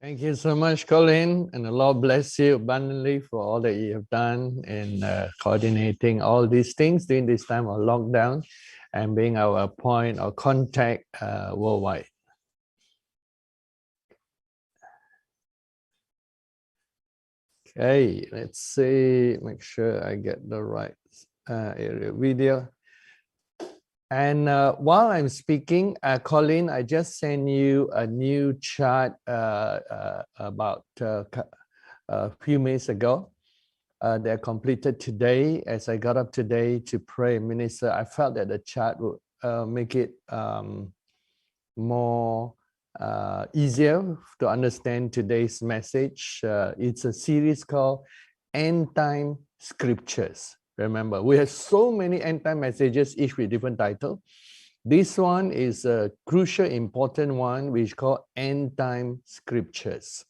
Thank you so much, Colin, and the Lord bless you abundantly for all that you have done in coordinating all these things during this time of lockdown and being our point of contact worldwide. Okay, let's see, make sure I get the right area video. And while I'm speaking, Colin, I just sent you a new chart about a few minutes ago. They're completed today. As I got up today to pray and minister, I felt that the chart would make it more easier to understand today's message. It's a series called End Time Scriptures. Remember, we have so many end time messages, each with different title. This one is a crucial, important one, which is called End Time Scriptures.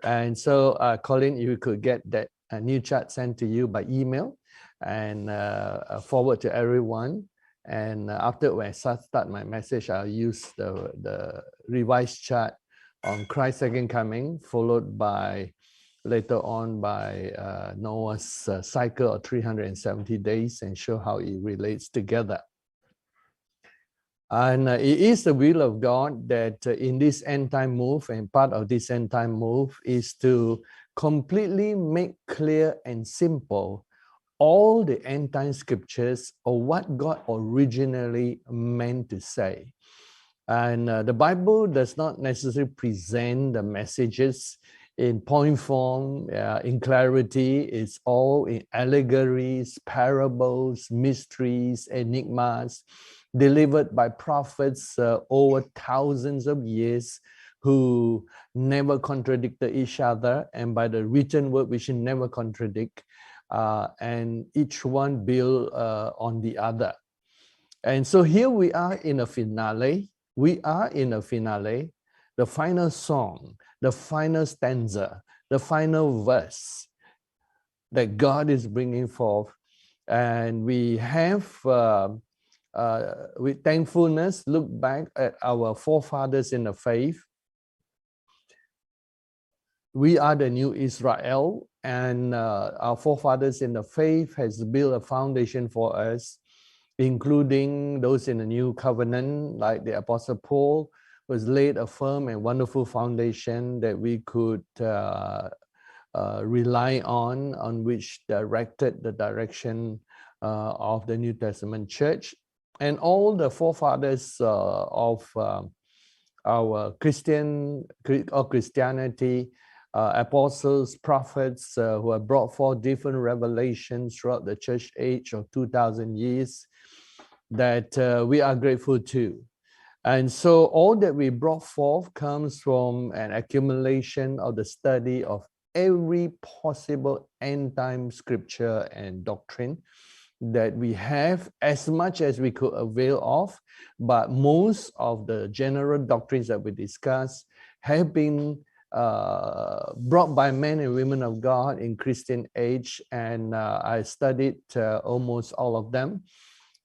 And so, Colin, you could get that new chart sent to you by email and forward to everyone. And after when I start my message, I'll use the revised chart on Christ's second coming, followed by later on by Noah's cycle of 370 days and show how it relates together. And it is the will of God that in this end time move, and part of this end time move is to completely make clear and simple all the end time scriptures or what God originally meant to say. And the Bible does not necessarily present the messages in point form, in clarity. It's all in allegories, parables, mysteries, enigmas, delivered by prophets over thousands of years who never contradicted each other, and by the written word which never contradict, and each one build on the other. And so here we are in a finale. We are in a finale, the final song, the final stanza, the final verse that God is bringing forth. And we have, with thankfulness, look back at our forefathers in the faith. We are the new Israel, and our forefathers in the faith has built a foundation for us, including those in the new covenant, like the Apostle Paul, was laid a firm and wonderful foundation that we could rely on which directed the direction of the New Testament church. And all the forefathers of our Christianity, apostles, prophets who have brought forth different revelations throughout the church age of 2,000 years that we are grateful to. And so all that we brought forth comes from an accumulation of the study of every possible end time scripture and doctrine that we have, as much as we could avail of. But most of the general doctrines that we discuss have been brought by men and women of God in Christian age, and I studied almost all of them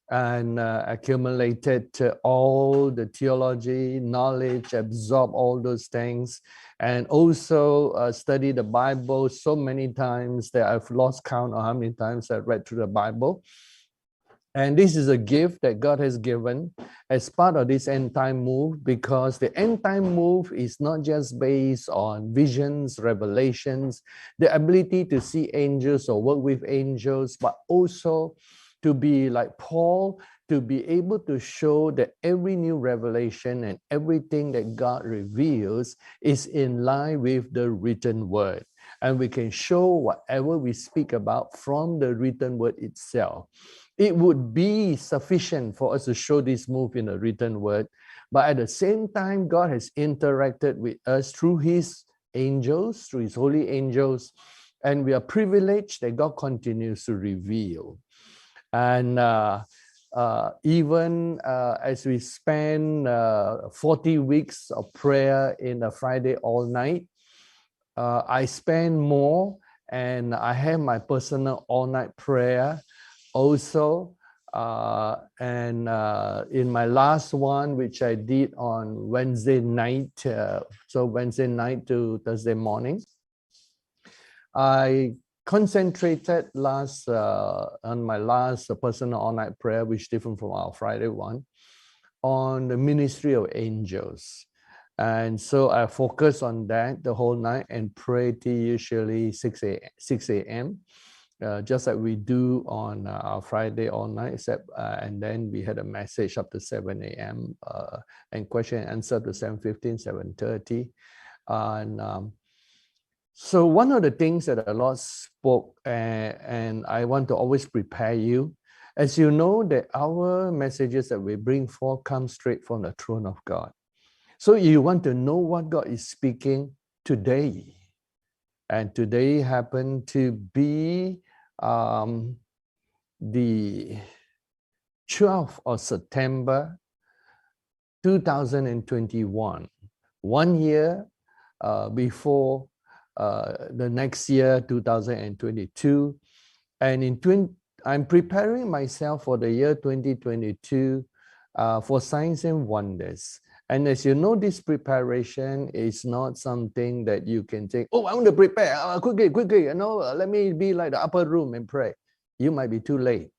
and accumulated all the theology, knowledge, absorb all those things, and also study the Bible so many times that I've lost count of how many times I've read through the Bible. And this is a gift that God has given as part of this end time move, because the end time move is not just based on visions, revelations, the ability to see angels or work with angels, but also to be like Paul, to be able to show that every new revelation and everything that God reveals is in line with the written word. And we can show whatever we speak about from the written word itself. It would be sufficient for us to show this move in the written word, but at the same time, God has interacted with us through his angels, through his holy angels, and we are privileged that God continues to reveal. And even as we spend 40 weeks of prayer in a Friday all night, I spend more, and I have my personal all-night prayer also And in my last one, which I did on Wednesday night, so Wednesday night to Thursday morning, I concentrated on my last personal all-night prayer, which is different from our Friday one, on the ministry of angels. And so I focused on that the whole night and prayed till usually 6 a.m. Just like we do on our Friday all night, except and then we had a message up to 7 a.m. And question and answer to 7:15, 7:30. And so one of the things that the Lord spoke, and I want to always prepare you, as you know, that our messages that we bring forth come straight from the throne of God. So you want to know what God is speaking today. And today happened to be the 12th of September, 2021, 1 year before the next year, 2022. And I'm preparing myself for the year 2022 for signs and wonders. And as you know, this preparation is not something that you can say, oh, I want to prepare, quickly, let me be like the upper room and pray. You might be too late.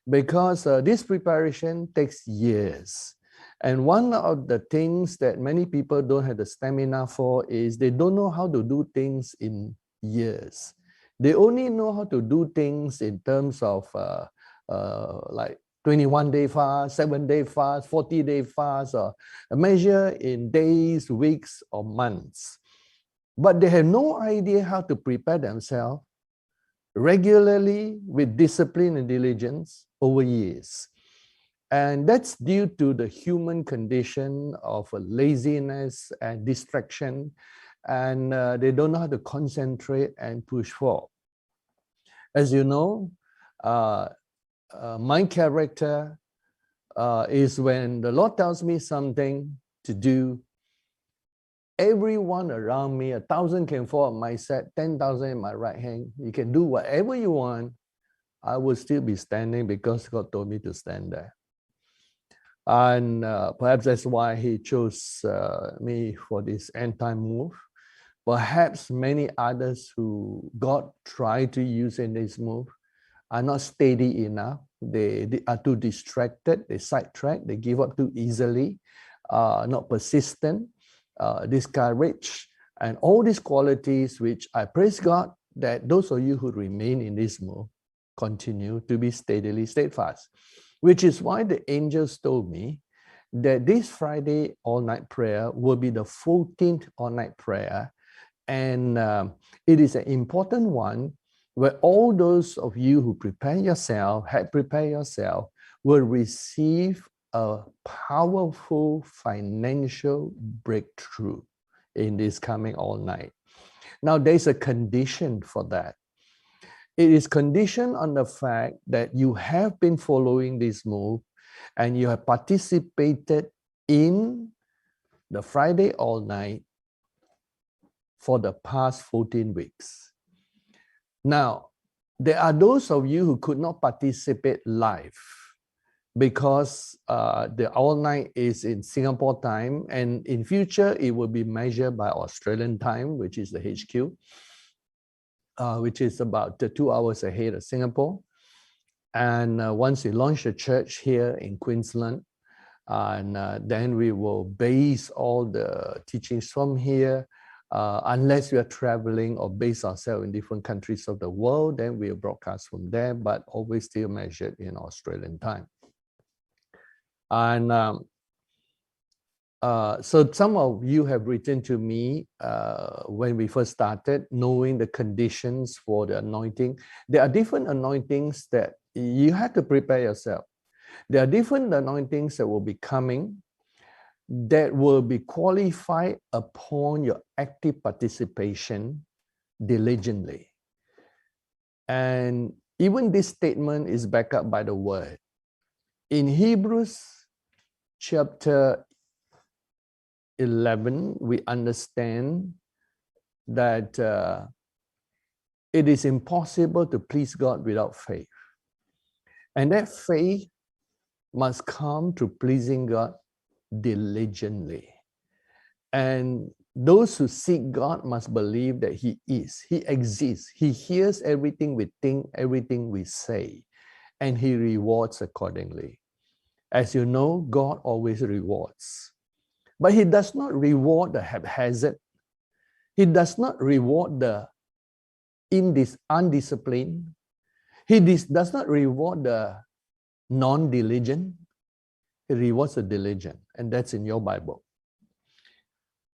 Because this preparation takes years. And one of the things that many people don't have the stamina for is they don't know how to do things in years. They only know how to do things in terms of like 21-day fast, 7-day fast, 40-day fast, or measure in days, weeks, or months. But they have no idea how to prepare themselves regularly with discipline and diligence over years. And that's due to the human condition of laziness and distraction, and they don't know how to concentrate and push forward. As you know, my character is when the Lord tells me something to do, everyone around me, 1,000 can fall on my side, 10,000 in my right hand. You can do whatever you want. I will still be standing because God told me to stand there. And perhaps that's why He chose me for this end-time move. Perhaps many others who God tried to use in this move are not steady enough. They are too distracted, they sidetrack, they give up too easily, not persistent, discouraged, and all these qualities which I praise God that those of you who remain in this move continue to be steadily steadfast, which is why the angels told me that this Friday all-night prayer will be the 14th all-night prayer, and it is an important one where all those of you who prepared yourself, will receive a powerful financial breakthrough in this coming all night. Now, there's a condition for that. It is conditioned on the fact that you have been following this move and you have participated in the Friday all night for the past 14 weeks. Now, there are those of you who could not participate live because the all night is in Singapore time, and in future it will be measured by Australian time, which is the HQ, which is about 2 hours ahead of Singapore. And once we launch the church here in Queensland, and then we will base all the teachings from here. Unless we are traveling or base ourselves in different countries of the world, then we'll broadcast from there, but always still measured in Australian time. And so some of you have written to me when we first started, knowing the conditions for the anointing. There are different anointings that you have to prepare yourself. There are different anointings that will be coming that will be qualified upon your active participation diligently. And even this statement is backed up by the word. In Hebrews chapter 11, we understand that it is impossible to please God without faith. And that faith must come to pleasing God diligently. And those who seek God must believe that He is, He exists, He hears everything we think, everything we say, and He rewards accordingly. As you know, God always rewards. But He does not reward the haphazard. He does not reward the undisciplined. He does not reward the non-diligent. He rewards the diligent, and that's in your Bible.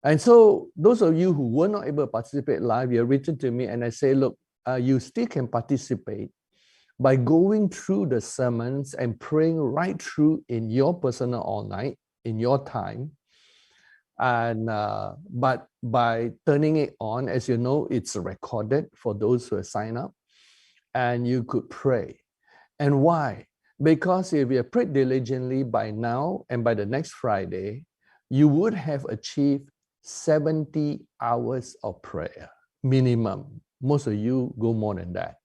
And so those of you who were not able to participate live, you have written to me and I say, look, you still can participate by going through the sermons and praying right through in your personal all night, in your time. And but by turning it on, as you know, it's recorded for those who have signed up, and you could pray. And why? Because if you prayed diligently by now and by the next Friday, you would have achieved 70 hours of prayer, minimum. Most of you go more than that.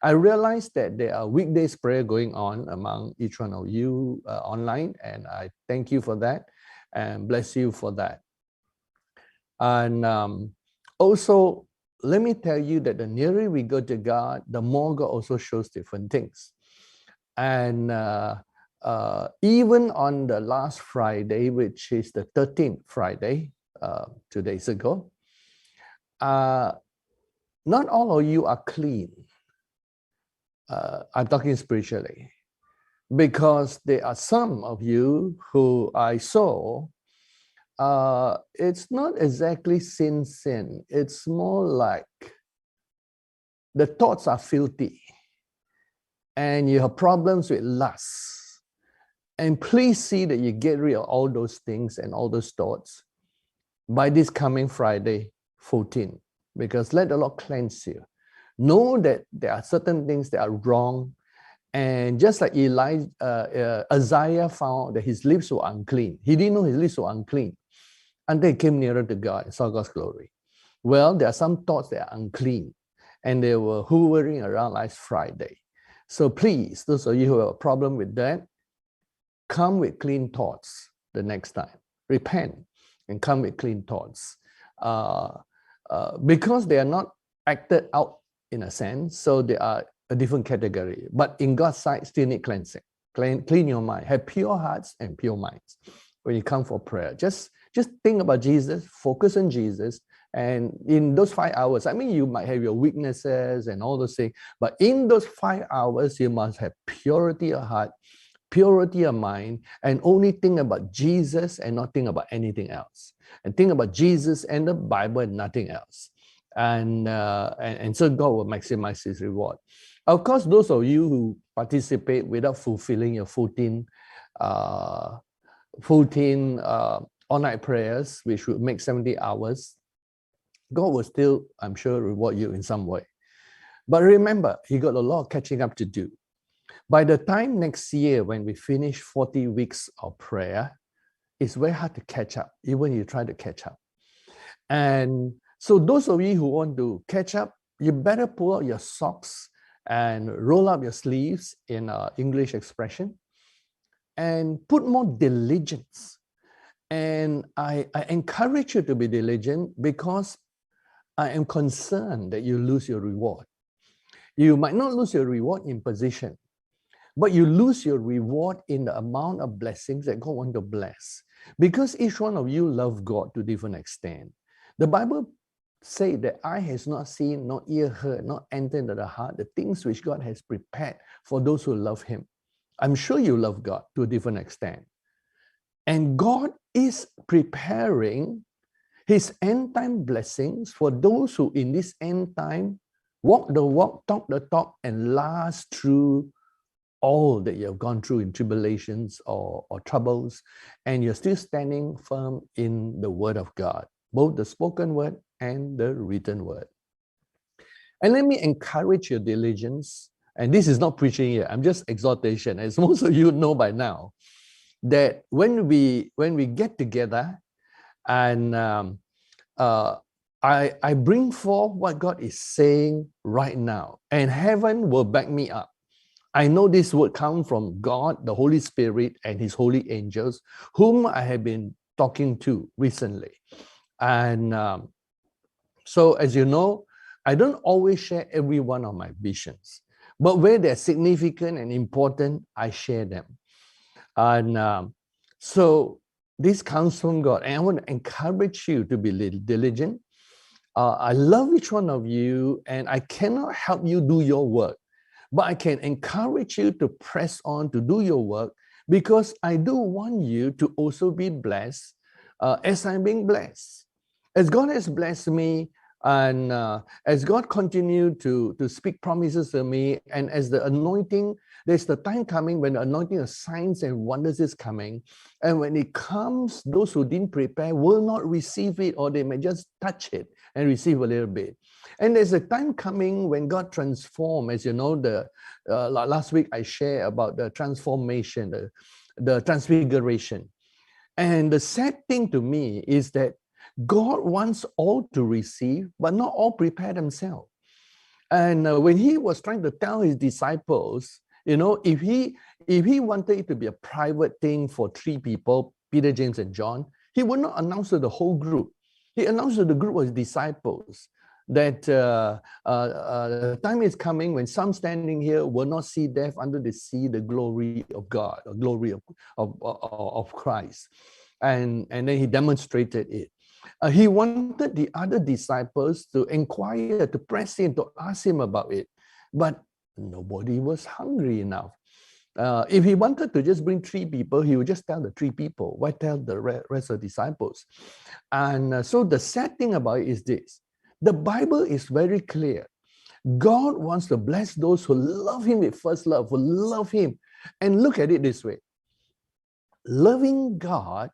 I realize that there are weekdays prayer going on among each one of you online, and I thank you for that and bless you for that. And also, let me tell you that the nearer we go to God, the more God also shows different things. And even on the last Friday, which is the 13th Friday, 2 days ago, not all of you are clean. I'm talking spiritually, because there are some of you who I saw, it's not exactly sin. It's more like the thoughts are filthy and you have problems with lust. And please see that you get rid of all those things and all those thoughts by this coming Friday, 14, because let the Lord cleanse you. Know that there are certain things that are wrong. And just like Isaiah found that his lips were unclean. He didn't know his lips were unclean until he came nearer to God and saw God's glory. Well, there are some thoughts that are unclean, and they were hovering around last Friday. So please, those of you who have a problem with that, come with clean thoughts the next time. Repent and come with clean thoughts. Because they are not acted out in a sense, so they are a different category. But in God's sight, still need cleansing. Clean your mind. Have pure hearts and pure minds when you come for prayer. Just think about Jesus, focus on Jesus. And in those 5 hours, I mean, you might have your weaknesses and all those things, but in those 5 hours, you must have purity of heart, purity of mind, and only think about Jesus and not think about anything else. And think about Jesus and the Bible and nothing else. And so God will maximize His reward. Of course, those of you who participate without fulfilling your 14 all-night prayers, which would make 70 hours, God will still, I'm sure, reward you in some way. But remember, He got a lot of catching up to do. By the time next year, when we finish 40 weeks of prayer, it's very hard to catch up, even when you try to catch up. And so those of you who want to catch up, you better pull out your socks and roll up your sleeves in English expression and put more diligence. And I encourage you to be diligent because I am concerned that you lose your reward. You might not lose your reward in position, but you lose your reward in the amount of blessings that God wants to bless. Because each one of you love God to different extent. The Bible says that eye has not seen, nor ear heard, not entered into the heart, the things which God has prepared for those who love Him. I'm sure you love God to a different extent. And God is preparing His end-time blessings for those who in this end time walk the walk, talk the talk, and last through all that you have gone through in tribulations or troubles, and you're still standing firm in the Word of God, both the spoken word and the written word. And let me encourage your diligence, and this is not preaching here, I'm just exhortation, as most of you know by now, that when we get together and I bring forth what God is saying right now, and heaven will back me up. I know this word comes from God, the Holy Spirit, and His holy angels, whom I have been talking to recently. And so, as you know, I don't always share every one of my visions, but where they're significant and important, I share them. And so this comes from God, and I want to encourage you to be diligent. I love each one of you, and I cannot help you do your work, but I can encourage you to press on to do your work, because I do want you to also be blessed as I'm being blessed. As God has blessed me, and as God continued to speak promises to me, and as the anointing, there's the time coming when the anointing of signs and wonders is coming. And when it comes, those who didn't prepare will not receive it, or they may just touch it and receive a little bit. And there's a time coming when God transforms. As you know, last week I shared about the transformation, the transfiguration. And the sad thing to me is that God wants all to receive, but not all prepare themselves. And when He was trying to tell His disciples, if he wanted it to be a private thing for 3 people, Peter, James, and John, He would not announce to the whole group. He announced to the group of His disciples that time is coming when some standing here will not see death until they see the glory of God, or glory of Christ. And then He demonstrated it. He wanted the other disciples to inquire, to press in, to ask Him about it. But nobody was hungry enough. If He wanted to just bring 3 people, He would just tell the 3 people. Why tell the rest of the disciples? And so the sad thing about it is this. The Bible is very clear. God wants to bless those who love Him with first love, who love Him. And look at it this way. Loving God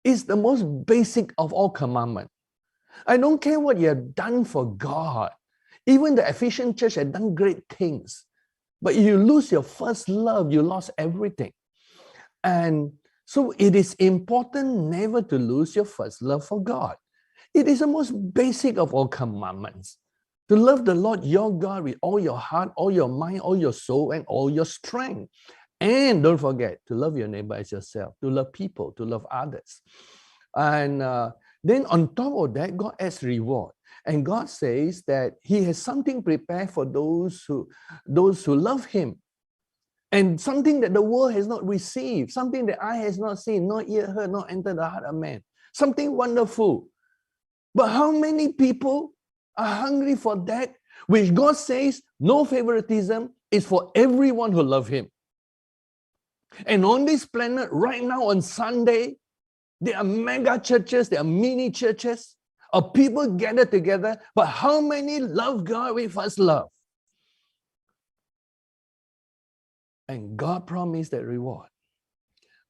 is the most basic of all commandments. I don't care what you have done for God. Even the Ephesian church had done great things. But if you lose your first love, you lost everything. And so it is important never to lose your first love for God. It is the most basic of all commandments. To love the Lord your God with all your heart, all your mind, all your soul, and all your strength. And don't forget to love your neighbor as yourself, to love people, to love others. And then on top of that, God has reward. And God says that He has something prepared for those who love Him. And something that the world has not received, something that eye has not seen, not ear heard, not entered the heart of man. Something wonderful. But how many people are hungry for that, which God says no favoritism is for everyone who loves Him? And on this planet right now on Sunday, there are mega churches, there are mini churches of people gathered together, but how many love God with first love? And God promised that reward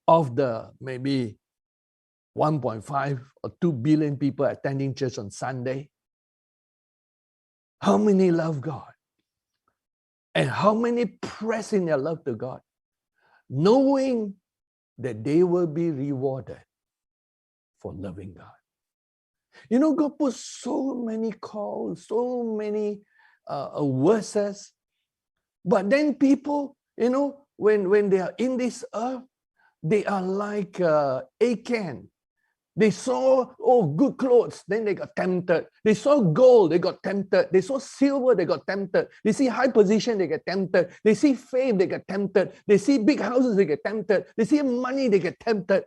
of the maybe 1.5 or 2 billion people attending church on Sunday. How many love God? And how many press in their love to God, knowing that they will be rewarded for loving God? God put so many calls, so many verses, but then people, when they are in this earth, they are like Achan. They saw, good clothes, then they got tempted. They saw gold, they got tempted. They saw silver, they got tempted. They see high position, they get tempted. They see fame, they get tempted. They see big houses, they get tempted. They see money, they get tempted.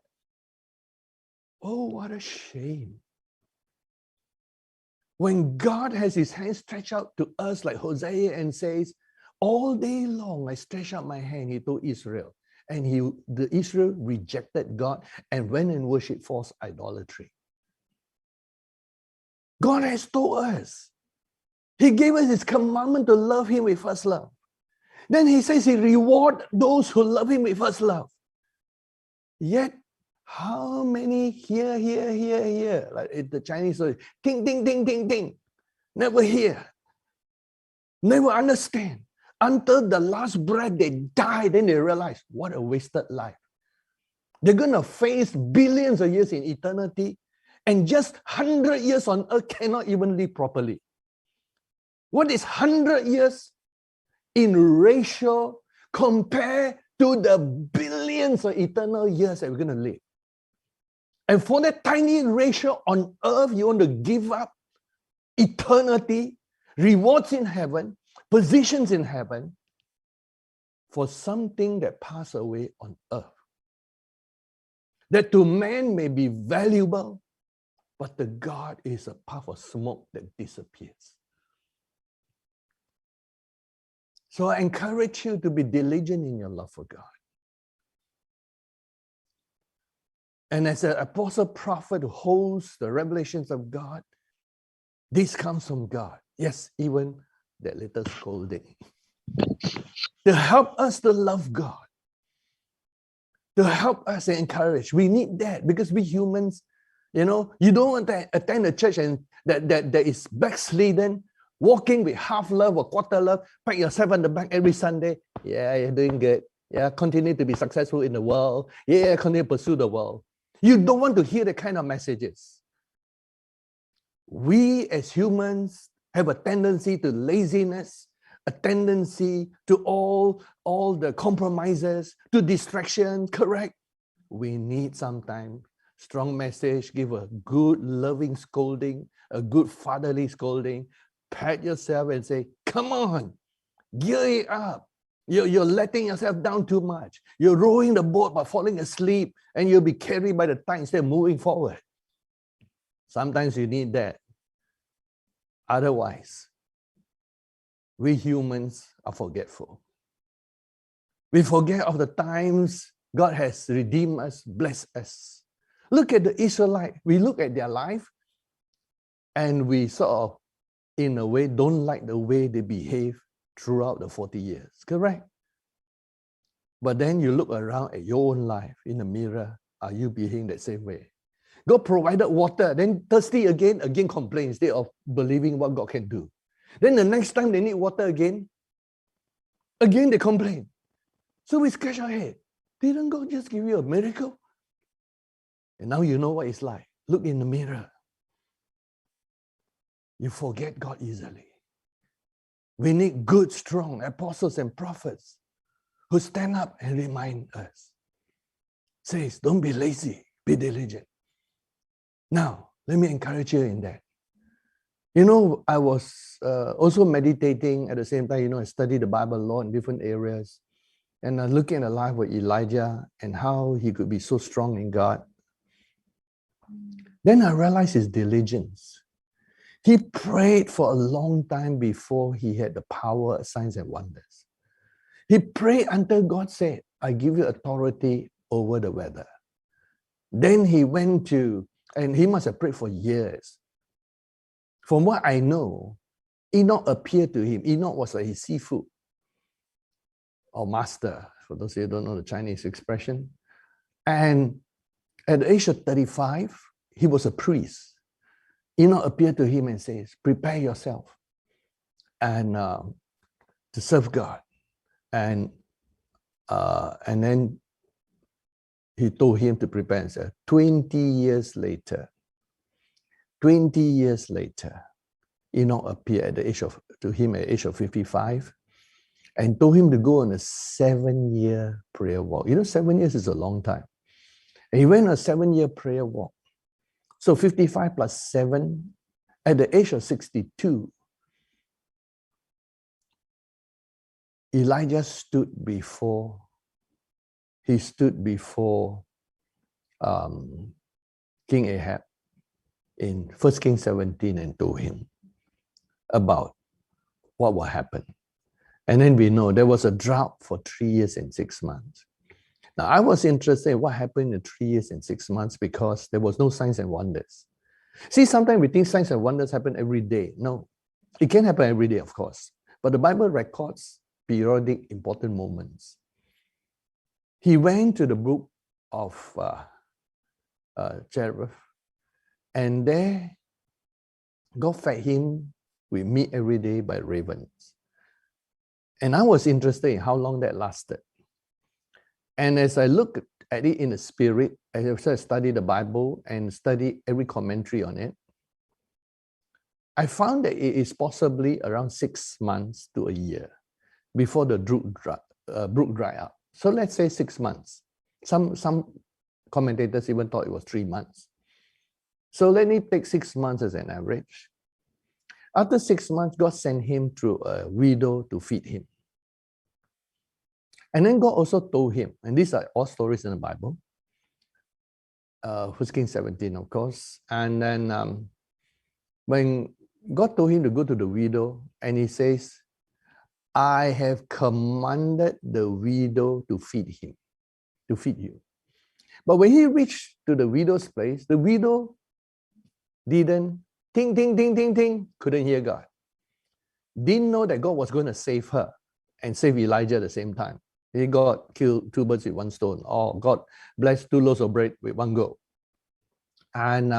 Oh, what a shame. When God has His hand stretched out to us like Hosea and says, all day long I stretch out my hand, He told Israel. And the Israel rejected God and went and worshipped false idolatry. God has told us. He gave us His commandment to love Him with first love. Then He says He reward those who love Him with first love. Yet, how many here, like the Chinese say, ting, ting, ting, ting, ting, never hear, never understand. Until the last breath they die, then they realize, what a wasted life. They're going to face billions of years in eternity, and just 100 years on earth cannot even live properly. What is 100 years in ratio compared to the billions of eternal years that we're going to live. And for that tiny ratio on earth, you want to give up eternity, rewards in heaven, positions in heaven, for something that passes away on earth. That to man may be valuable, but to God is a puff of smoke that disappears. So I encourage you to be diligent in your love for God. And as an apostle prophet who holds the revelations of God, this comes from God. Yes, even that little scolding. To help us to love God. To help us and encourage. We need that because we humans, you don't want to attend a church and that is backslidden, walking with half love or quarter love, pat yourself on the back every Sunday. Yeah, you're doing good. Yeah, continue to be successful in the world. Yeah, continue to pursue the world. You don't want to hear the kind of messages. We as humans have a tendency to laziness, a tendency to all the compromises, to distraction, correct? We need sometimes strong message, give a good loving scolding, a good fatherly scolding, pat yourself and say, come on, gear it up. You're letting yourself down too much. You're rowing the boat but falling asleep and you'll be carried by the tide instead of moving forward. Sometimes you need that. Otherwise, we humans are forgetful. We forget of the times God has redeemed us, blessed us. Look at the Israelites. We look at their life and we sort of, in a way, don't like the way they behave throughout the 40 years, correct? But then you look around at your own life in the mirror, are you behaving the same way? God provided water, then thirsty again complain instead of believing what God can do. Then the next time they need water again they complain. So we scratch our head. Didn't God just give you a miracle? And now you know what it's like. Look in the mirror. You forget God easily. We need good, strong apostles and prophets who stand up and remind us. Says, don't be lazy, be diligent. Now, let me encourage you in that. I was also meditating at the same time, I studied the Bible a lot in different areas. And looking at the life of Elijah and how he could be so strong in God. Then I realized his diligence. He prayed for a long time before he had the power of signs and wonders. He prayed until God said, I give you authority over the weather. Then he went to, and he must have prayed for years. From what I know, Enoch appeared to him. Enoch was like his seafood or master, for those of you who don't know the Chinese expression. And at the age of 35, he was a priest. Enoch appeared to him and says, prepare yourself and to serve God. And then he told him to prepare himself. 20 years later, Enoch appeared to him at the age of 55 and told him to go on a 7-year prayer walk. 7 years is a long time. And he went on a 7-year prayer walk. So 55 plus 7, at the age of 62, Elijah stood before King Ahab in 1 Kings 17 and told him about what will happen. And then we know there was a drought for 3 years and 6 months. Now, I was interested in what happened in 3 years and 6 months because there was no signs and wonders. See, sometimes we think signs and wonders happen every day. No, it can happen every day, of course. But the Bible records periodic important moments. He went to the brook of Cherith, and there God fed him with meat every day by ravens. And I was interested in how long that lasted. And as I look at it in the spirit, as I study the Bible and study every commentary on it, I found that it is possibly around 6 months to a year. before the brook dry up. So let's say 6 months. Some commentators even thought it was 3 months. So let me take 6 months as an average. After 6 months, God sent him through a widow to feed him. And then God also told him, and these are all stories in the Bible, 1 Kings 17, of course. And then when God told him to go to the widow, and he says, I have commanded the widow to feed him, to feed you. But when he reached to the widow's place, the widow didn't, ting, ting, ting, ting, ting, couldn't hear God. Didn't know that God was going to save her and save Elijah at the same time. He got killed 2 birds with 1 stone, or God blessed 2 loaves of bread with 1 go. And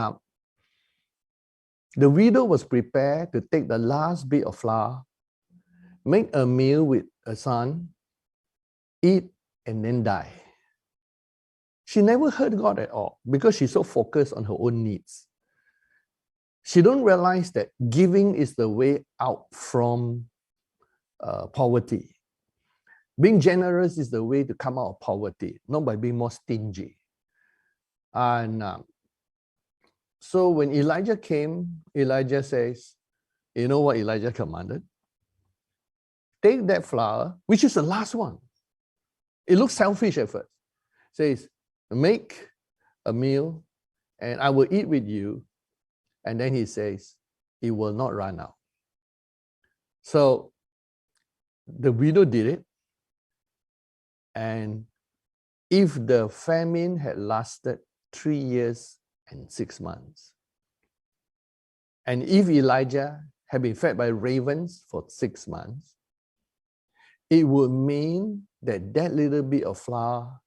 the widow was prepared to take the last bit of flour, make a meal with a son, eat, and then die. She never heard God at all because she's so focused on her own needs. She don't realize that giving is the way out from poverty. Being generous is the way to come out of poverty, not by being more stingy. And so when Elijah came, Elijah says, you know what Elijah commanded? Take that flour, which is the last one. It looks selfish at first. Says, make a meal and I will eat with you. And then he says, it will not run out. So the widow did it. And if the famine had lasted 3 years and 6 months, and if Elijah had been fed by ravens for 6 months, it would mean that that little bit of flour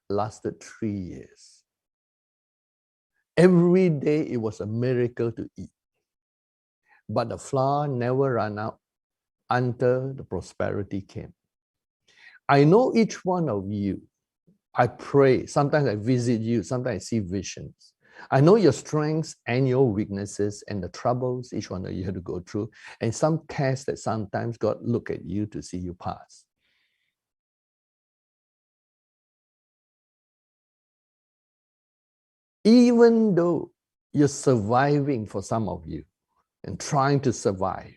lasted 3 years. Every day it was a miracle to eat. But the flour never ran out until the prosperity came. I know each one of you. I pray. Sometimes I visit you. Sometimes I see visions. I know your strengths and your weaknesses and the troubles each one of you have to go through, and some tests that sometimes God look at you to see you pass. Even though you're surviving for some of you and trying to survive,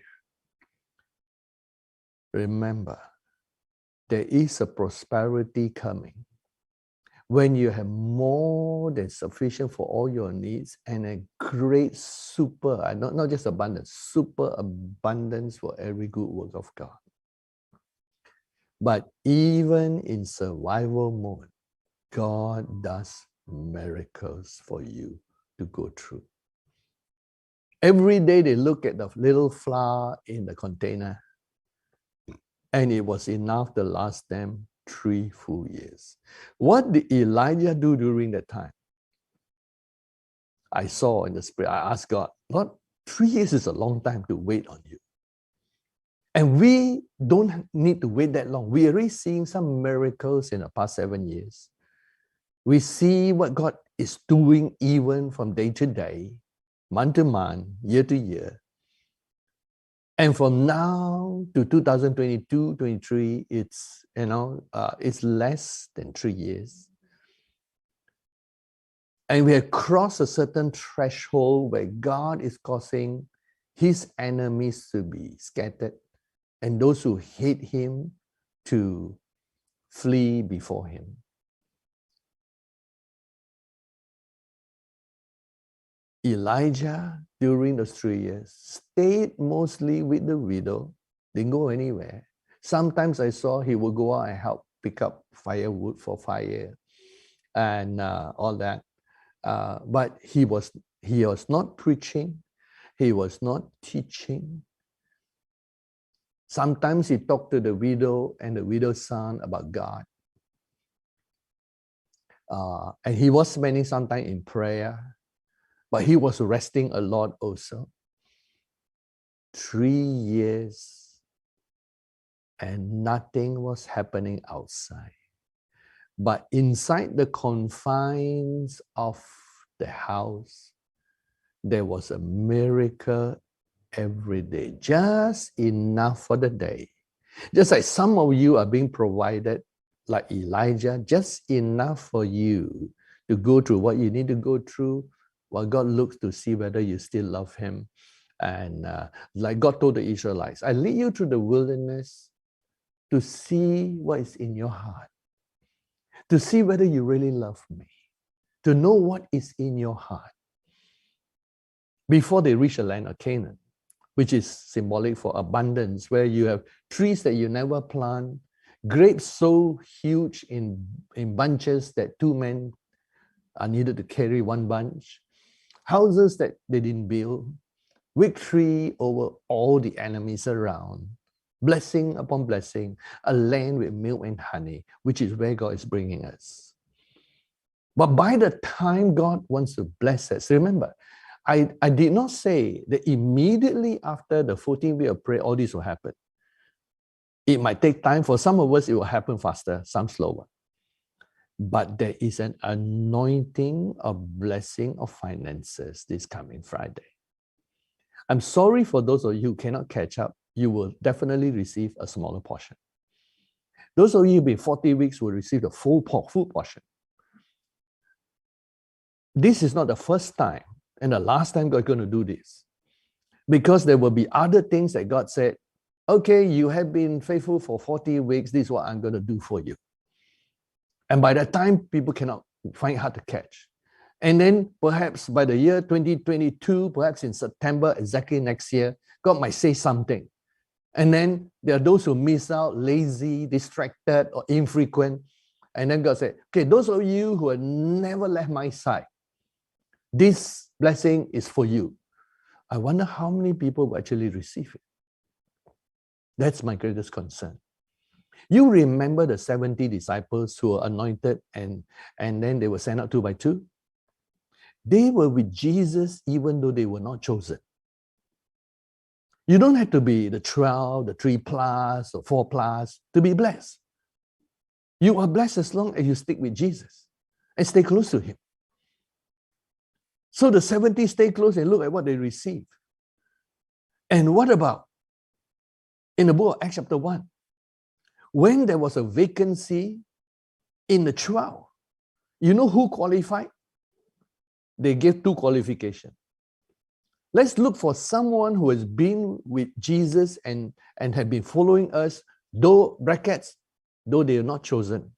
remember, there is a prosperity coming when you have more than sufficient for all your needs and a great not just abundance, super abundance for every good work of God. But even in survival mode, God does miracles for you to go through. Every day they look at the little flour in the container, and it was enough to last them 3 full years. What did Elijah do during that time? I saw in the spirit, I asked God, Lord, 3 years is a long time to wait on you. And we don't need to wait that long. We're already seeing some miracles in the past 7 years. We see what God is doing even from day to day, month to month, year to year. And from now to 2022, 23, it's, it's less than 3 years. And we have crossed a certain threshold where God is causing his enemies to be scattered and those who hate him to flee before him. Elijah, during those 3 years, stayed mostly with the widow, didn't go anywhere. Sometimes I saw he would go out and help pick up firewood for fire and all that. But he was not preaching. He was not teaching. Sometimes he talked to the widow and the widow's son about God. And he was spending some time in prayer. But he was resting a lot also. 3 years and nothing was happening outside. But inside the confines of the house, there was a miracle every day, just enough for the day. Just like some of you are being provided, like Elijah, just enough for you to go through what you need to go through, while God looks to see whether you still love him. And like God told the Israelites, I lead you through the wilderness to see what is in your heart, to see whether you really love me, to know what is in your heart before they reach the land of Canaan, which is symbolic for abundance, where you have trees that you never plant, grapes so huge in bunches that 2 men are needed to carry one bunch, houses that they didn't build, victory over all the enemies around, blessing upon blessing, a land with milk and honey, which is where God is bringing us. But by the time God wants to bless us, remember, I did not say that immediately after the 14th week of prayer, all this will happen. It might take time. For some of us, it will happen faster, some slower. But there is an anointing of blessing of finances this coming Friday. I'm sorry for those of you who cannot catch up. You will definitely receive a smaller portion. Those of you who have been 40 weeks will receive the full portion. This is not the first time and the last time God's going to do this. Because there will be other things that God said, okay, you have been faithful for 40 weeks, this is what I'm going to do for you. And by that time, people cannot find it hard to catch. And then perhaps by the year 2022, perhaps in September, exactly next year, God might say something. And then there are those who miss out, lazy, distracted, or infrequent. And then God said, okay, those of you who have never left my side, this blessing is for you. I wonder how many people will actually receive it. That's my greatest concern. You remember the 70 disciples who were anointed and then they were sent out 2 by 2? They were with Jesus even though they were not chosen. You don't have to be the 12, the 3 plus, or 4 plus to be blessed. You are blessed as long as you stick with Jesus and stay close to him. So the 70 stay close and look at what they receive. And what about in the book of Acts chapter 1? When there was a vacancy in the 12, you know who qualified? They gave 2 qualifications. Let's look for someone who has been with Jesus and have been following us, though they are not chosen.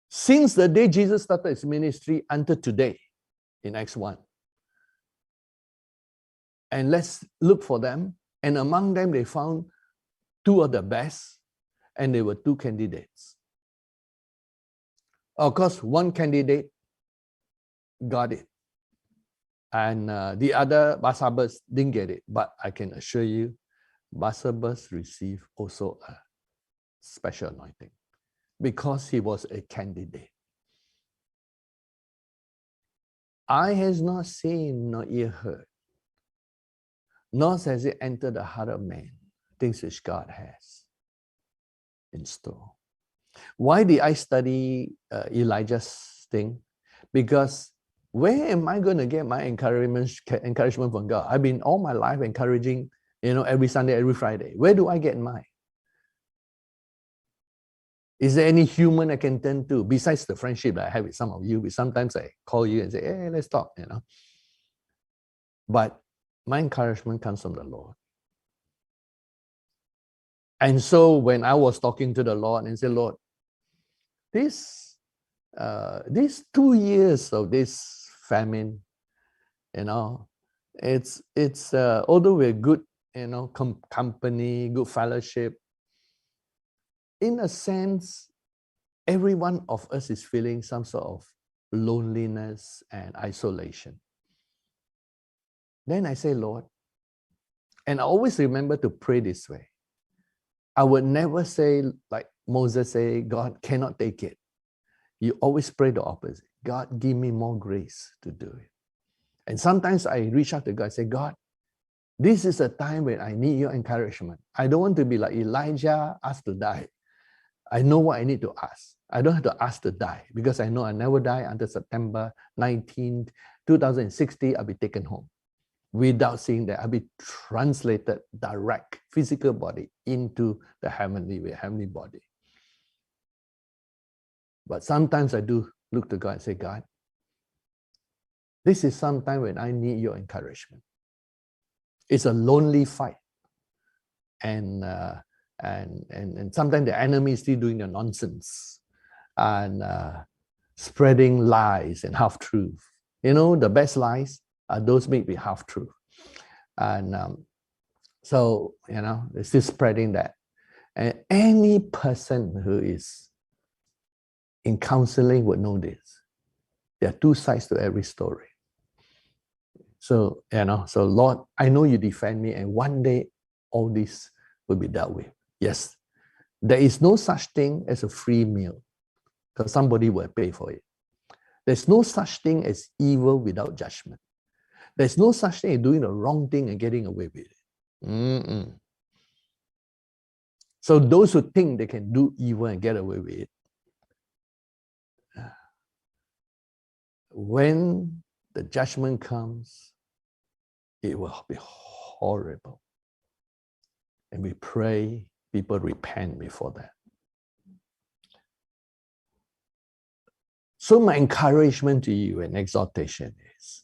Since the day Jesus started his ministry until today, in Acts 1. And let's look for them. And among them, they found 2 of the best, and there were 2 candidates. Of course, 1 candidate got it. And the other, Barsabbas, didn't get it. But I can assure you, Barsabbas received also a special anointing because he was a candidate. Eye has not seen, nor ear heard, nor has it entered the heart of man, things which God has in store. Why did I study Elijah's thing? Because where am I going to get my encouragement from God? I've been all my life encouraging, every Sunday, every Friday. Where do I get mine? Is there any human I can turn to besides the friendship that I have with some of you? Sometimes I call you and say, hey, let's talk, But my encouragement comes from the Lord. And so when I was talking to the Lord and said, Lord, these 2 years of this famine, it's although we're good, company, good fellowship, in a sense, every one of us is feeling some sort of loneliness and isolation. Then I say, Lord, and I always remember to pray this way. I would never say, like Moses say, God cannot take it. You always pray the opposite. God, give me more grace to do it. And sometimes I reach out to God and say, God, this is a time when I need your encouragement. I don't want to be like Elijah, asked to die. I know what I need to ask. I don't have to ask to die because I know I never die until September 19th, 2060, I'll be taken home. without seeing that. I'll be translated direct, physical body, into the heavenly body. But sometimes I do look to God and say, God, this is sometime when I need your encouragement. It's a lonely fight. And sometimes the enemy is still doing the nonsense and spreading lies and half-truth. You know, the best lies are those made with half-truth. And so, you know, they're still spreading that. And any person who is in counseling would know this. There are two sides to every story. So, you know, so Lord, I know you defend me, and one day all this will be dealt with. Yes, there is no such thing as a free meal, because somebody will pay for it. There's no such thing as evil without judgment. There's no such thing as doing the wrong thing and getting away with it. So those who think they can do evil and get away with it, when the judgment comes, it will be horrible. And we pray people repent before that. So my encouragement to you and exhortation is,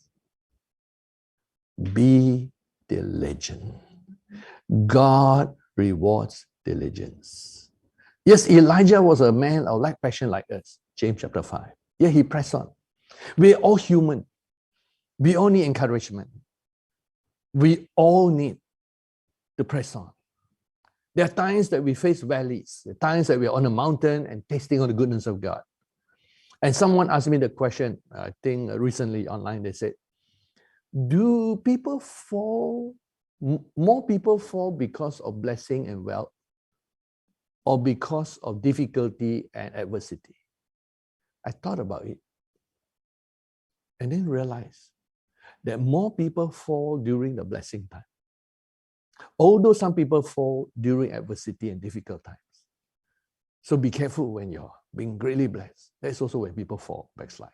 be diligent. God rewards diligence. Yes, Elijah was a man of like passion like us, James chapter 5. Yeah, he pressed on. We're all human. We all need encouragement. We all need to press on. There are times that we face valleys. There are times that we're on a mountain and tasting on the goodness of God. And someone asked me the question, I think recently online, they said, do people fall, more people fall because of blessing and wealth, or because of difficulty and adversity? I thought about it and then realized that more people fall during the blessing time, although some people fall during adversity and difficult times. So be careful when you're being greatly blessed. That's also when people fall, backslide.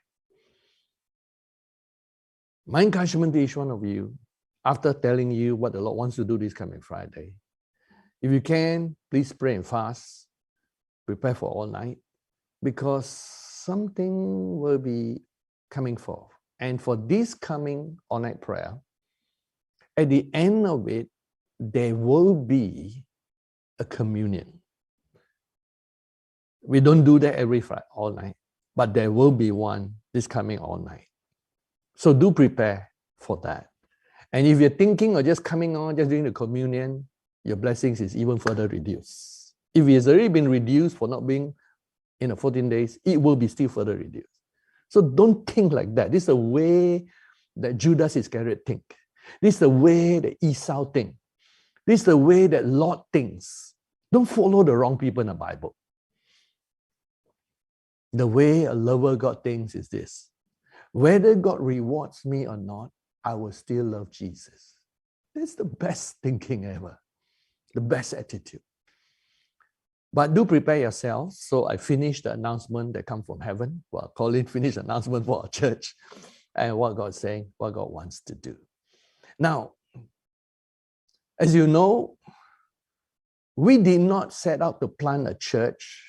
My encouragement to each one of you, after telling you what the Lord wants to do this coming Friday, if you can, please pray and fast. Prepare for all night, because something will be coming forth. And for this coming all-night prayer, at the end of it, there will be a communion. We don't do that every Friday, all night, but there will be one this coming all night. So do prepare for that. And if you're thinking of just coming on, just doing the communion, your blessings is even further reduced. If it has already been reduced for not being in the 14 days, it will be still further reduced. So don't think like that. This is the way that Judas Iscariot think. This is the way that Esau think. This is the way that Lot thinks. Don't follow the wrong people in the Bible. The way a lover of God thinks is this: whether God rewards me or not, I will still love Jesus. That's the best thinking ever, the best attitude. But do prepare yourselves. So I finished the announcement that comes from heaven. Well, Colin finished the announcement for our church and what God's saying, what God wants to do. Now, as you know, we did not set out to plant a church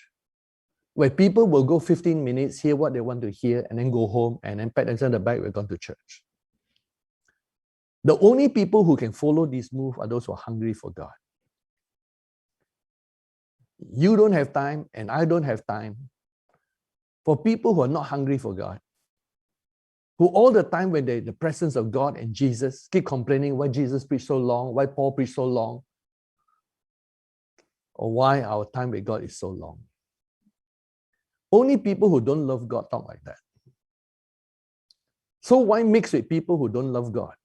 where people will go 15 minutes, hear what they want to hear, and then go home, and then pat themselves on the back, we're going to church. The only people who can follow this move are those who are hungry for God. You don't have time, and I don't have time for people who are not hungry for God, who all the time when they're in the presence of God and Jesus keep complaining why Jesus preached so long, why Paul preached so long, or why our time with God is so long. Only people who don't love God talk like that. So why mix with people who don't love God?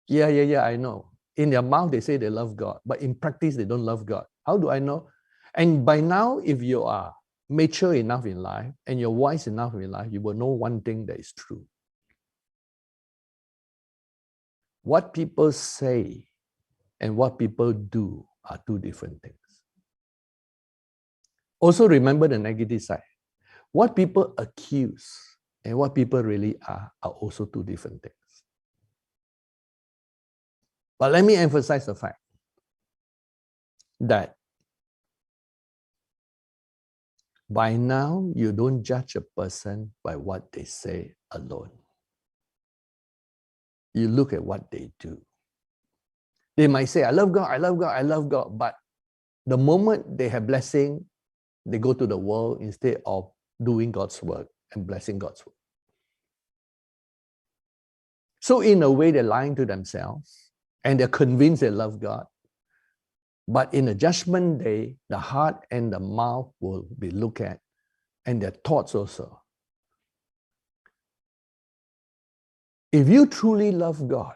Yeah, I know. In their mouth, they say they love God, but in practice, they don't love God. How do I know? And by now, if you are mature enough in life and you're wise enough in life, you will know one thing that is true. What people say and what people do are two different things. Also remember the negative side. What people accuse and what people really are also two different things. But let me emphasize the fact that by now, you don't judge a person by what they say alone. You look at what they do. They might say, I love God, I love God, I love God. But the moment they have blessing, they go to the world instead of doing God's work and blessing God's work. So in a way, they're lying to themselves and they're convinced they love God. But in the judgment day, the heart and the mouth will be looked at, and their thoughts also. If you truly love God,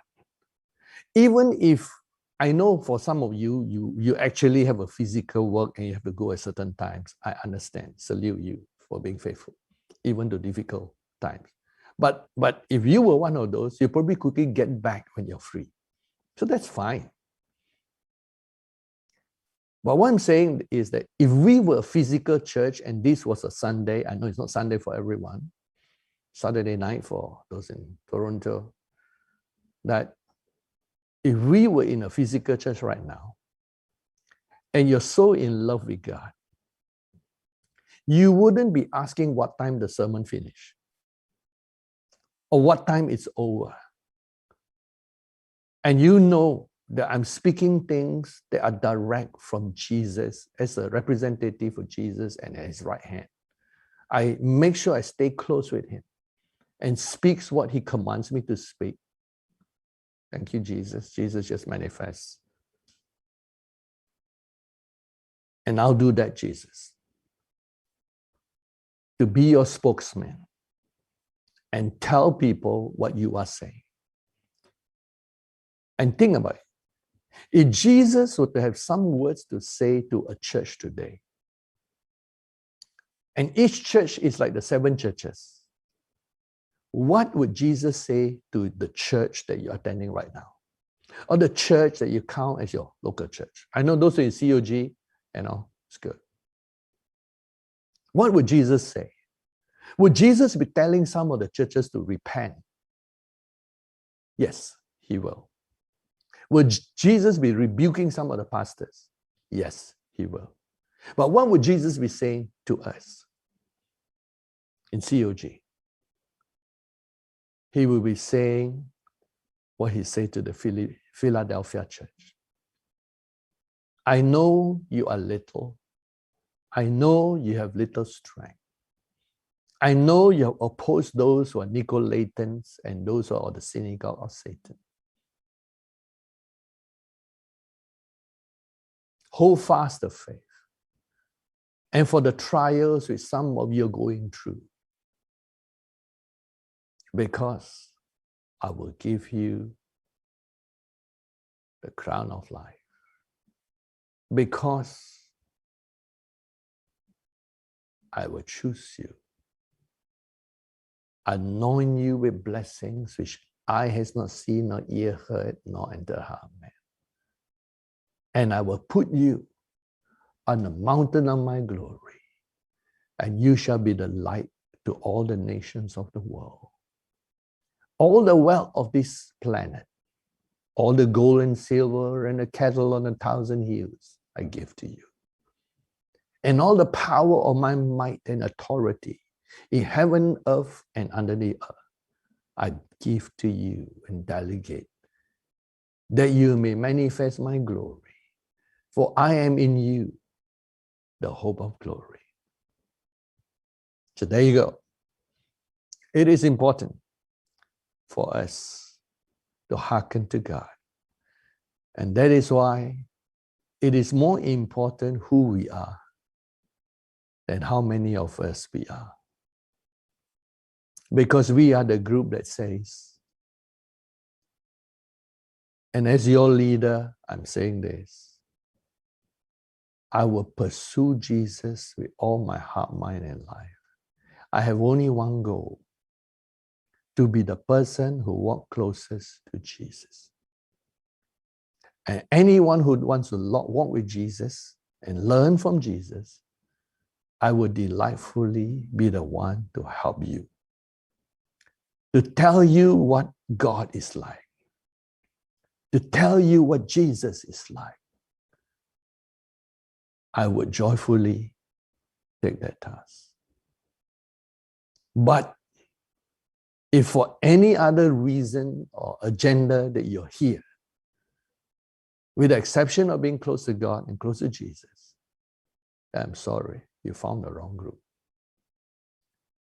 even if I know for some of you, you actually have a physical work and you have to go at certain times, I understand, salute you for being faithful, even to difficult times. But if you were one of those, you probably quickly get back when you're free. So that's fine. But what I'm saying is that if we were a physical church and this was a Sunday, I know it's not Sunday for everyone, Saturday night for those in Toronto, that if we were in a physical church right now, and you're so in love with God, you wouldn't be asking what time the sermon finished or what time it's over. And you know that I'm speaking things that are direct from Jesus as a representative of Jesus and at his right hand. I make sure I stay close with him and speaks what he commands me to speak. Thank you, Jesus. Jesus just manifests. And I'll do that, Jesus, to be your spokesman and tell people what you are saying. And think about it. If Jesus were to have some words to say to a church today, and each church is like the 7 churches, what would Jesus say to the church that you're attending right now? Or the church that you count as your local church? I know those are in COG, it's good. What would Jesus say? Would Jesus be telling some of the churches to repent? Yes, he will. Would Jesus be rebuking some of the pastors? Yes, he will. But what would Jesus be saying to us in COG? He will be saying what he said to the Philadelphia church. I know you are little. I know you have little strength. I know you have opposed those who are Nicolaitans and those who are the synagogue of Satan. Hold fast the faith. And for the trials which some of you are going through, because I will give you the crown of life. Because I will choose you, anoint you with blessings which eye has not seen, nor ear heard, nor entered heart of man. And I will put you on the mountain of my glory, and you shall be the light to all the nations of the world. All the wealth of this planet, all the gold and silver and the cattle on 1,000 hills, I give to you. And all the power of my might and authority in heaven, earth, and under the earth, I give to you and delegate, that you may manifest my glory. For I am in you, the hope of glory. So there you go. It is important for us to hearken to God. And that is why it is more important who we are than how many of us we are. Because we are the group that says, and as your leader, I'm saying this, I will pursue Jesus with all my heart, mind, and life. I have only one goal, to be the person who walks closest to Jesus. And anyone who wants to walk with Jesus and learn from Jesus, I would delightfully be the one to help you, to tell you what God is like, to tell you what Jesus is like, I would joyfully take that task. But if for any other reason or agenda that you're here, with the exception of being close to God and close to Jesus, I'm sorry, you found the wrong group.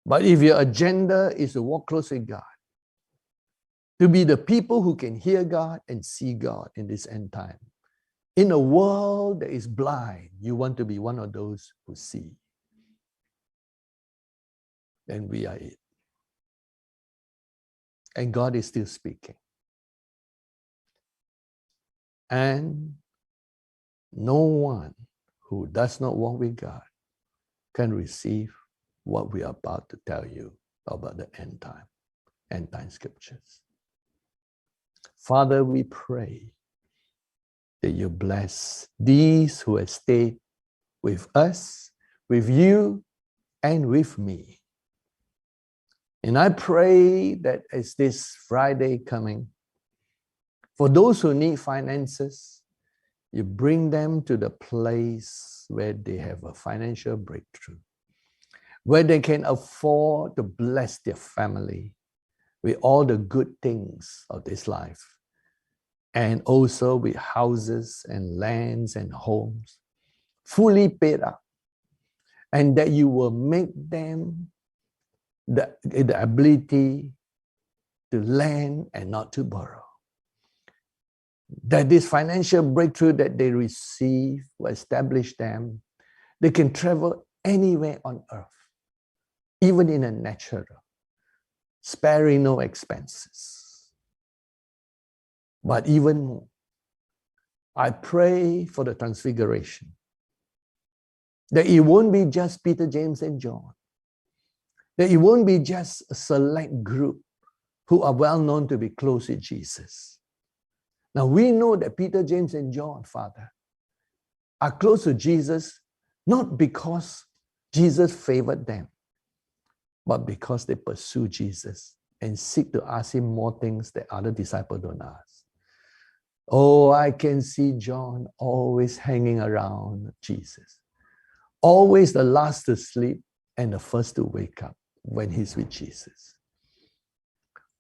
But if your agenda is to walk close with God, to be the people who can hear God and see God in this end time, in a world that is blind, you want to be one of those who see, then we are it. And God is still speaking. And no one who does not walk with God can receive what we are about to tell you about the end time scriptures. Father, we pray that you bless these who have stayed with us, with you, and with me. And I pray that as this Friday coming, for those who need finances, you bring them to the place where they have a financial breakthrough, where they can afford to bless their family with all the good things of this life, and also with houses and lands and homes fully paid up, and that you will make them the ability to lend and not to borrow. That this financial breakthrough that they receive will establish them. They can travel anywhere on earth, even in a natural, sparing no expenses. But even more, I pray for the transfiguration, that it won't be just Peter, James, and John, that it won't be just a select group who are well known to be close with Jesus. Now we know that Peter, James, and John, Father, are close to Jesus not because Jesus favored them, but because they pursue Jesus and seek to ask him more things that other disciples don't ask. Oh, I can see John always hanging around Jesus, always the last to sleep and the first to wake up when he's with Jesus.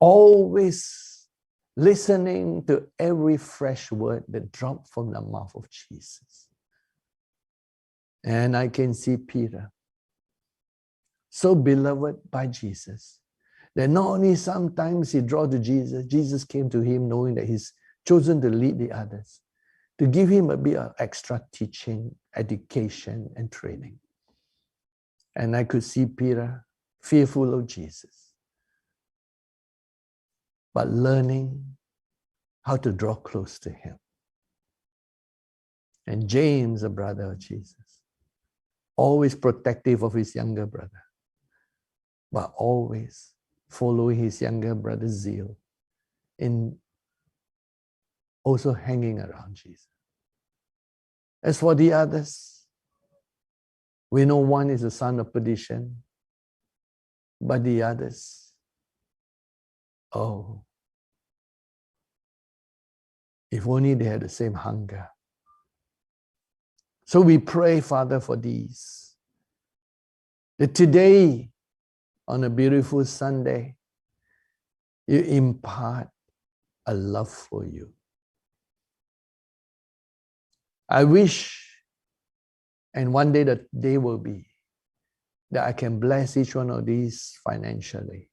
Always listening to every fresh word that dropped from the mouth of Jesus. And I can see Peter, so beloved by Jesus, that not only sometimes he draws to Jesus, Jesus came to him knowing that he's chosen to lead the others, to give him a bit of extra teaching, education, and training. And I could see Peter fearful of Jesus, but learning how to draw close to him. And James, a brother of Jesus, always protective of his younger brother, but always following his younger brother's zeal in also hanging around Jesus. As for the others, we know one is the son of perdition, but the others, oh, if only they had the same hunger. So we pray, Father, for these, that today, on a beautiful Sunday, you impart a love for you. I wish, and one day the day will be, that I can bless each one of these financially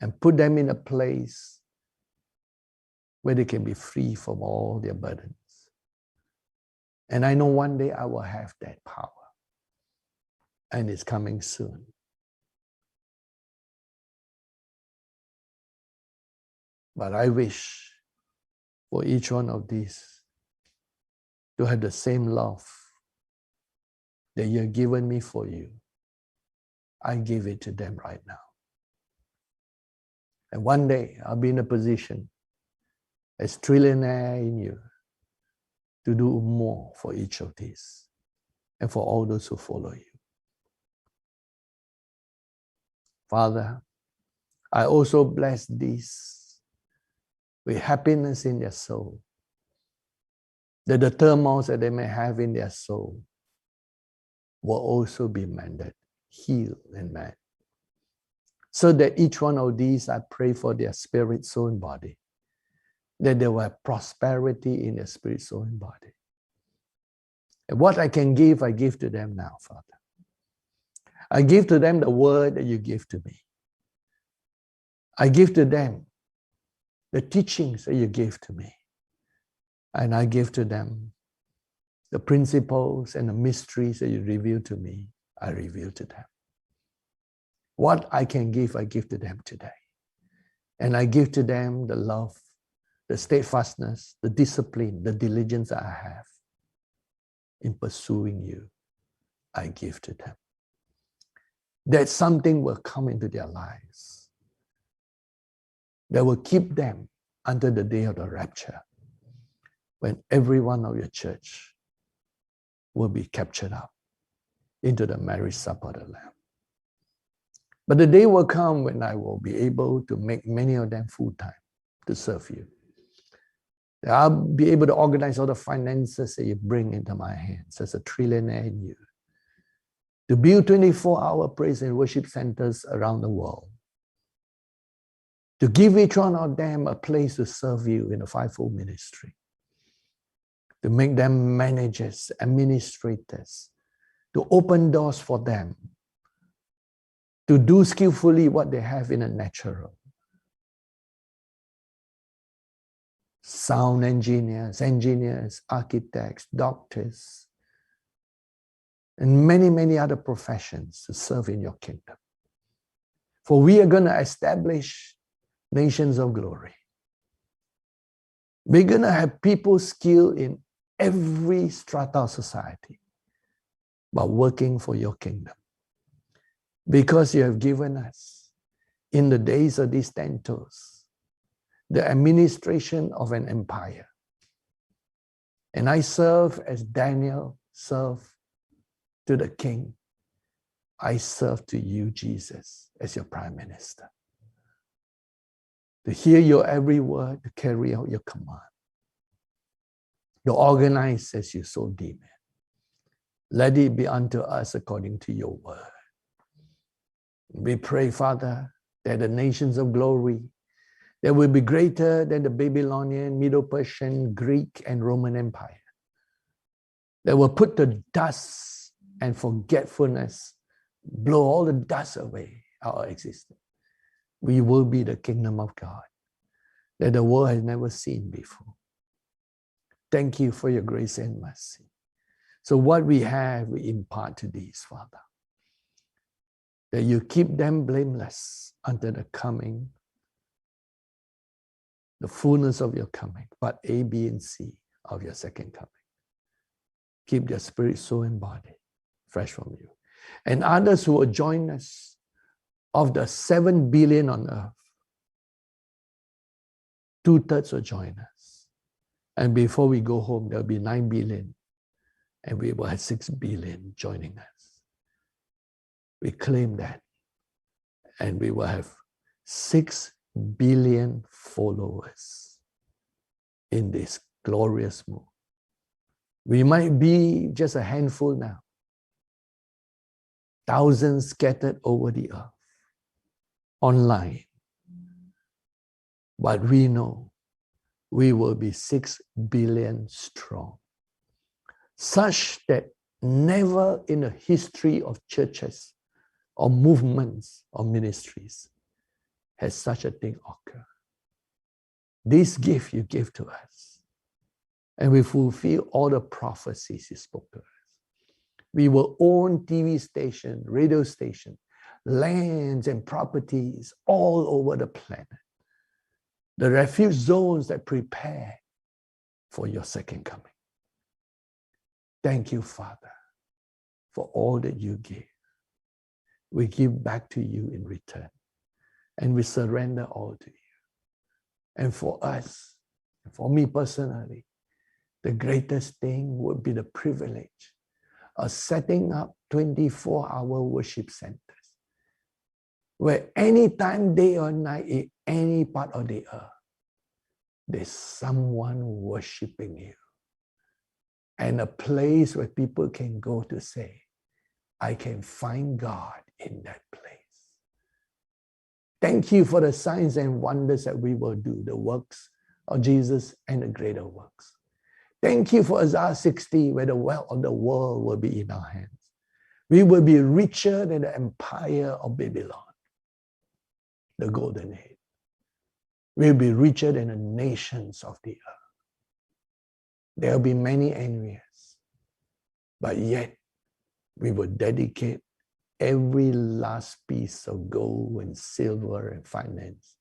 and put them in a place where they can be free from all their burdens. And I know one day I will have that power. And it's coming soon. But I wish for each one of these to have the same love that you have given me for you. I give it to them right now. And one day I'll be in a position as trillionaire in you to do more for each of these and for all those who follow you. Father, I also bless these with happiness in their soul, that the turmoils that they may have in their soul will also be mended, healed, and met. So that each one of these, I pray for their spirit, soul, and body, that they will have prosperity in their spirit, soul, and body. And what I can give, I give to them now, Father. I give to them the word that you give to me. I give to them the teachings that you give to me. And I give to them the principles and the mysteries that you reveal to me, I reveal to them. What I can give, I give to them today. And I give to them the love, the steadfastness, the discipline, the diligence that I have in pursuing you, I give to them. That something will come into their lives that will keep them until the day of the rapture, when every one of your church will be captured up into the marriage supper of the Lamb. But the day will come when I will be able to make many of them full-time to serve you. That I'll be able to organize all the finances that you bring into my hands as a trillionaire in you, to build 24-hour praise and worship centers around the world, to give each one of them a place to serve you in the fivefold ministry, to make them managers, administrators, to open doors for them, to do skillfully what they have in the natural. Sound engineers, architects, doctors, and many, many other professions to serve in your kingdom. For we are going to establish nations of glory. We're going to have people skilled in every strata of society, but working for your kingdom. Because you have given us, in the days of these 10 toes, the administration of an empire. And I serve as Daniel served to the king. I serve to you, Jesus, as your prime minister. To hear your every word, to carry out your command. You organize as you so deem it. Let it be unto us according to your word. We pray, Father, that the nations of glory, that will be greater than the Babylonian, Medo-Persian, Greek, and Roman Empire, that will put the dust and forgetfulness, blow all the dust away our existence. We will be the kingdom of God that the world has never seen before. Thank you for your grace and mercy. So what we have, we impart to these, Father, that you keep them blameless until the coming, the fullness of your coming, but A, B, and C of your second coming. Keep their spirit, soul, and body fresh from you. And others who will join us, of the 7 billion on earth, 2/3 will join us. And before we go home, there'll be 9 billion, and we will have 6 billion joining us. We claim that, and we will have 6 billion followers in this glorious move. We might be just a handful now, thousands scattered over the earth, online. But we know we will be 6 billion strong, such that never in the history of churches or movements or ministries has such a thing occurred. This gift you give to us, and we fulfill all the prophecies you spoke to us. We will own TV station, radio station, lands and properties all over the planet. The refuge zones that prepare for your second coming. Thank you, Father, for all that you give. We give back to you in return, and we surrender all to you. And for us, for me personally, the greatest thing would be the privilege of setting up 24-hour worship centers, where anytime, day or night, in any part of the earth, there's someone worshiping you. And a place where people can go to say, I can find God in that place. Thank you for the signs and wonders that we will do, the works of Jesus and the greater works. Thank you for Isaiah 60, where the wealth of the world will be in our hands. We will be richer than the empire of Babylon, the golden age. We'll be richer than the nations of the earth. There will be many enemies, but yet we will dedicate every last piece of gold and silver and finance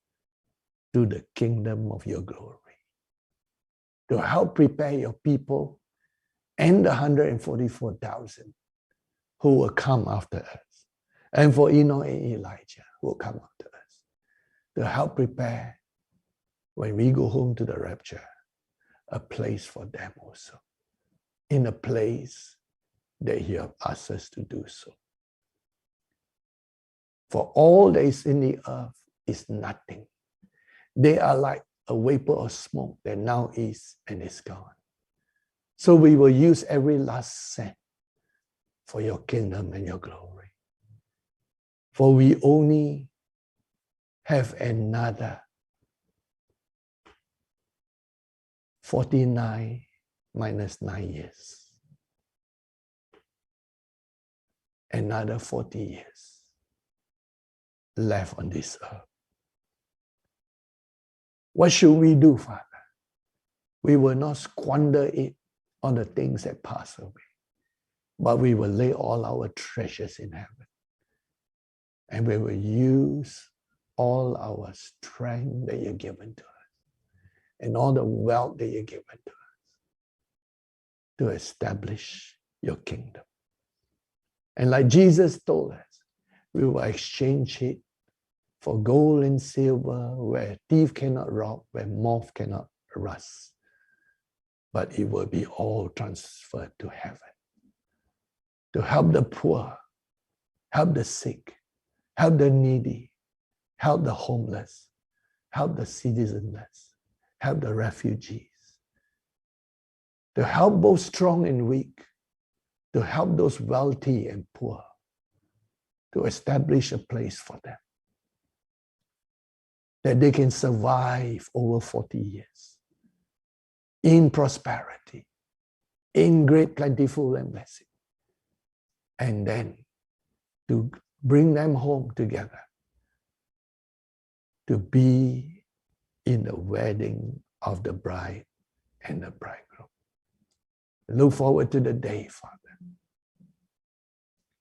to the kingdom of your glory, to help prepare your people and the 144,000 who will come after us, and for Enoch and Elijah who will come after us, to help prepare when we go home to the rapture, a place for them also, in a place that He has asked us to do so. For all that is in the earth is nothing. They are like a vapor of smoke that now is and is gone. So we will use every last cent for your kingdom and your glory. For we only have another 49 minus 9 years. Another 40 years left on this earth. What should we do, Father? We will not squander it on the things that pass away, but we will lay all our treasures in heaven. And we will use all our strength that you've given to us and all the wealth that you've given to us to establish your kingdom. And like Jesus told us, we will exchange it for gold and silver, where a thief cannot rob, where moth cannot rust. But it will be all transferred to heaven to help the poor, help the sick, help the needy, help the homeless, help the citizenless, help the refugees, to help both strong and weak, to help those wealthy and poor, to establish a place for them, that they can survive over 40 years in prosperity, in great plentiful and blessing, and then to bring them home together to be in the wedding of the bride and the bridegroom. Look forward to the day, Father.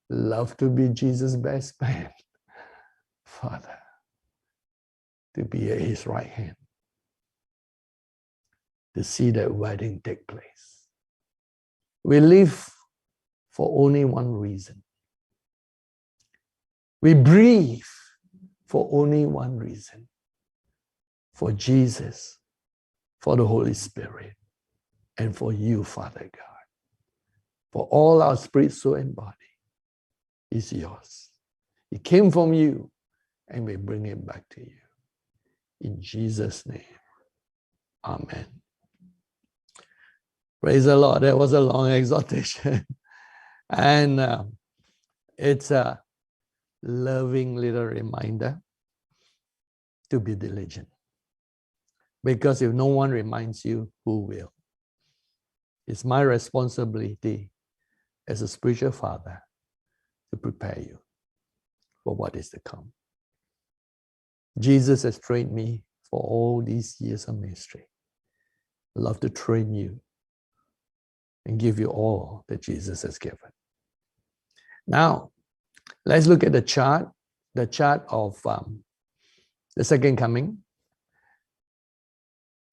Love to be Jesus' best man, Father, to be at His right hand, to see that wedding take place. We live for only one reason. We breathe for only one reason. For Jesus, for the Holy Spirit, and for you, Father God. For all our spirit, soul, and body is yours. It came from you, and we bring it back to you. In Jesus' name, amen. Praise the Lord. That was a long exhortation. And it's a loving little reminder to be diligent. Because if no one reminds you, who will? It's my responsibility as a spiritual father to prepare you for what is to come. Jesus has trained me for all these years of ministry. I love to train you and give you all that Jesus has given. Now, let's look at the chart of the second coming,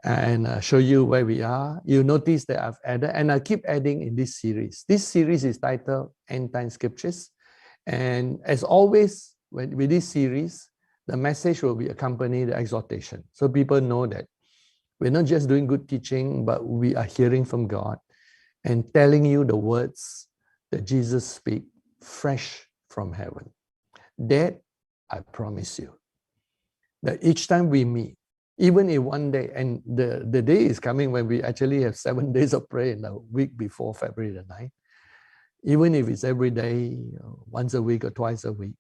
and show you where we are. You notice that I've added, and I keep adding in this series. This series is titled End Time Scriptures. And as always, with this series, the message will be accompany the exhortation. So people know that we're not just doing good teaching, but we are hearing from God and telling you the words that Jesus speak fresh from heaven. That I promise you, that each time we meet, Even if one day, and the day is coming when we actually have 7 days of prayer in the week before February the 9th. Even if it's every day, once a week or twice a week,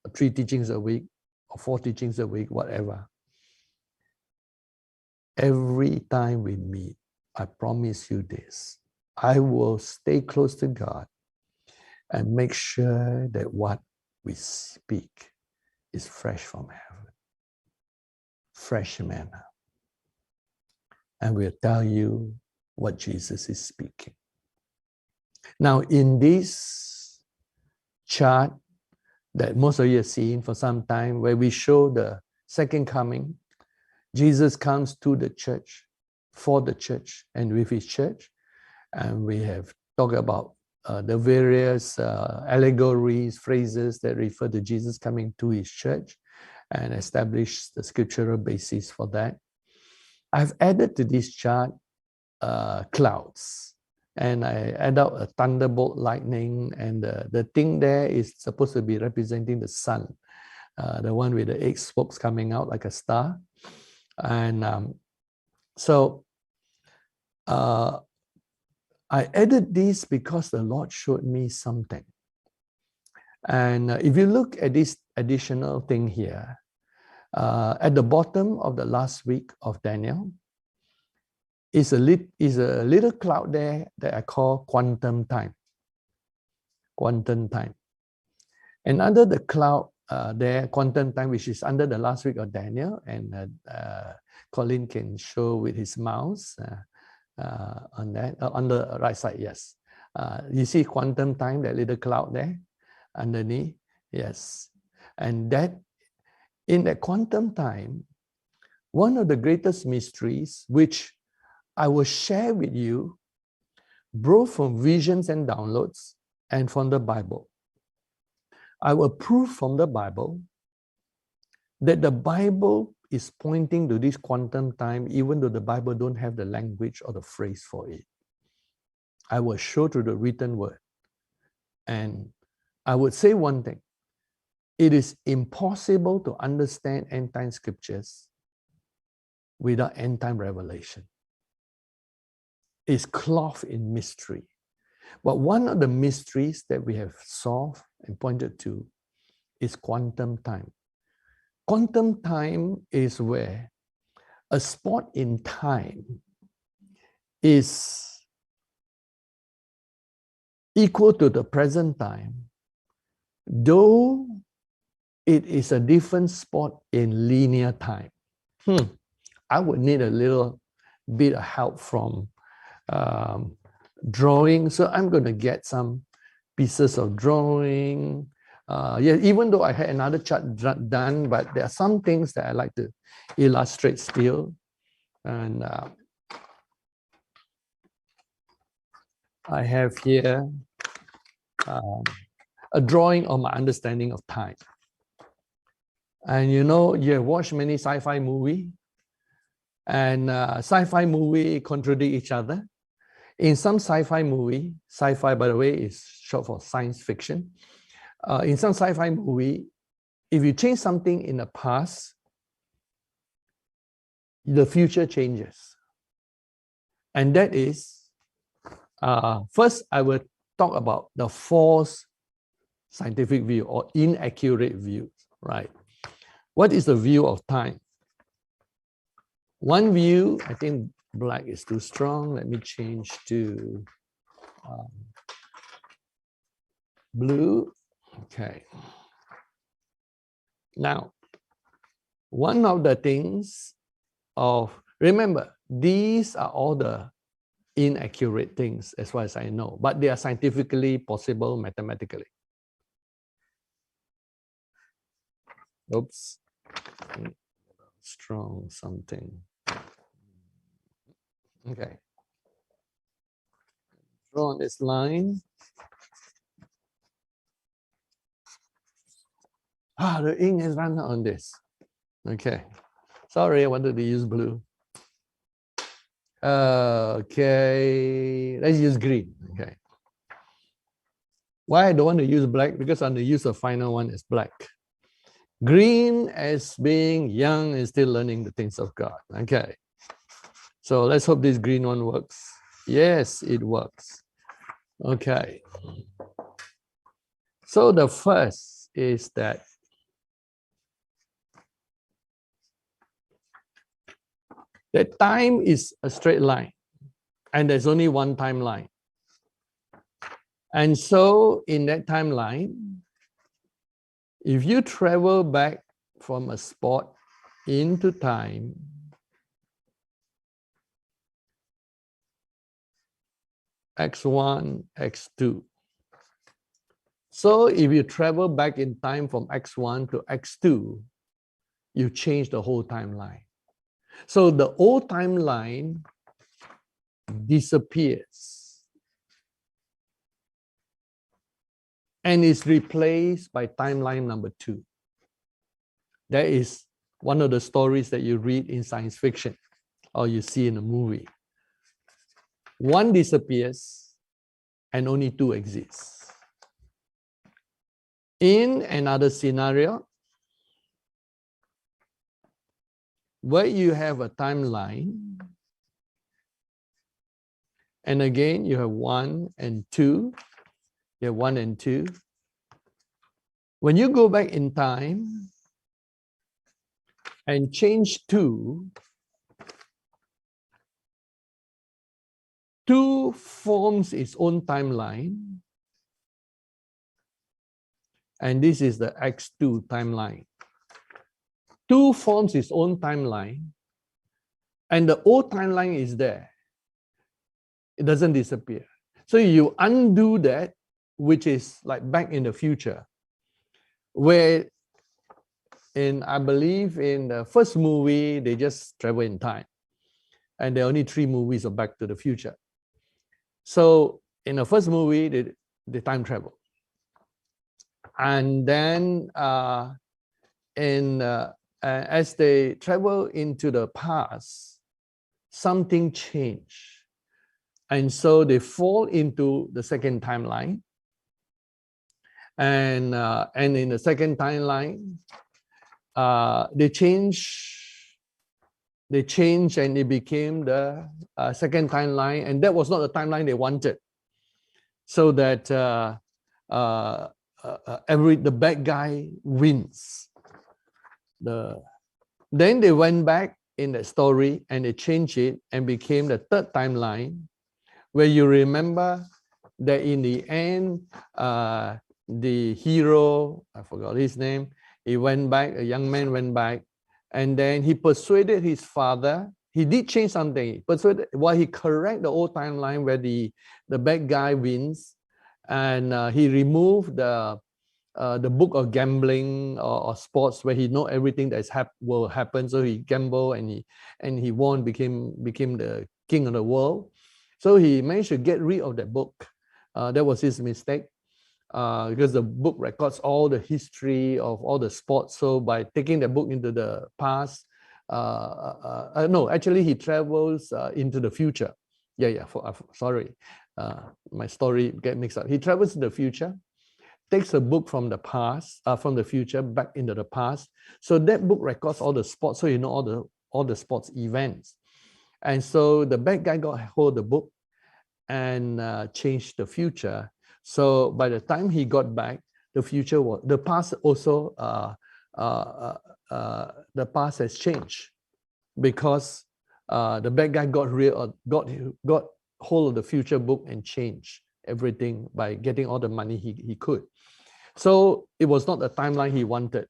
or 3 teachings a week, or 4 teachings a week, whatever. Every time we meet, I promise you this, I will stay close to God and make sure that what we speak is fresh from heaven, fresh manna. And we'll tell you what Jesus is speaking. Now, in this chart that most of you have seen for some time, where we show the second coming, Jesus comes to the church, for the church, and with his church. And we have talked about the various allegories, phrases that refer to Jesus coming to his church and establish the scriptural basis for that. I've added to this chart clouds, and I add out a thunderbolt lightning, and the thing there is supposed to be representing the sun, the one with the 8 spokes coming out like a star. And so I added this because the Lord showed me something. And if you look at this additional thing here, at the bottom of the last week of Daniel, is a little cloud there that I call quantum time. Quantum time. And under the cloud there, quantum time, which is under the last week of Daniel, and Colin can show with his mouse on that, on the right side, yes. You see quantum time, that little cloud there underneath, yes. And that, in that quantum time, one of the greatest mysteries, which I will share with you, both from visions and downloads and from the Bible. I will prove from the Bible that the Bible is pointing to this quantum time, even though the Bible don't have the language or the phrase for it. I will show through the written word. And I would say one thing. It is impossible to understand end-time scriptures without end-time revelation. Is clothed in mystery. But one of the mysteries that we have solved and pointed to is quantum time. Quantum time is where a spot in time is equal to the present time, though it is a different spot in linear time. I would need a little bit of help from drawing, so I'm going to get some pieces of drawing. Yeah, even though I had another chart done, but there are some things that I like to illustrate still. And I have here a drawing of my understanding of time. And you know, you have watched many sci-fi movies, and sci-fi movies contradict each other. In some sci-fi movie, sci-fi, by the way, is short for science fiction. In some sci-fi movie, if you change something in the past, the future changes. And that is, first, I will talk about the false scientific view or inaccurate view, right? What is the view of time? One view, I think black is too strong. Let me change to blue. Okay. Now, one of the things remember, these are all the inaccurate things as far as I know, but they are scientifically possible mathematically. Oops. Strong something. Okay. Draw on this line. The ink has run out on this. Okay. Sorry, I wanted to use blue. Okay, let's use green. Okay. Why I don't want to use black? Because I'm going to use the final one is black. Green as being young and still learning the things of God. Okay. So let's hope this green one works. Yes, it works. Okay. So the first is that time is a straight line and there's only one timeline. And so in that timeline, if you travel back from a spot into time, x1, x2. So if you travel back in time from x1 to x2, you change the whole timeline. So the old timeline disappears and is replaced by timeline number 2. That is one of the stories that you read in science fiction or you see in a movie. One disappears and only 2 exists. In another scenario, where you have a timeline, and again, you have 1 and 2, you have 1 and 2. When you go back in time and change 2, 2 forms its own timeline, and this is the x2 timeline. 2 forms its own timeline, and the old timeline is there. It doesn't disappear. So you undo that, which is like back in the future, where I believe in the first movie, they just travel in time. And there are only 3 movies of Back to the Future. So in the first movie, they time travel. And then as they travel into the past, something changed. And so they fall into the second timeline. And in the second timeline, they change and it became the second timeline. And that was not the timeline they wanted. So that the bad guy wins. Then they went back in the story and they changed it and became the third timeline, where you remember that in the end, the hero, I forgot his name, he went back, a young man went back, and then he persuaded his father. He did change something. While he correct the old timeline where the bad guy wins, and he removed the book of gambling or sports where he know everything that will happen. So he gambled and he won, became the king of the world. So he managed to get rid of that book. That was his mistake, because the book records all the history of all the sports. So by taking the book into the past, no, actually he travels into the future. Sorry, my story get mixed up. He travels to the future, takes a book from the past, from the future back into the past. So that book records all the sports, so you know all the sports events. And so the bad guy got hold of the book and changed the future. So by the time he got back, the past also, the past has changed, because the bad guy got hold of the future book and changed everything by getting all the money he could. So it was not the timeline he wanted.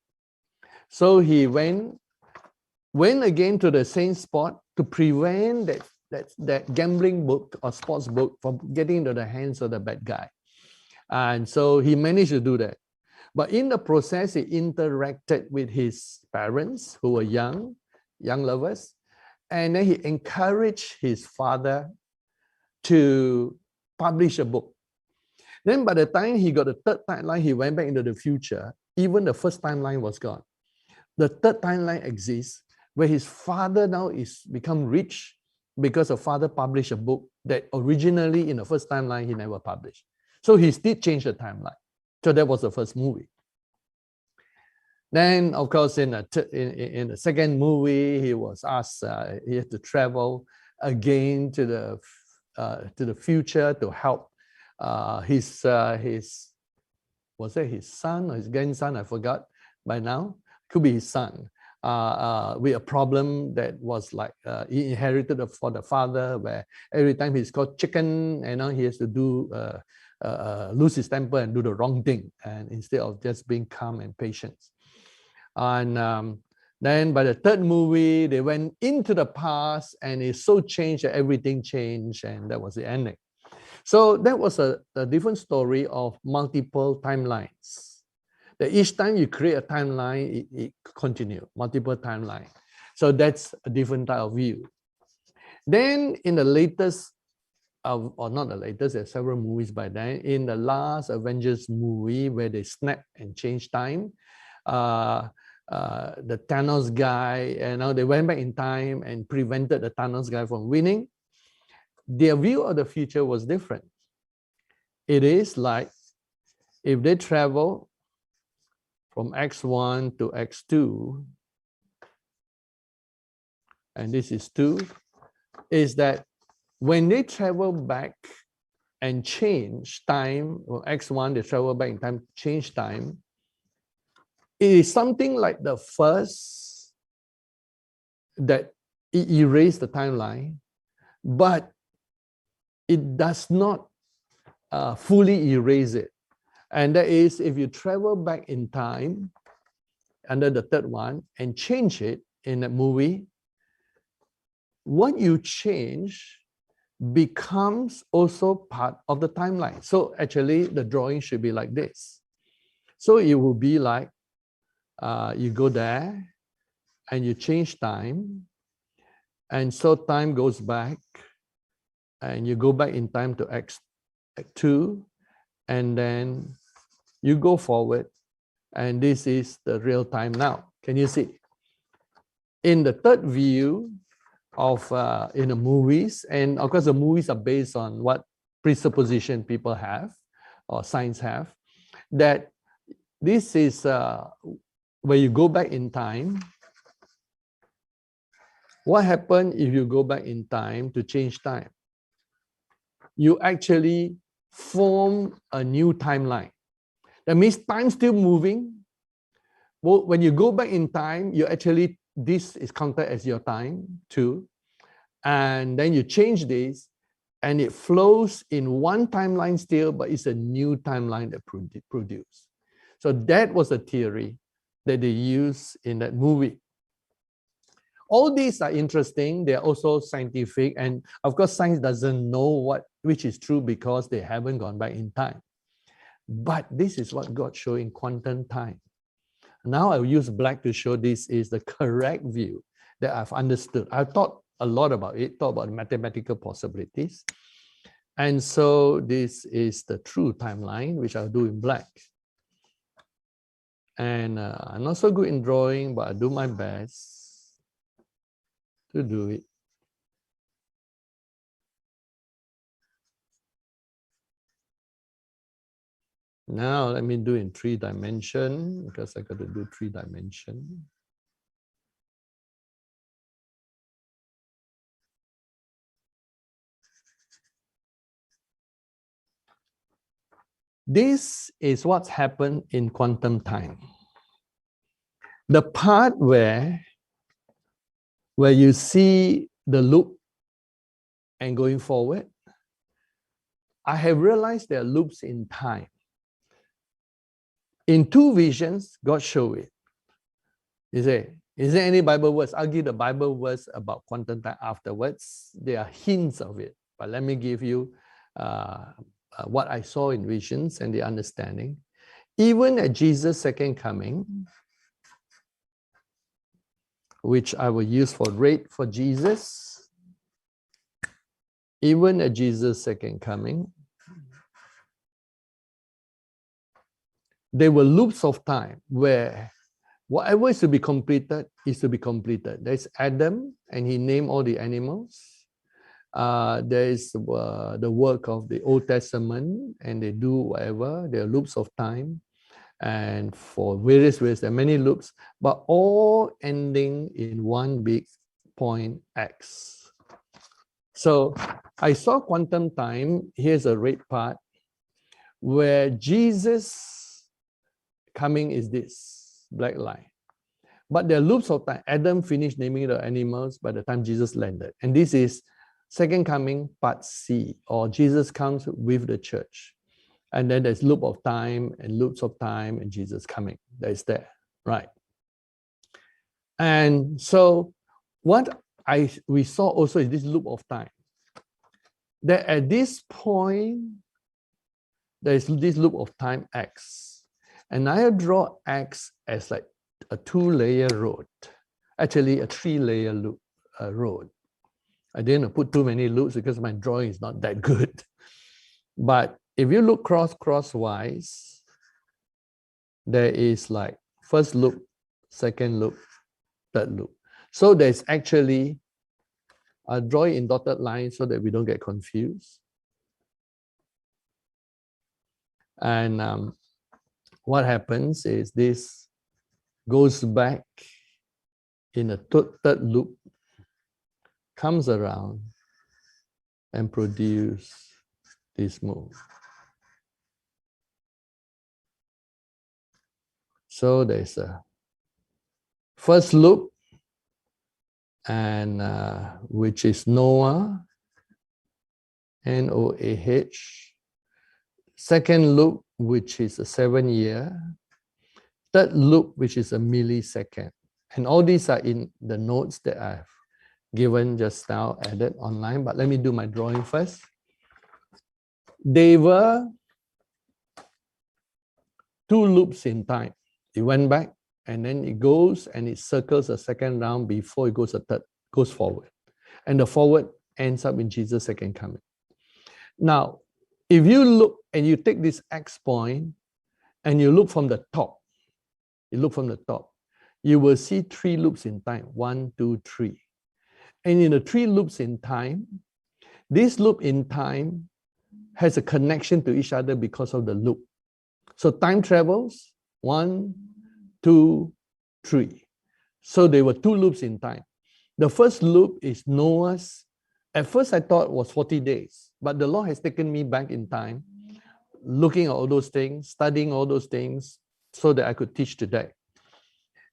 So he went again to the same spot to prevent that gambling book or sports book from getting into the hands of the bad guy. And so he managed to do that. But in the process, he interacted with his parents, who were young lovers. And then he encouraged his father to publish a book. Then by the time he got the third timeline, he went back into the future. Even the first timeline was gone. The third timeline exists, where his father now is become rich because the father published a book that originally in the first timeline he never published. So he did change the timeline. So that was the first movie. Then, of course, in the second movie, he was asked, he had to travel again to the future to help his was it his son or his grandson? I forgot by now. Could be his son. With a problem that was like he inherited for the father, where every time he's called chicken, he has to do lose his temper and do the wrong thing, and instead of just being calm and patient. And then by the third movie, they went into the past, and it's so changed that everything changed, and that was the ending. So that was a different story of multiple timelines. That each time you create a timeline, it continues, multiple timelines. So that's a different type of view. Then in the latest, or not the latest, there's several movies by then. In the last Avengers movie, where they snap and change time, the Thanos guy, they went back in time and prevented the Thanos guy from winning. Their view of the future was different. It is like if they travel from X1 to X2, and this is 2, is that when they travel back and change time, or X1, they travel back in time, change time, it is something like the first that it erased the timeline, but it does not fully erase it. And that is, if you travel back in time under the third one and change it in a movie, what you change becomes also part of the timeline. So actually, the drawing should be like this. So it will be like, you go there and you change time, and so time goes back, and you go back in time to X2, and then you go forward, and this is the real time now. Can you see? In the third view of in the movies, and of course the movies are based on what presupposition people have or science have, that this is where you go back in time. What happens if you go back in time to change time? You actually form a new timeline. That means time still moving. Well, when you go back in time, you actually, this is counted as your time too. And then you change this, and it flows in one timeline still, but it's a new timeline that produced. So that was a theory that they used in that movie. All these are interesting. They're also scientific. And of course, science doesn't know which is true because they haven't gone back in time. But this is what God showed in quantum time. Now I'll use black to show this is the correct view that I've understood. I've thought a lot about it, thought about mathematical possibilities. And so this is the true timeline, which I'll do in black. And I'm not so good in drawing, but I do my best to do it. Now let me do in 3 dimensions, because I got to do 3 dimensions. This is what's happened in quantum time. The part where you see the loop and going forward, I have realized there are loops in time. In 2 visions, God showed it. He said, is there any Bible verse? I'll give the Bible verse about quantum time afterwards. There are hints of it, but let me give you what I saw in visions and the understanding. Even at Jesus' second coming, which I will use for rate for Jesus, even at Jesus' second coming, there were loops of time where whatever is to be completed is to be completed. There's Adam, and he named all the animals. There is the work of the Old Testament, and they do whatever. There are loops of time. And for various ways, there are many loops, but all ending in one big point X. So I saw quantum time. Here's a red part where Jesus coming is this black line. But there are loops of time. Adam finished naming the animals by the time Jesus landed. And this is second coming, part C, or Jesus comes with the church. And then there's loop of time and loops of time and Jesus coming. That is there, right? And so what we saw also is this loop of time. That at this point, there is this loop of time X. And I draw X as like a 2-layer road, actually a 3-layer loop road. I didn't put too many loops because my drawing is not that good. But if you look crosswise, there is like first loop, second loop, third loop. So there's actually, I'll draw it in dotted lines so that we don't get confused. And what happens is this goes back in a third loop, comes around and produce this move. So there's a first loop, and which is Noah, N-O-A-H. Second loop, which is a 7-year. Third loop, which is a millisecond. And all these are in the notes that I've given just now, added online. But let me do my drawing first. They were 2 loops in time. It went back, and then it goes and it circles a second round before it goes a third, goes forward. And the forward ends up in Jesus' second coming. Now, if you look and you take this X point and you look from the top, you will see 3 loops in time, 1, 2, 3. And in the 3 loops in time, this loop in time has a connection to each other because of the loop. So time travels, 1, 2, 3. So there were 2 loops in time. The first loop is Noah's. At first I thought it was 40 days, but the Lord has taken me back in time, looking at all those things, studying all those things, so that I could teach today.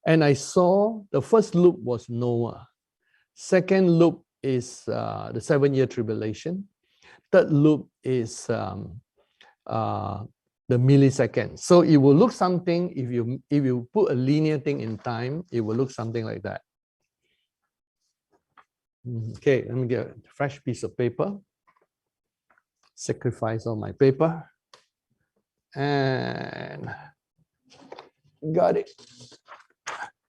And I saw the first loop was Noah. Second loop is the 7-year tribulation. Third loop is the millisecond. So it will look something, if you put a linear thing in time, it will look something like that. Okay, let me get a fresh piece of paper. Sacrifice all my paper. And got it.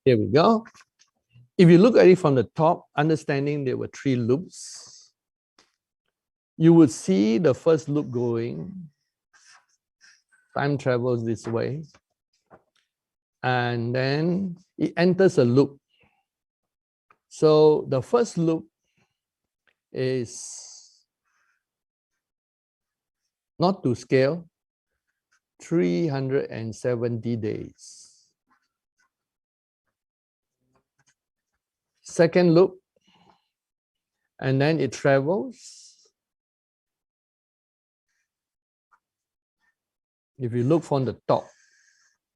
Here we go. If you look at it from the top, understanding there were 3 loops, you would see the first loop going. Time travels this way. And then it enters a loop. So the first loop is not to scale, 370 days. Second loop, and then it travels. If you look from the top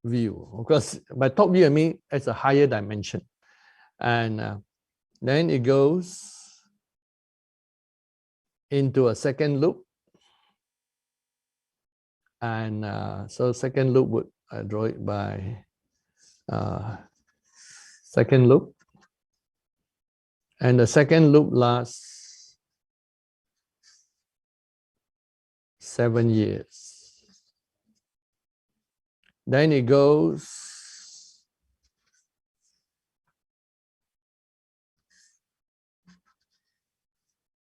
view, because by top view I mean it's a higher dimension, and then it goes into a second loop, and so second loop would draw it by second loop, and the second loop lasts 7 years. Then it goes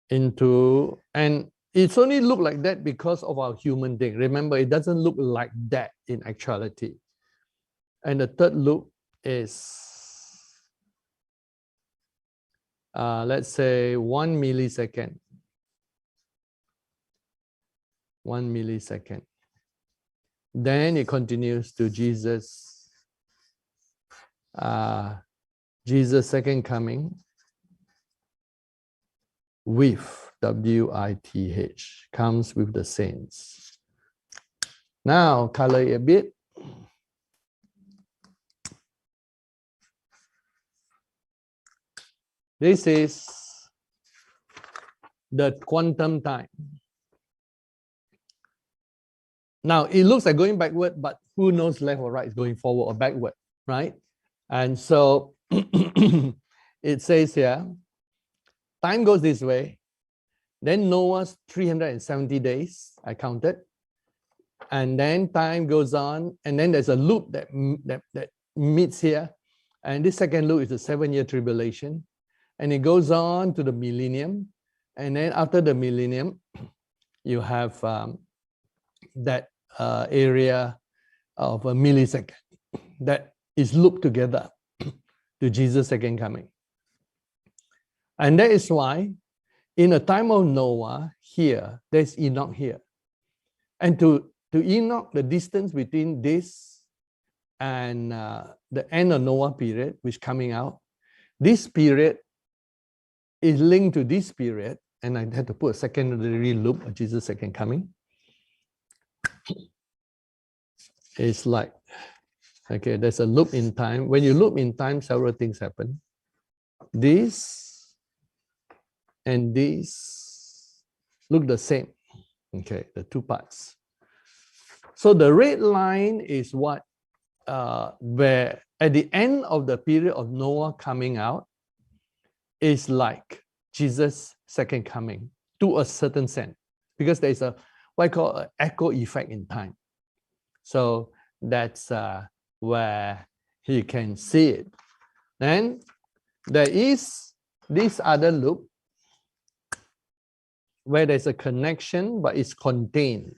into, and it's only look like that because of our human thing. Remember, it doesn't look like that in actuality. And the third loop is, let's say 1 millisecond. 1 millisecond. Then it continues to Jesus' second coming with, W-I-T-H, comes with the saints. Now, color it a bit. This is the quantum time. Now, it looks like going backward, but who knows left or right is going forward or backward, right? And so it says here, time goes this way. Then Noah's 370 days, I counted. And then time goes on, and then there's a loop that meets here. And this second loop is the 7-year tribulation. And it goes on to the millennium. And then after the millennium, you have that area of a millisecond that is looped together to Jesus' second coming. And that is why in the time of Noah here, there's Enoch here. And to Enoch, the distance between this and the end of Noah period, which is coming out, this period is linked to this period, and I had to put a secondary loop of Jesus' second coming. It's like, okay, there's a loop in time. When you loop in time, several things happen. This and this look the same. Okay, the two parts. So the red line is what, where at the end of the period of Noah coming out, is like Jesus' second coming to a certain sense, because there's a what I call an echo effect in time. So that's where he can see it. Then there is this other loop where there's a connection, but it's contained.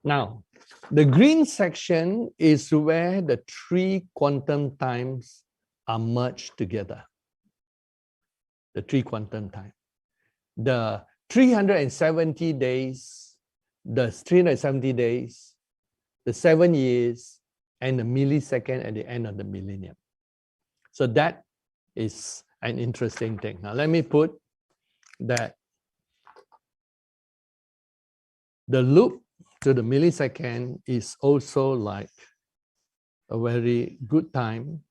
Now, the green section is where the 3 quantum times are merged together. The 3 quantum time. The 370 days, the 7 years, and the millisecond at the end of the millennium. So that is an interesting thing. Now let me put that the loop to the millisecond is also like a very good time,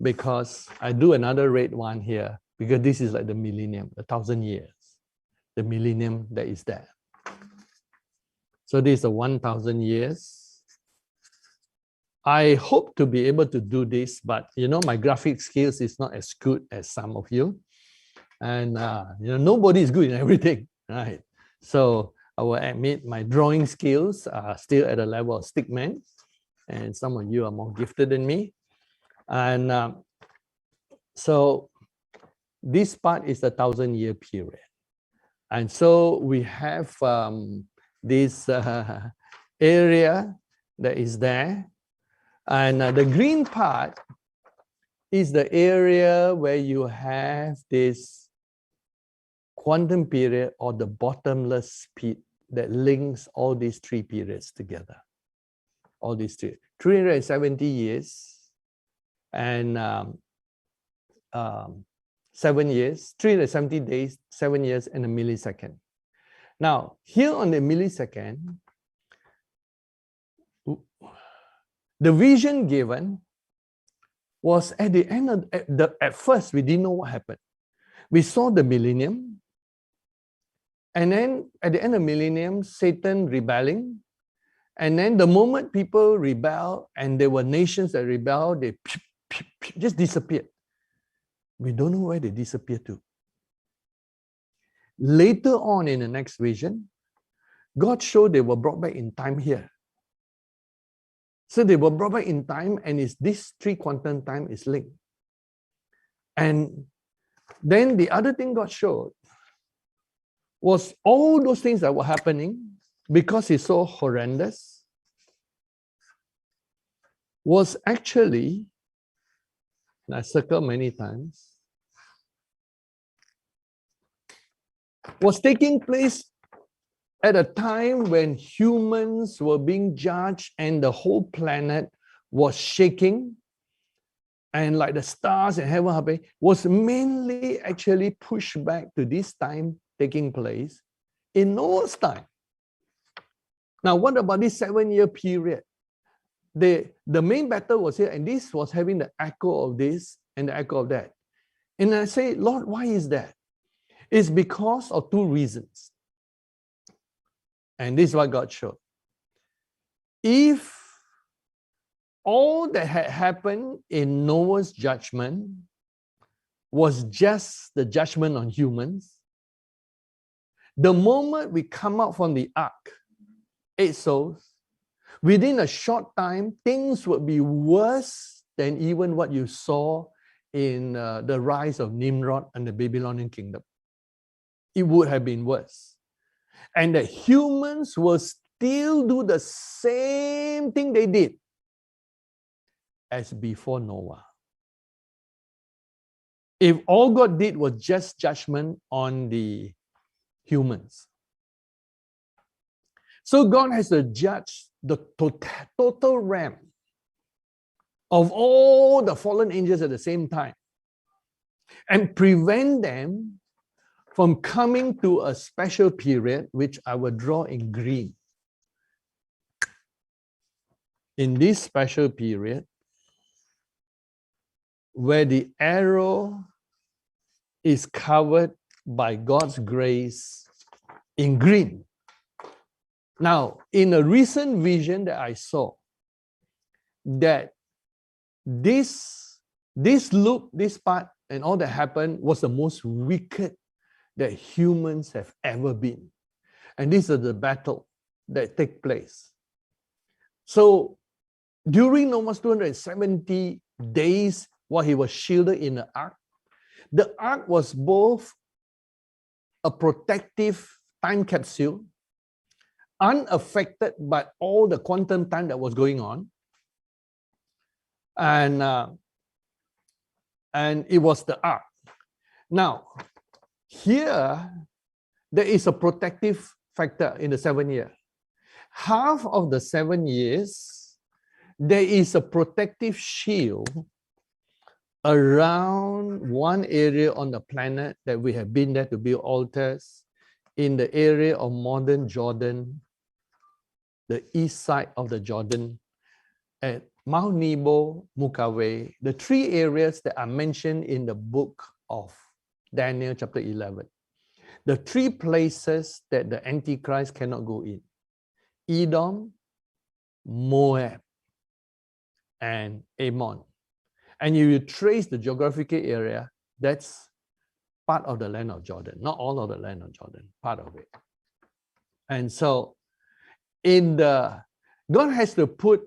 because I do another red one here, because this is like the millennium, 1,000 years, the millennium that is there. So this is 1,000 years. I hope to be able to do this, but you know, my graphic skills is not as good as some of you. And you know, nobody is good in everything, right? So I will admit my drawing skills are still at the level of stickman, and some of you are more gifted than me. And so this part is the 1,000-year period. And so we have this area that is there. And the green part is the area where you have this quantum period, or the bottomless pit, that links all these 3 periods together. All these 370 years and 7 years, 370 days, 7 years, and a millisecond. Now, here on the millisecond, the vision given was at the end of at first we didn't know what happened. We saw the millennium, and then at the end of millennium, Satan rebelling, and then the moment people rebel, and there were nations that rebelled, they just disappeared. We don't know where they disappeared to. Later on in the next vision, God showed they were brought back in time here. So they were brought back in time, and it's this 3 quantum time is linked. And then the other thing God showed was all those things that were happening, because it's so horrendous, was actually, and I circled many times, was taking place at a time when humans were being judged and the whole planet was shaking, and like the stars in heaven happening, was mainly actually pushed back to this time taking place in Noah's time. Now, what about this 7-year period? The main battle was here, and this was having the echo of this and the echo of that. And I say, Lord, why is that? It's because of two reasons. And this is what God showed. If all that had happened in Noah's judgment was just the judgment on humans, the moment we come out from the ark, 8 souls, within a short time, things would be worse than even what you saw in the rise of Nimrod and the Babylonian kingdom. It would have been worse. And the humans will still do the same thing they did as before Noah. If all God did was just judgment on the humans. So God has to judge the total realm of all the fallen angels at the same time and prevent them from coming to a special period, which I will draw in green. In this special period, where the arrow is covered by God's grace in green. Now, in a recent vision that I saw, that this loop, this part, and all that happened was the most wicked that humans have ever been. And this is the battle that take place. So, during almost 270 days, while he was shielded in the ark was both a protective time capsule, unaffected by all the quantum time that was going on, and it was the ark. Now, here there is a protective factor in the 7 year. Half of the 7 years, there is a protective shield around one area on the planet that we have been there to build altars, in the area of modern Jordan, the east side of the Jordan, at Mount Nebo, Mukaway, the 3 areas that are mentioned in the book of Daniel chapter 11. The 3 places that the Antichrist cannot go in: Edom, Moab, and Ammon. And you trace the geographical area, that's part of the land of Jordan, not all of the land of Jordan, part of it. And so God has to put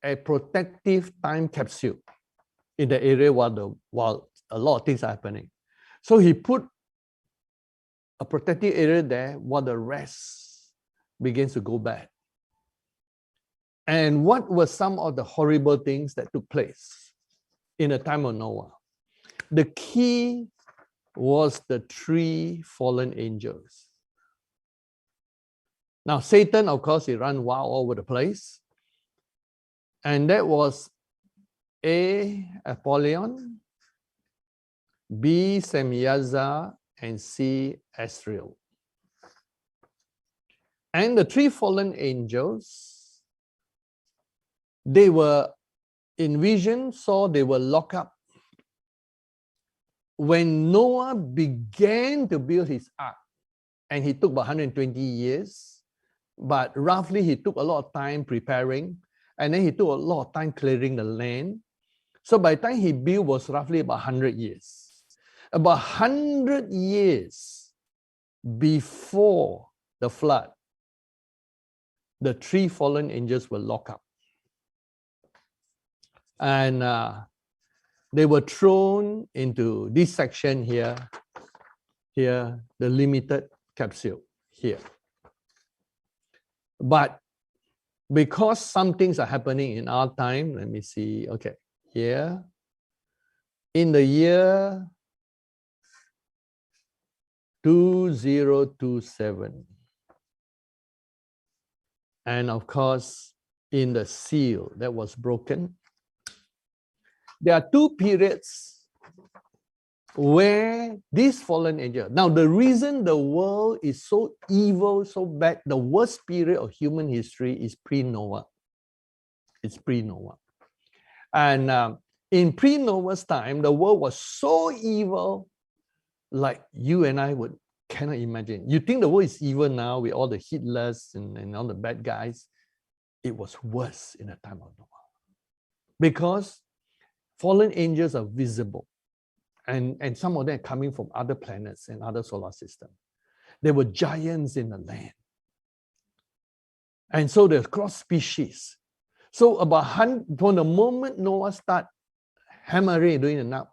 a protective time capsule in the area while a lot of things are happening. So he put a protective area there while the rest begins to go bad. And what were some of the horrible things that took place in the time of Noah? The key was the 3 fallen angels. Now, Satan, of course, he ran wild all over the place. And that was A, Apollyon, B, Semyaza, and C, Asriel. And the 3 fallen angels, they were in vision, saw they were locked up. When Noah began to build his ark, and he took about 120 years, but roughly he took a lot of time preparing, and then he took a lot of time clearing the land. So by the time he built was roughly about 100 years. About 100 years before the flood, the 3 fallen angels were locked up. And they were thrown into this section here, the limited capsule here. But because some things are happening in our time, let me see, okay, here, in the year 2027, And of course, in the seal that was broken, there are two periods where these fallen angels. Now, the reason the world is so evil, so bad, the worst period of human history is pre-Noah. It's pre-Noah. And in pre-Noah's time, the world was so evil, like you and I cannot imagine. You think the world is evil now with all the Hitlers and all the bad guys. It was worse in the time of Noah. Because fallen angels are visible. And some of them are coming from other planets and other solar systems. There were giants in the land. And so there's cross species. So from the moment Noah started hammering, doing the now,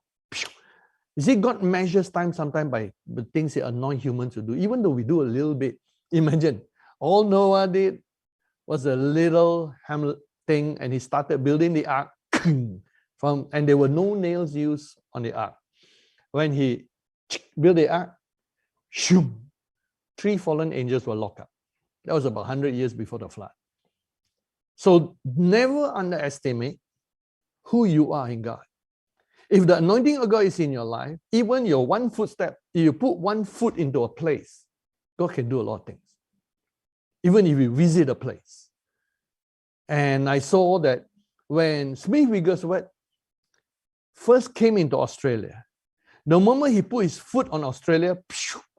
you see, God measures time sometimes by the things He anoints humans to do, even though we do a little bit. Imagine, all Noah did was a little hammer thing, and he started building the ark, and there were no nails used on the ark. When he built the ark, shoom, 3 fallen angels were locked up. That was about 100 years before the flood. So never underestimate who you are in God. If the anointing of God is in your life, even your one footstep, if you put one foot into a place, God can do a lot of things. Even if you visit a place. And I saw that when Smith Wigglesworth first came into Australia, the moment he put his foot on Australia,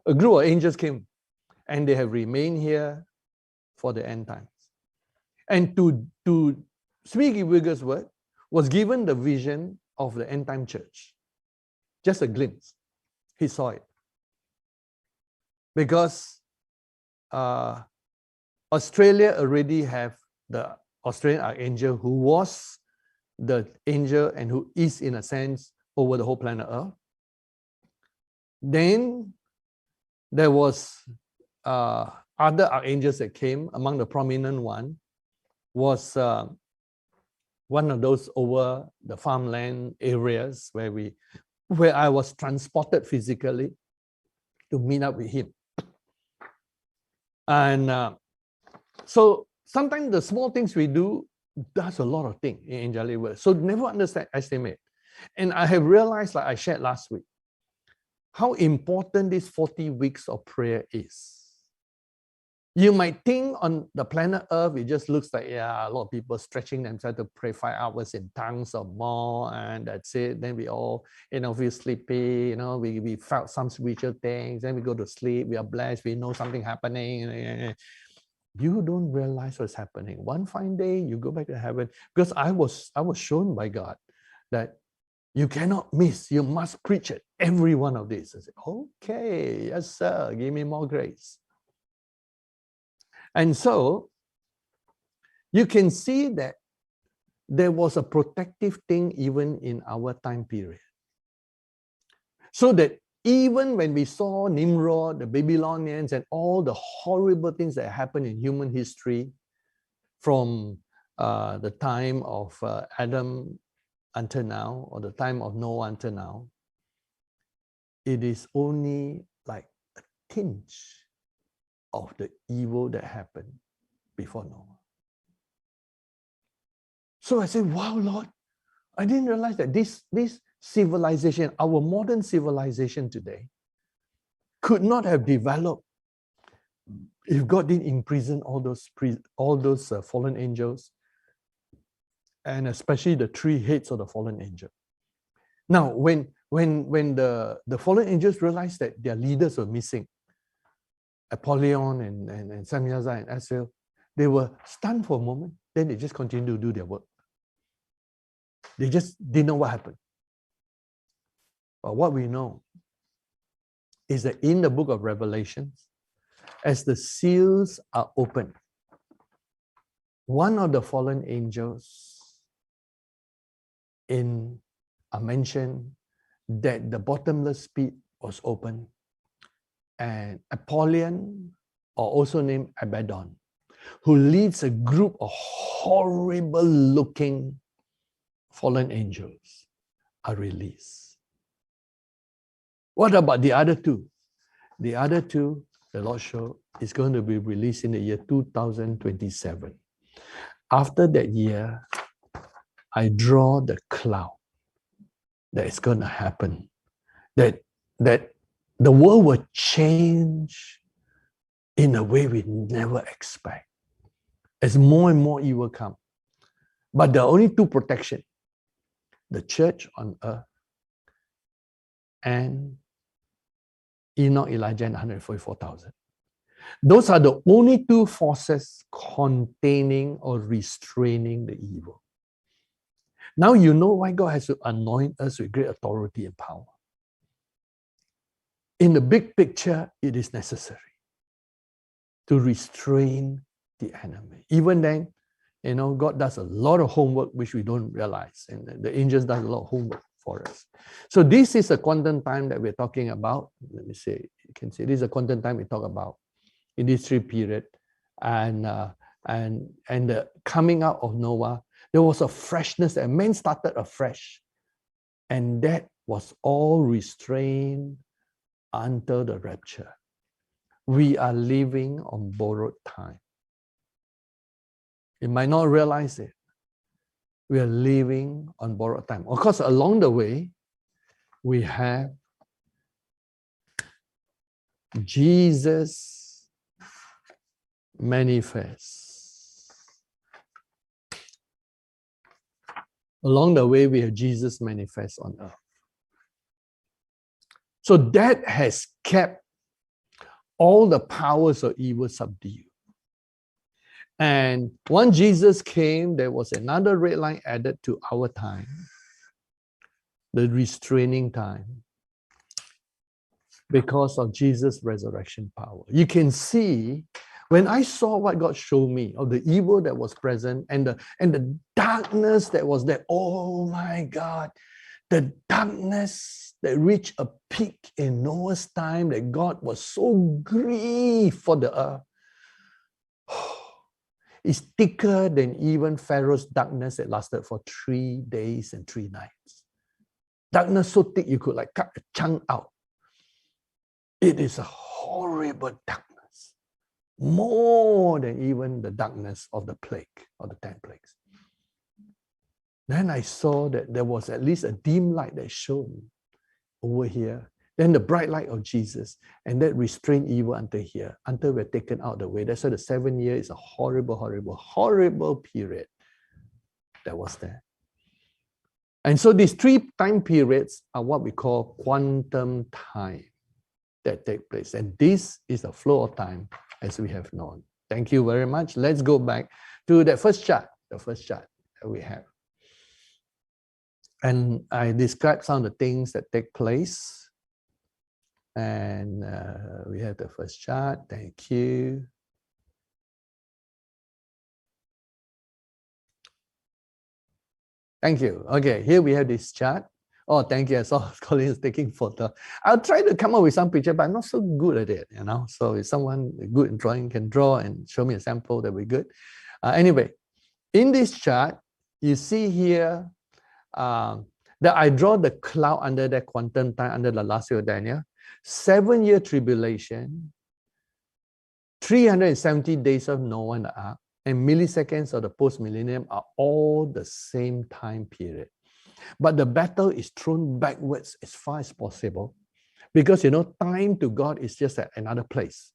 a group of angels came, and they have remained here for the end times. And to Smith Wigglesworth was given the vision of the end time church. Just a glimpse. He saw it. Because Australia already have the Australian Archangel, who was the angel and who is, in a sense, over the whole planet Earth. Then there was other archangels that came. Among the prominent one was one of those over the farmland areas where I was transported physically to meet up with him. And so sometimes the small things we do does a lot of things in angelic world. So never underestimate. And I have realized, like I shared last week, how important this 40 weeks of prayer is. You might think on the planet Earth, it just looks like, a lot of people stretching themselves to pray 5 hours in tongues or more, and that's it. Then we all, feel sleepy, we felt some spiritual things, then we go to sleep, we are blessed, we know something happening. You don't realize what's happening. One fine day, you go back to heaven, because I was shown by God that you cannot miss, you must preach it, every one of these. I said, okay, yes, sir, give me more grace. And so you can see that there was a protective thing even in our time period. So that even when we saw Nimrod, the Babylonians, and all the horrible things that happened in human history from the time of Adam until now, or the time of Noah until now, it is only like a tinge of the evil that happened before Noah. So I said, wow, Lord, I didn't realize that this civilization, our modern civilization today, could not have developed if God didn't imprison all those fallen angels, and especially the 3 heads of the fallen angel. Now, when the fallen angels realized that their leaders were missing, Apollyon and Samyaza and Asriel, they were stunned for a moment. Then they just continued to do their work. They just didn't know what happened. But what we know is that in the book of Revelation, as the seals are opened, one of the fallen angels are mentioned that the bottomless pit was open, and Apollyon, or also named Abaddon, who leads a group of horrible-looking fallen angels, are released. What about the other 2? The other 2 the Lord showed, is going to be released in the year 2027. After that year, I draw the cloud that is going to happen. That the world will change in a way we never expect. As more and more evil come. But there are only two protections. The church on earth and Enoch, Elijah, and 144,000. Those are the only two forces containing or restraining the evil. Now you know why God has to anoint us with great authority and power. In the big picture, it is necessary to restrain the enemy. Even then, God does a lot of homework which we don't realize, and the angels does a lot of homework for us. So this is a quantum time that we're talking about. Let me say, you can see this is a quantum time we talk about in this 3 period, and the coming out of Noah. There was a freshness, and men started afresh, and that was all restrained until the rapture. We are living on borrowed time. You might not realize it. We are living on borrowed time. Of course, along the way, we have Jesus manifest. Along the way, we have Jesus manifest on earth. So that has kept all the powers of evil subdued. And when Jesus came, there was another red line added to our time, the restraining time, because of Jesus' resurrection power. You can see, when I saw what God showed me of the evil that was present and the darkness that was there, oh my God, the darkness that reached a peak in Noah's time, that God was so grieved for the earth. It's thicker than even Pharaoh's darkness that lasted for 3 days and 3 nights. Darkness so thick you could like cut a chunk out. It is a horrible darkness, more than even the darkness of the plague, or the 10 plagues. Then I saw that there was at least a dim light that shone over here. Then the bright light of Jesus, and that restrained evil until here, until we're taken out of the way. That's why the 7 years is a horrible, horrible, horrible period that was there. And so these 3 time periods are what we call quantum time that take place. And this is the flow of time as we have known. Thank you very much. Let's go back to the first chart that we have. And I described some of the things that take place. And we have the first chart. Thank you. Thank you. Okay, here we have this chart. Oh, thank you. I saw Colin is taking photo. I'll try to come up with some picture, but I'm not so good at it, So if someone good in drawing can draw and show me a sample, that'll be good. Anyway, in this chart, you see here that I draw the cloud under that quantum time, under the last year of Daniel. 7-year tribulation, 370 days of Noah and the ark, and milliseconds of the post-millennium are all the same time period. But the battle is thrown backwards as far as possible, because time to God is just at another place.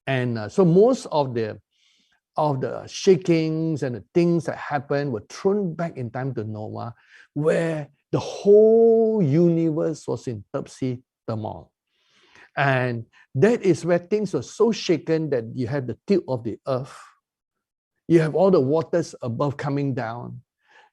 And so most of the shakings and the things that happened were thrown back in time to Noah, where the whole universe was in topsy turmoil. And that is where things were so shaken that you have the tilt of the earth. You have all the waters above coming down.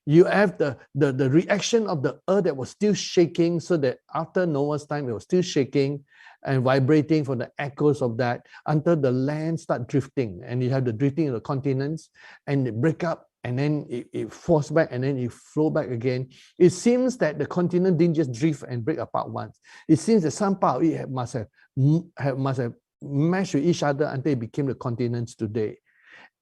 You have the reaction of the earth that was still shaking, so that after Noah's time, it was still shaking and vibrating from the echoes of that, until the land start drifting. And you have the drifting of the continents, and it break up, and then it falls back, and then it flow back again. It seems that the continent didn't just drift and break apart once. It seems that some part of it must have meshed with each other until it became the continents today.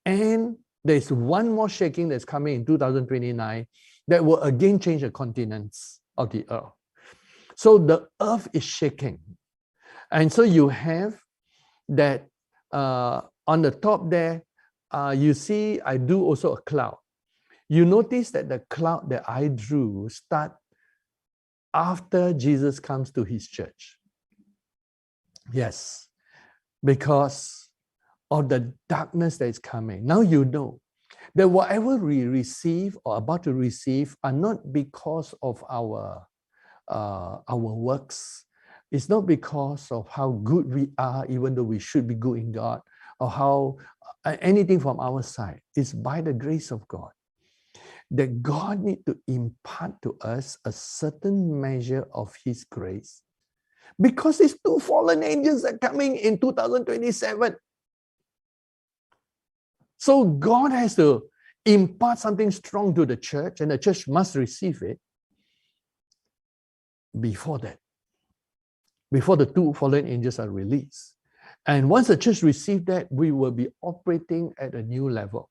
And there's one more shaking that's coming in 2029 that will again change the continents of the earth. So the earth is shaking. And so you have that on the top there, you see I do also a cloud. You notice that the cloud that I drew start after Jesus comes to his church. Yes, because of the darkness that is coming. Now you know that whatever we receive or about to receive are not because of our works. It's not because of how good we are, even though we should be good in God, or how anything from our side. It's by the grace of God that God needs to impart to us a certain measure of his grace, because these two fallen angels are coming in 2027. So God has to impart something strong to the church, and the church must receive it before that, before the two fallen angels are released. And once the church receives that, we will be operating at a new level.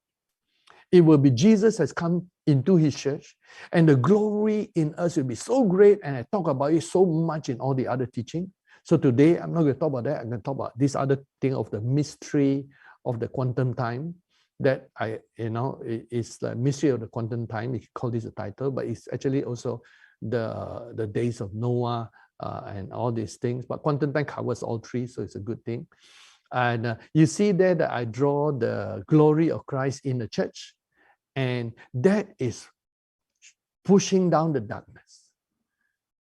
It will be Jesus has come into his church, and the glory in us will be so great, and I talk about it so much in all the other teaching. So today, I'm not going to talk about that. I'm going to talk about this other thing of the mystery of the quantum time, that it's the mystery of the quantum time. You can call this a title, but it's actually also the days of Noah and all these things. But quantum time covers all three, so it's a good thing. And you see there that I draw the glory of Christ in the church, and that is pushing down the darkness.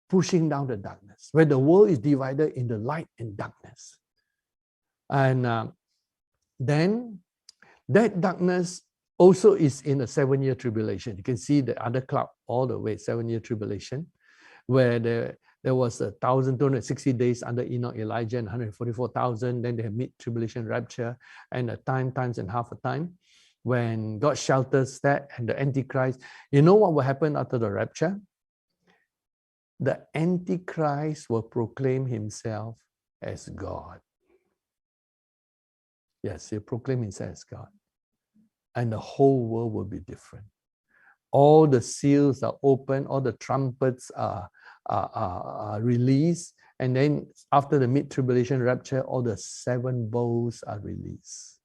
Pushing down the darkness, where the world is divided into light and darkness. And then that darkness also is in a 7-year tribulation. You can see the other cloud all the way, 7-year tribulation, where there was 1,260 days under Enoch, Elijah, and 144,000. Then they have mid-tribulation rapture, and a times and half a time, when God shelters that and the Antichrist. You know what will happen after the rapture? The Antichrist will proclaim himself as God. Yes, he'll proclaim himself as God. And the whole world will be different. All the seals are open, all the trumpets are released, and then after the mid-tribulation rapture, all the 7 bowls are released.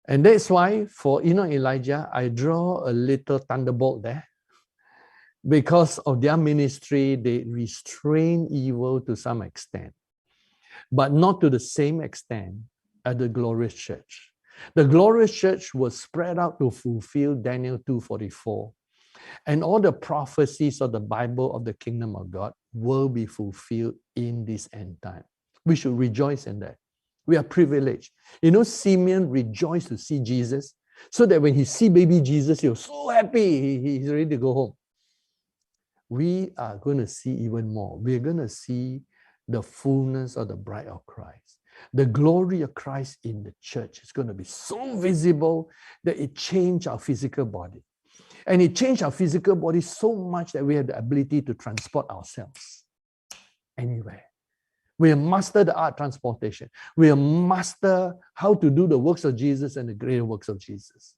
And that's why for Enoch and Elijah, I draw a little thunderbolt there. Because of their ministry, they restrain evil to some extent, but not to the same extent as the glorious church. The glorious church was spread out to fulfill Daniel 2:44. And all the prophecies of the Bible of the kingdom of God will be fulfilled in this end time. We should rejoice in that. We are privileged. You know, Simeon rejoiced to see Jesus, so that when he see baby Jesus, he was so happy, he's ready to go home. We are going to see even more. We're going to see the fullness of the bride of Christ. The glory of Christ in the church is going to be so visible that it changed our physical body. And it changed our physical body so much that we have the ability to transport ourselves anywhere. We have mastered the art of transportation. We have mastered how to do the works of Jesus and the greater works of Jesus.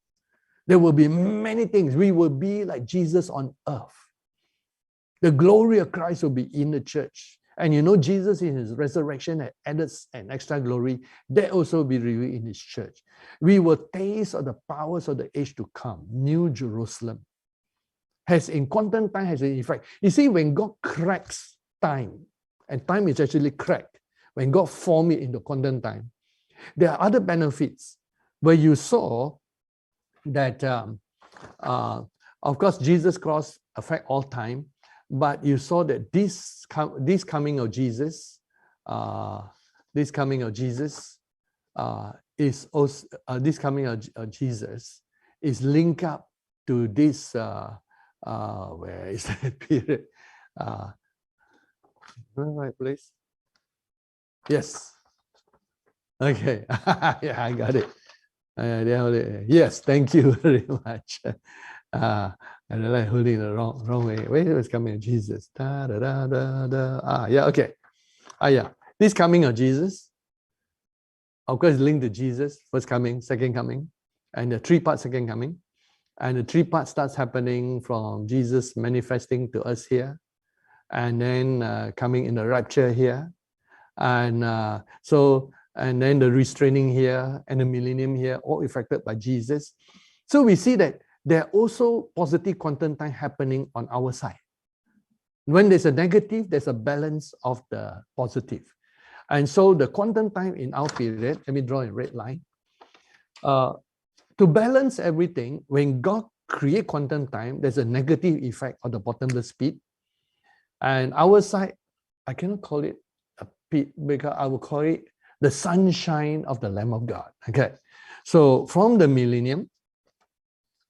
There will be many things. We will be like Jesus on earth. The glory of Christ will be in the church. And you know, Jesus in his resurrection had added an extra glory. That also will be revealed in his church. We will taste of the powers of the age to come. New Jerusalem has in quantum time has an effect. You see, when God cracks time, and time is actually cracked, when God formed it into quantum time, there are other benefits where you saw that, of course, Jesus' cross affect all time. But you saw that this coming of Jesus, is also this coming of Jesus is linked up to this. Where is that period? Right place. Yes. Okay. Yeah, I got it. Yes. Thank you very much. And I like holding the wrong way. Wait, it was coming of Jesus. Da, da, da, da, da. Yeah, okay. Yeah. This coming of Jesus, of course, linked to Jesus, first coming, second coming, and the 3-part second coming. And the 3-part starts happening from Jesus manifesting to us here, and then coming in the rapture here, And and then the restraining here and the millennium here, all affected by Jesus. So we see that there are also positive quantum time happening on our side. When there's a negative, there's a balance of the positive. And so the quantum time in our period, let me draw a red line. To balance everything, when God create quantum time, there's a negative effect on the bottomless pit. And our side, I cannot call it a pit because I will call it the sunshine of the Lamb of God. Okay. So from the millennium,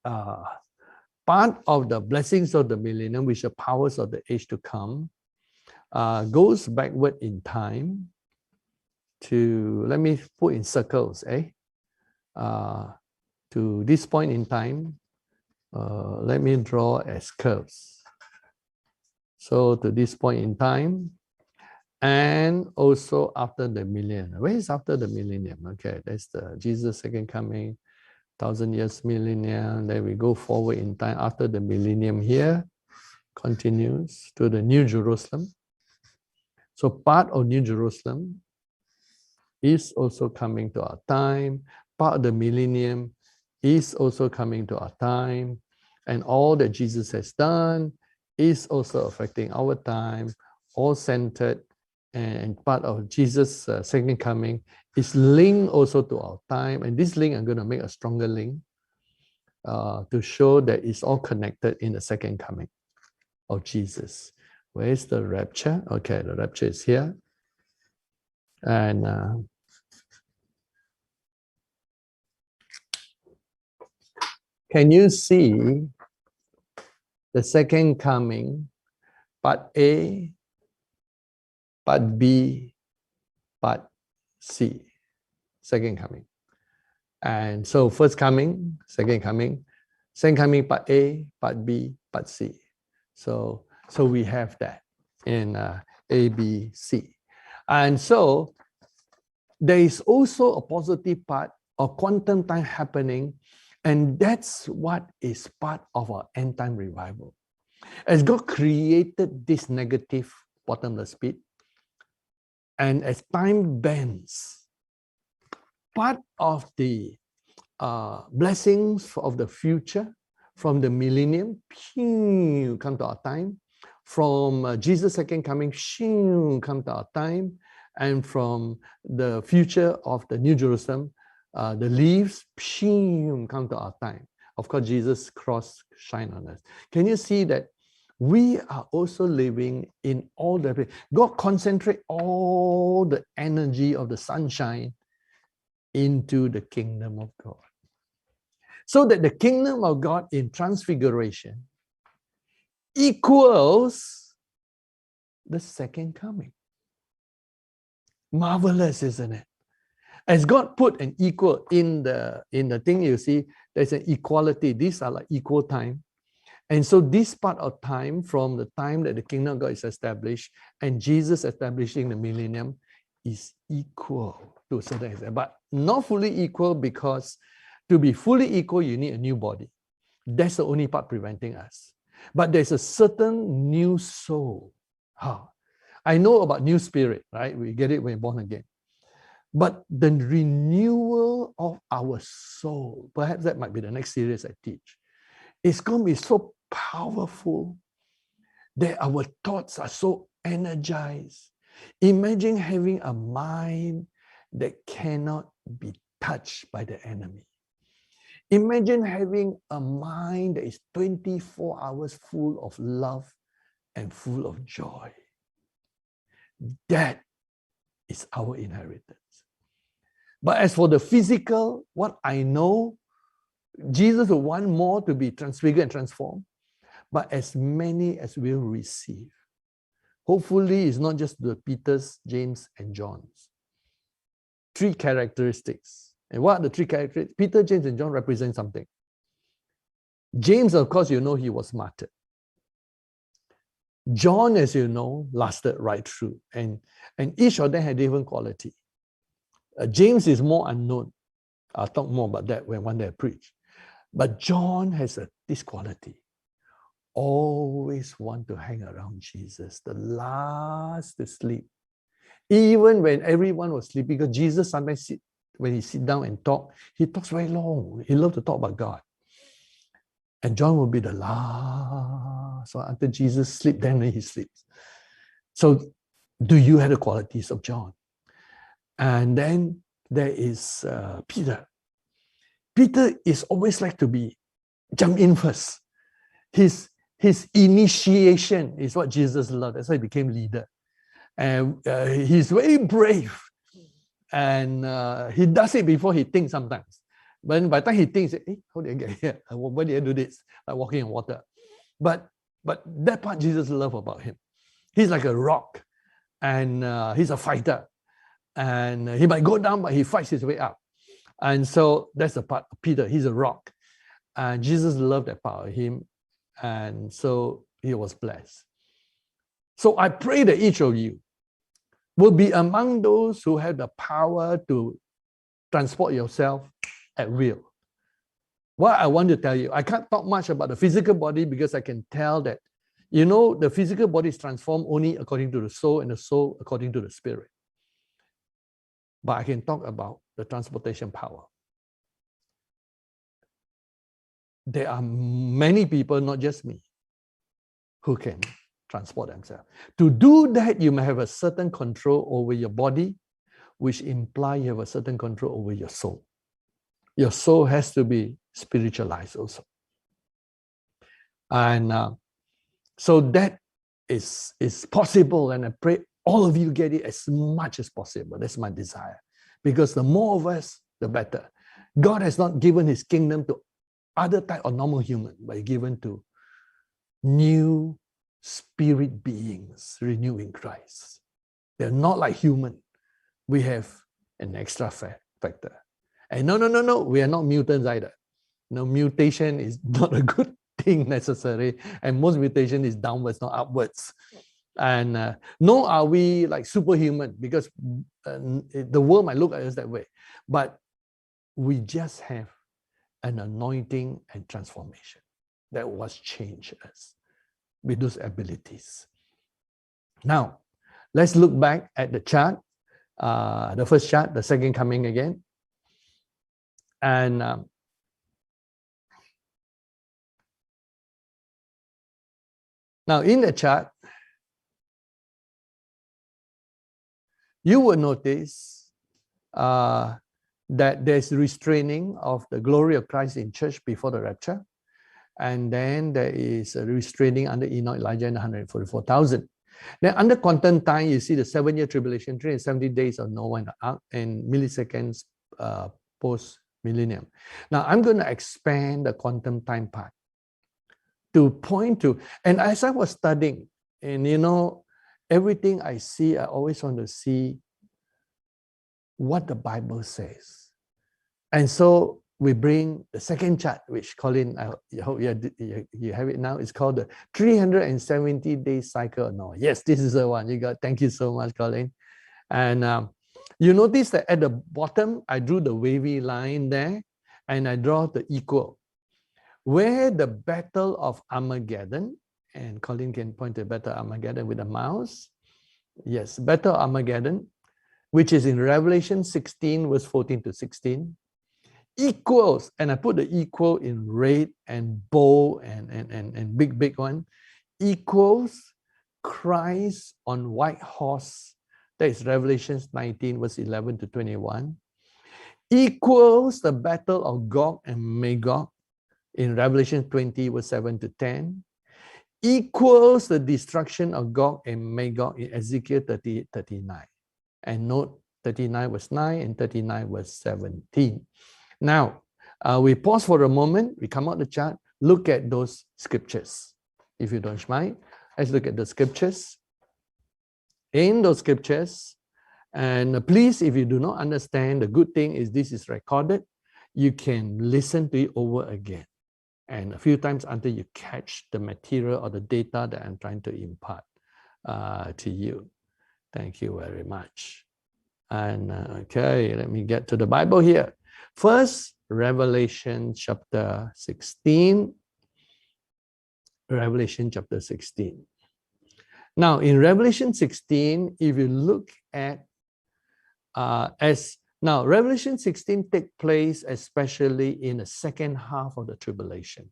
part of the blessings of the millennium, which are powers of the age to come, goes backward in time to, let me put in circles, to this point in time. Let me draw as curves. So to this point in time, and also after the millennium. Where is after the millennium? Okay, that's the Jesus' second coming, 1,000 years millennium. Then we go forward in time after the millennium here, continues to the New Jerusalem. So part of New Jerusalem is also coming to our time. Part of the millennium is also coming to our time. And all that Jesus has done is also affecting our time, all centered, and part of Jesus' second coming is linked also to our time. And this link, I'm going to make a stronger link to show that it's all connected in the second coming of Jesus. Where is the rapture? Okay, the rapture is here. And can you see the second coming, part A, part B, part C, second coming. And so first coming, second coming, part A, part B, part C. So we have that in A, B, C. And so there is also a positive part of quantum time happening, and that's what is part of our end time revival. As God created this negative bottomless pit, and as time bends, part of the blessings of the future from the millennium come to our time, from Jesus' second coming come to our time, and from the future of the New Jerusalem, the leaves come to our time. Of course, Jesus' cross shine on us. Can you see that we are also living in all the... God concentrate all the energy of the sunshine into the kingdom of God. So that the kingdom of God in transfiguration equals the second coming. Marvelous, isn't it? As God put an equal in the thing, you see, there's an equality. These are like equal time. And so this part of time, from the time that the kingdom of God is established and Jesus establishing the millennium, is equal to a certain extent, but not fully equal, because to be fully equal, you need a new body. That's the only part preventing us. But there's a certain new soul. I know about new spirit, right? We get it when we're born again. But the renewal of our soul, perhaps that might be the next series I teach. It's going to be so powerful that our thoughts are so energized. Imagine having a mind that cannot be touched by the enemy. Imagine having a mind that is 24 hours full of love and full of joy. That is our inheritance. But as for the physical, what I know, Jesus will want more to be transfigured and transformed, but as many as will receive. Hopefully, it's not just the Peters, James, and Johns. 3 characteristics. And what are the 3 characteristics? Peter, James, and John represent something. James, of course, you know he was martyred. John, as you know, lasted right through. And each of them had different quality. James is more unknown. I'll talk more about that when one day I preach. But John has this quality. Always want to hang around Jesus, the last to sleep. Even when everyone was sleeping, because Jesus sometimes when he sit down and talk, he talks very long. He loved to talk about God. And John will be the last. So after Jesus sleeps, then he sleeps. So do you have the qualities of John? And then there is Peter. Peter is always like to be jump in first. His initiation is what Jesus loved. That's why he became leader. And he's very brave. And he does it before he thinks sometimes. But by the time he thinks, hey, how did I get here? Why did I do this? Like walking in water. But that part Jesus loved about him. He's like a rock. And he's a fighter. And he might go down, but he fights his way up. And so that's the part of Peter. He's a rock. And Jesus loved that part of him. And so he was blessed. So I pray that each of you will be among those who have the power to transport yourself at will. What I want to tell you, I can't talk much about the physical body because I can tell that, the physical body is transformed only according to the soul and the soul according to the spirit. But I can talk about the transportation power. There are many people, not just me, who can transport themselves. To do that, you may have a certain control over your body, which implies you have a certain control over your soul. Your soul has to be spiritualized also. And so that is possible, and I pray all of you get it as much as possible. That's my desire. Because the more of us, the better. God has not given his kingdom to other type of normal human, but given to new spirit beings renewed in Christ. They're not like human. We have an extra factor. And no, we are not mutants either. No, mutation is not a good thing necessarily. And most mutation is downwards, not upwards. And nor are we like superhuman, because the world might look at us that way. But we just have an anointing and transformation that was changed us with those abilities. Now, let's look back at the chart, the first chart, the second coming again. And now in the chart, you will notice that there's restraining of the glory of Christ in church before the rapture. And then there is a restraining under Enoch, Elijah, and 144,000. Then under quantum time, you see the 7-year tribulation, 370 days of Noah and the ark, and milliseconds post-millennium. Now, I'm going to expand the quantum time part to point to, and as I was studying, and everything I see, I always want to see what the Bible says. And so we bring the second chart, which Colin, I hope you have it now. It's called the 370-day cycle of Noah. Yes, this is the one you got. Thank you so much, Colin. And you notice that at the bottom, I drew the wavy line there, and I draw the equal. Where the battle of Armageddon, and Colin can point to Battle of Armageddon with a mouse. Yes, Battle of Armageddon, which is in Revelation 16, verse 14 to 16, equals, and I put the equal in red and bold and big one, equals Christ on white horse. That is Revelation 19, verse 11 to 21, equals the battle of Gog and Magog in Revelation 20, verse 7 to 10, equals the destruction of Gog and Magog in Ezekiel 30, 39. And note 39 verse 9 and 39 verse 17. Now, we pause for a moment. We come out the chart. Look at those scriptures. If you don't mind, let's look at the scriptures. In those scriptures, and please, if you do not understand, the good thing is this is recorded. You can listen to it over again and a few times until you catch the material or the data that I'm trying to impart to you. Thank you very much. And okay, let me get to the Bible here. First, Revelation chapter 16. Revelation chapter 16. Now, in Revelation 16, if you look at Revelation 16 take place especially in the second half of the tribulation.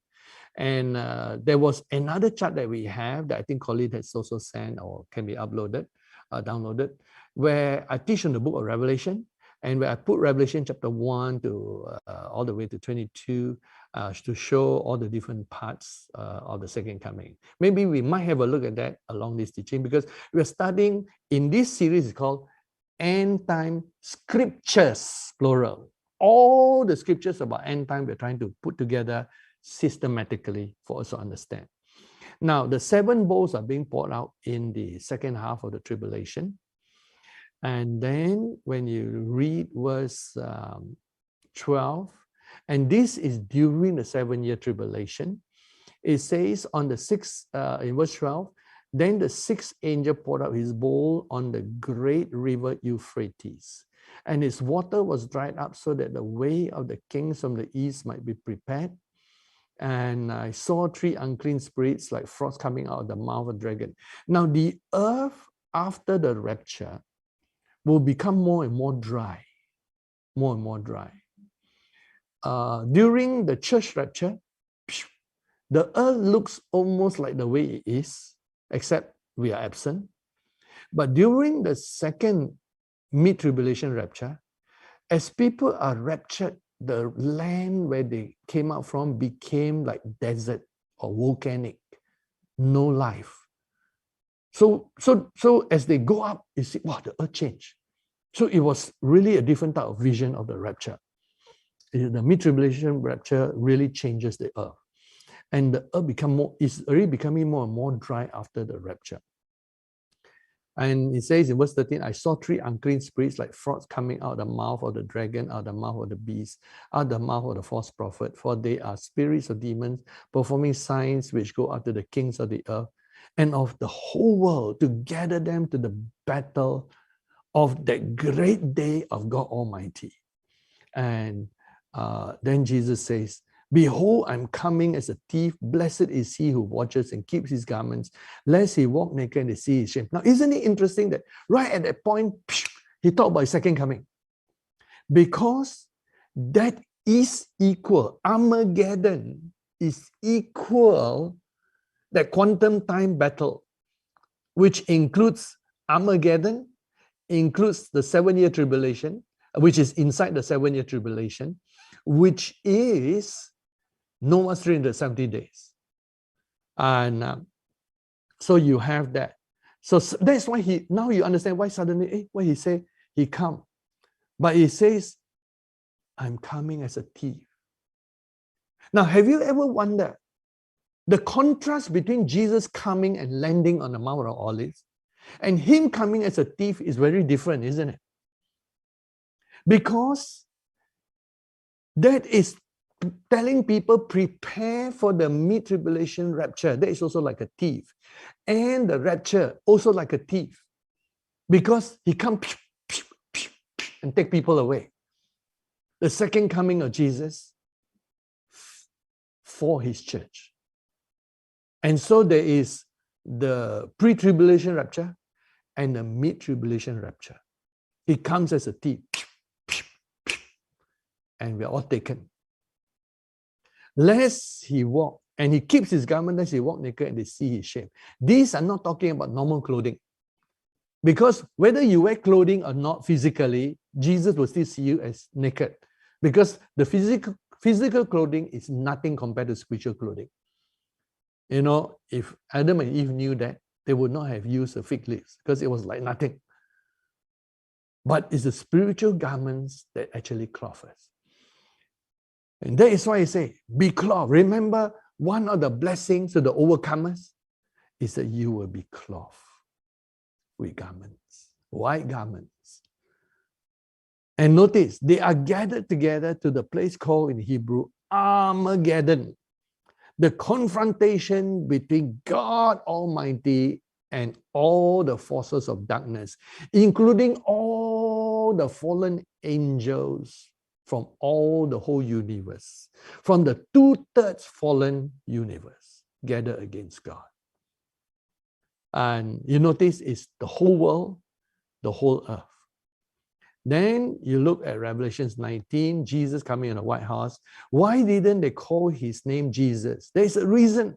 And there was another chart that we have that I think Colin has also sent or can be uploaded, downloaded, where I teach on the book of Revelation, and where I put Revelation chapter 1 to all the way to 22 to show all the different parts of the second coming. Maybe we might have a look at that along this teaching, because we're studying in this series called End Time Scriptures, plural. All the scriptures about end time we're trying to put together systematically for us to understand. Now, the 7 bowls are being poured out in the second half of the tribulation. And then when you read verse 12, and this is during the 7-year tribulation, it says on the 6th, in verse 12, then the 6th angel poured out his bowl on the great river Euphrates, and its water was dried up so that the way of the kings from the east might be prepared. And I saw 3 unclean spirits like frogs coming out of the mouth of a dragon. Now the earth after the rapture will become more and more dry, more and more dry. During the church rapture, the earth looks almost like the way it is, except we are absent. But during the second mid-tribulation rapture, as people are raptured, the land where they came out from became like desert or volcanic, no life. So as they go up, you see, wow, the earth changed. So it was really a different type of vision of the rapture. The mid-tribulation rapture really changes the earth. And the earth is already becoming more and more dry after the rapture. And it says in verse 13, I saw 3 unclean spirits like frogs coming out of the mouth of the dragon, out of the mouth of the beast, out of the mouth of the false prophet, for they are spirits of demons performing signs which go after the kings of the earth and of the whole world, to gather them to the battle of that great day of God Almighty. And then Jesus says, behold, I'm coming as a thief. Blessed is he who watches and keeps his garments, lest he walk naked and see his shame. Now, isn't it interesting that right at that point, he talked about his second coming? Because that is equal. Armageddon is equal, that quantum time battle, which includes Armageddon, includes the 7-year tribulation, which is inside the 7-year tribulation, which is Noah's 370 days. And so you have that. So that's why now you understand why suddenly, why he say he come. But he says, I'm coming as a thief. Now, have you ever wondered the contrast between Jesus coming and landing on the Mount of Olives and him coming as a thief is very different, isn't it? Because that is telling people prepare for the mid-tribulation rapture. That is also like a thief. And the rapture also like a thief. Because he comes and take people away. The second coming of Jesus for his church. And so there is the pre-tribulation rapture and the mid-tribulation rapture. He comes as a thief. And we are all taken. Lest he walk, and he keeps his garment, lest he walk naked and they see his shame. These are not talking about normal clothing. Because whether you wear clothing or not physically, Jesus will still see you as naked. Because the physical clothing is nothing compared to spiritual clothing. You know, if Adam and Eve knew that, they would not have used the fig leaves because it was like nothing. But it's the spiritual garments that actually clothe us. And that is why I say, be clothed. Remember, one of the blessings of the overcomers is that you will be clothed with garments, white garments. And notice, they are gathered together to the place called in Hebrew Armageddon. The confrontation between God Almighty and all the forces of darkness, including all the fallen angels from all the whole universe, from the 2/3 fallen universe, gather against God. And you notice it's the whole world, the whole earth. Then you look at Revelations 19, Jesus coming on a white horse. Why didn't they call his name Jesus? There's a reason.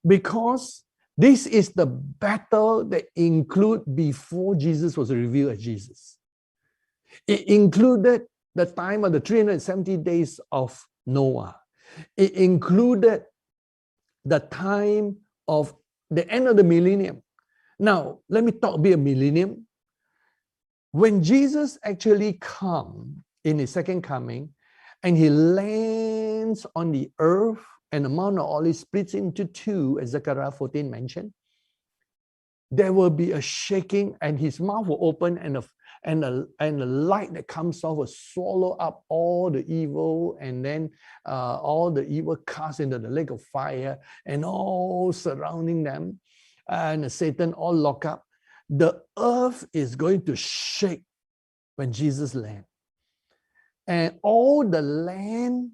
Because this is the battle that included before Jesus was revealed as Jesus. It included the time of the 370 days of Noah. It included the time of the end of the millennium. Now, let me talk about a millennium. When Jesus actually comes in his second coming, and he lands on the earth, and the Mount of Olives splits into two, as Zechariah 14 mentioned, there will be a shaking, and his mouth will open, and the light that comes off will swallow up all the evil, and then all the evil cast into the lake of fire, and all surrounding them, and Satan all lock up. The earth is going to shake when Jesus lands. And all the land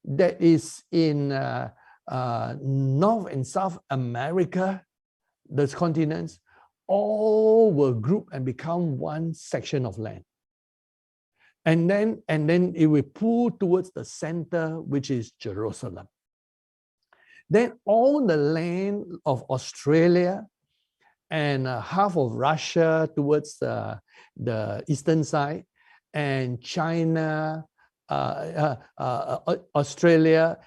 that is in North and South America, those continents, all will group and become one section of land. And then it will pull towards the center, which is Jerusalem. Then all the land of Australia and half of Russia towards the eastern side, and China, Australia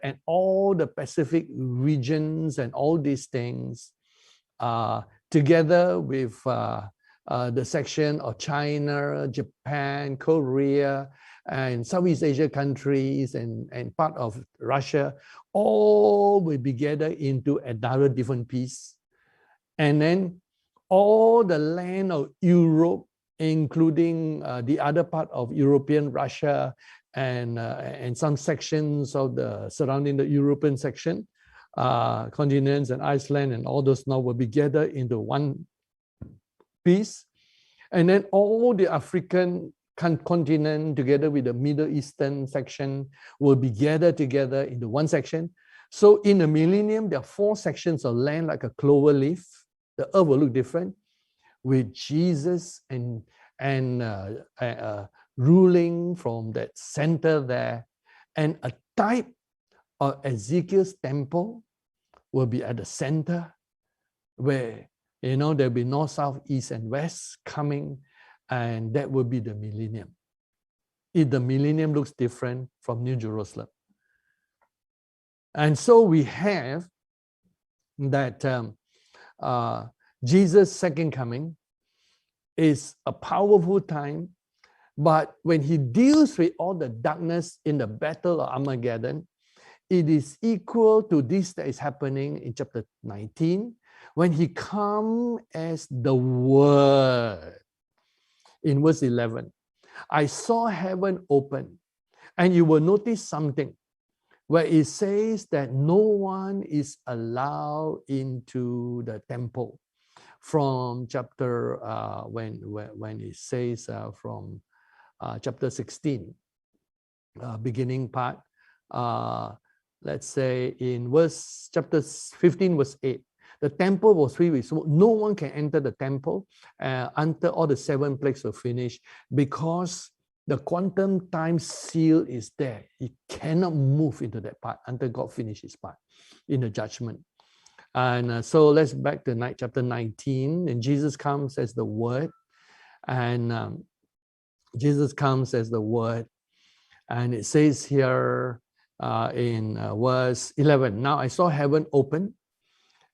and all the Pacific regions and all these things, together with the section of China, Japan, Korea, and Southeast Asia countries and part of Russia, all will be gathered into another different piece. And then all the land of Europe, including the other part of European Russia and some sections of the surrounding the European section, continents and Iceland and all those now will be gathered into one piece. And then all the African continent together with the Middle Eastern section will be gathered together into one section. So in the millennium, there are 4 sections of land like a clover leaf. The earth will look different, with Jesus and ruling from that center there. And a type of Ezekiel's temple will be at the center, where there'll be north, south, east, and west coming, and that will be the millennium. The millennium looks different from New Jerusalem. And so we have that Jesus' second coming is a powerful time, but when he deals with all the darkness in the battle of Armageddon, it is equal to this that is happening in chapter 19, when he comes as the Word. In verse 11, I saw heaven open, and you will notice something where it says that no one is allowed into the temple. From chapter, when it says from chapter 16, beginning part, let's say in chapter 15, verse 8, the temple was filled with smoke. No one can enter the temple until all the 7 plagues are finished, because the quantum time seal is there. It cannot move into that part until God finishes his part in the judgment. And so let's back to chapter 19, and Jesus comes as the Word, and Jesus comes as the Word, and it says here in verse 11, now I saw heaven open,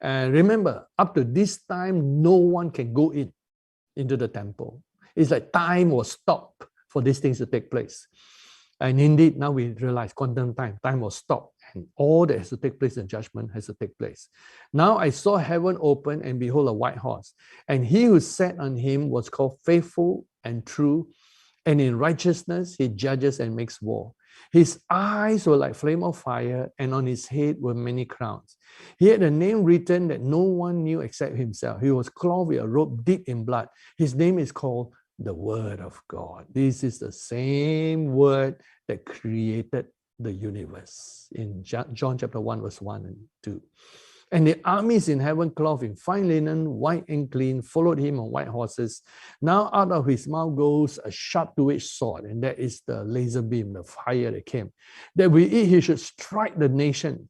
and remember, up to this time, no one can go into the temple. It's like time was stopped for these things to take place. And indeed, now we realize quantum time was stopped, and all that has to take place in judgment has to take place. Now I saw heaven open, and behold, a white horse. And he who sat on him was called Faithful and True, and in righteousness he judges and makes war. His eyes were like flame of fire, and on his head were many crowns. He had a name written that no one knew except himself. He was clothed with a robe dipped in blood. His name is called the Word of God. This is the same Word that created the universe in John chapter 1, verse 1 and 2. And the armies in heaven, clothed in fine linen, white and clean, followed him on white horses. Now out of his mouth goes a sharp two-edged sword, and that is the laser beam, the fire that came. That with it he should strike the nation.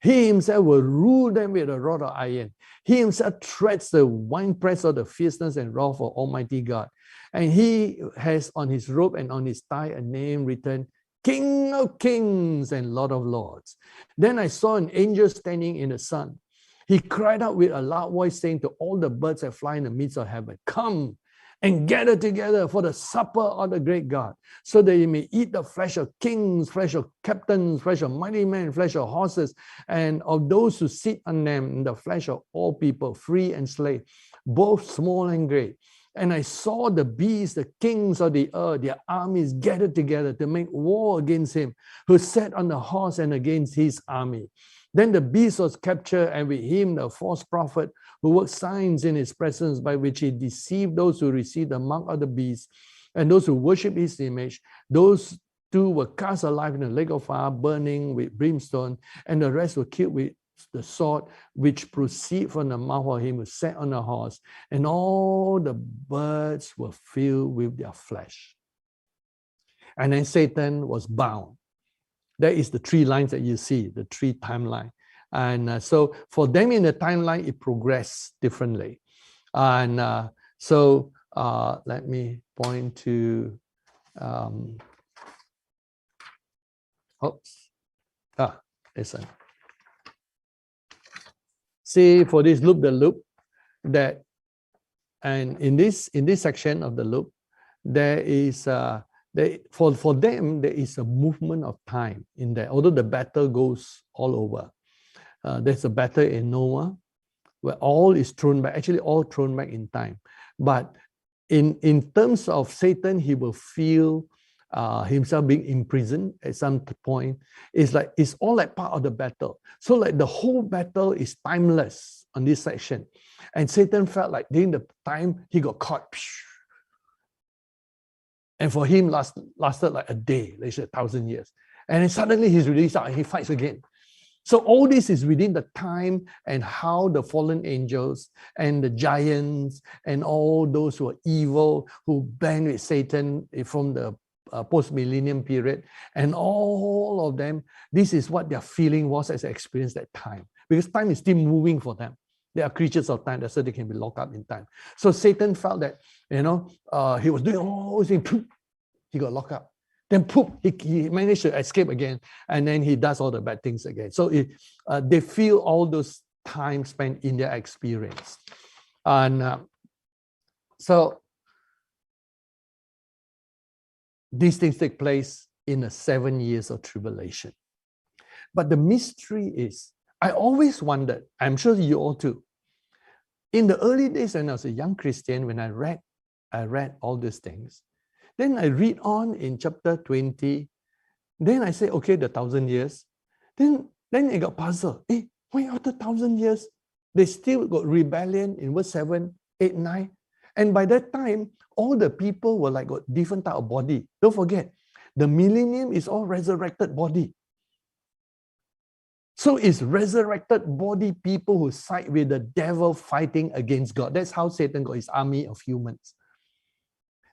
He himself will rule them with a rod of iron. He himself treads the winepress of the fierceness and wrath of Almighty God. And he has on his robe and on his thigh a name written, King of Kings and Lord of Lords. Then I saw an angel standing in the sun. He cried out with a loud voice, saying to all the birds that fly in the midst of heaven, come and gather together for the supper of the great God, so that you may eat the flesh of kings, flesh of captains, flesh of mighty men, flesh of horses, and of those who sit on them, the flesh of all people, free and slave, both small and great. And I saw the beasts, the kings of the earth, their armies gathered together to make war against him who sat on the horse and against his army. Then the beast was captured, and with him the false prophet who worked signs in his presence, by which he deceived those who received the mark of the beast and those who worship his image. Those two were cast alive in the lake of fire, burning with brimstone, and the rest were killed with the sword which proceeded from the mouth of him who sat on the horse, and all the birds were filled with their flesh. And then Satan was bound. That is the three lines that you see, the three timeline. And so for them in the timeline, it progressed differently. And let me point to, listen. See, for this loop the loop, that, and in this section of the loop, there is for them there is a movement of time in there. Although the battle goes all over, there's a battle in Noah where all is thrown back, actually all thrown back in time. But in terms of Satan, he will feel himself being imprisoned at some point. It's like it's all like part of the battle. So like the whole battle is timeless on this section. And Satan felt like during the time he got caught. And for him lasted like a day, let's say 1,000 years. And then suddenly he's released out and he fights again. So all this is within the time and how the fallen angels and the giants and all those who are evil, who band with Satan from the post-millennium period, and all of them, this is what their feeling was as they experienced that time. Because time is still moving for them. They are creatures of time, that's why they can be locked up in time. So Satan felt that, he was doing all these things, he got locked up. Then he managed to escape again, and then he does all the bad things again. So they feel all those time spent in their experience. And so these things take place in the 7 years of tribulation. But the mystery is, I always wondered, I'm sure you all too, in the early days when I was a young Christian, when I read all these things, then I read on in chapter 20, then I say, okay, the 1,000 years. Then I got puzzled. Why after 1,000 years, they still got rebellion in verse 7, 8, 9. And by that time, all the people were like got different type of body. Don't forget, the millennium is all resurrected body. So it's resurrected body people who side with the devil fighting against God. That's how Satan got his army of humans.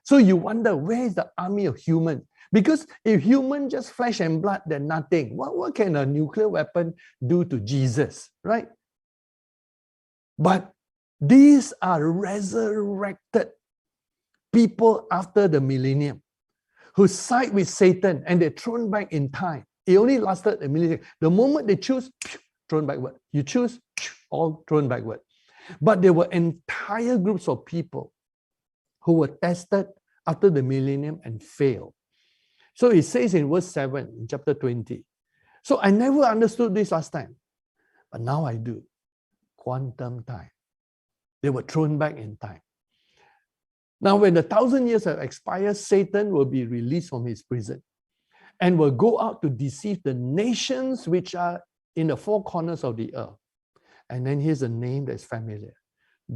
So you wonder, where is the army of humans? Because if human just flesh and blood, they're nothing. What can a nuclear weapon do to Jesus, right? But these are resurrected people after the millennium who side with Satan and they're thrown back in time. It only lasted a millennium. The moment they choose, thrown backward. You choose, all thrown backward. But there were entire groups of people who were tested after the millennium and failed. So it says in verse 7 in chapter 20. So I never understood this last time, but now I do. Quantum time. They were thrown back in time. Now when the 1,000 years have expired, Satan will be released from his prison and will go out to deceive the nations which are in the four corners of the earth. And then here's a name that's familiar.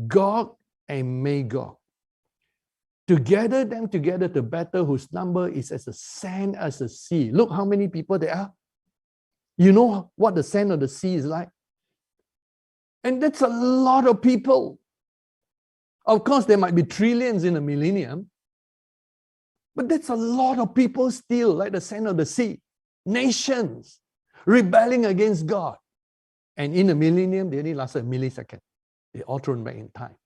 Gog and Magog. To gather them together to battle, whose number is as the sand as the sea. Look how many people there are. You know what the sand of the sea is like? And that's a lot of people. Of course, there might be trillions in a millennium, but that's a lot of people still, like the sand of the sea. Nations rebelling against God. And in a millennium, they only lasted a millisecond. They're all thrown back in time.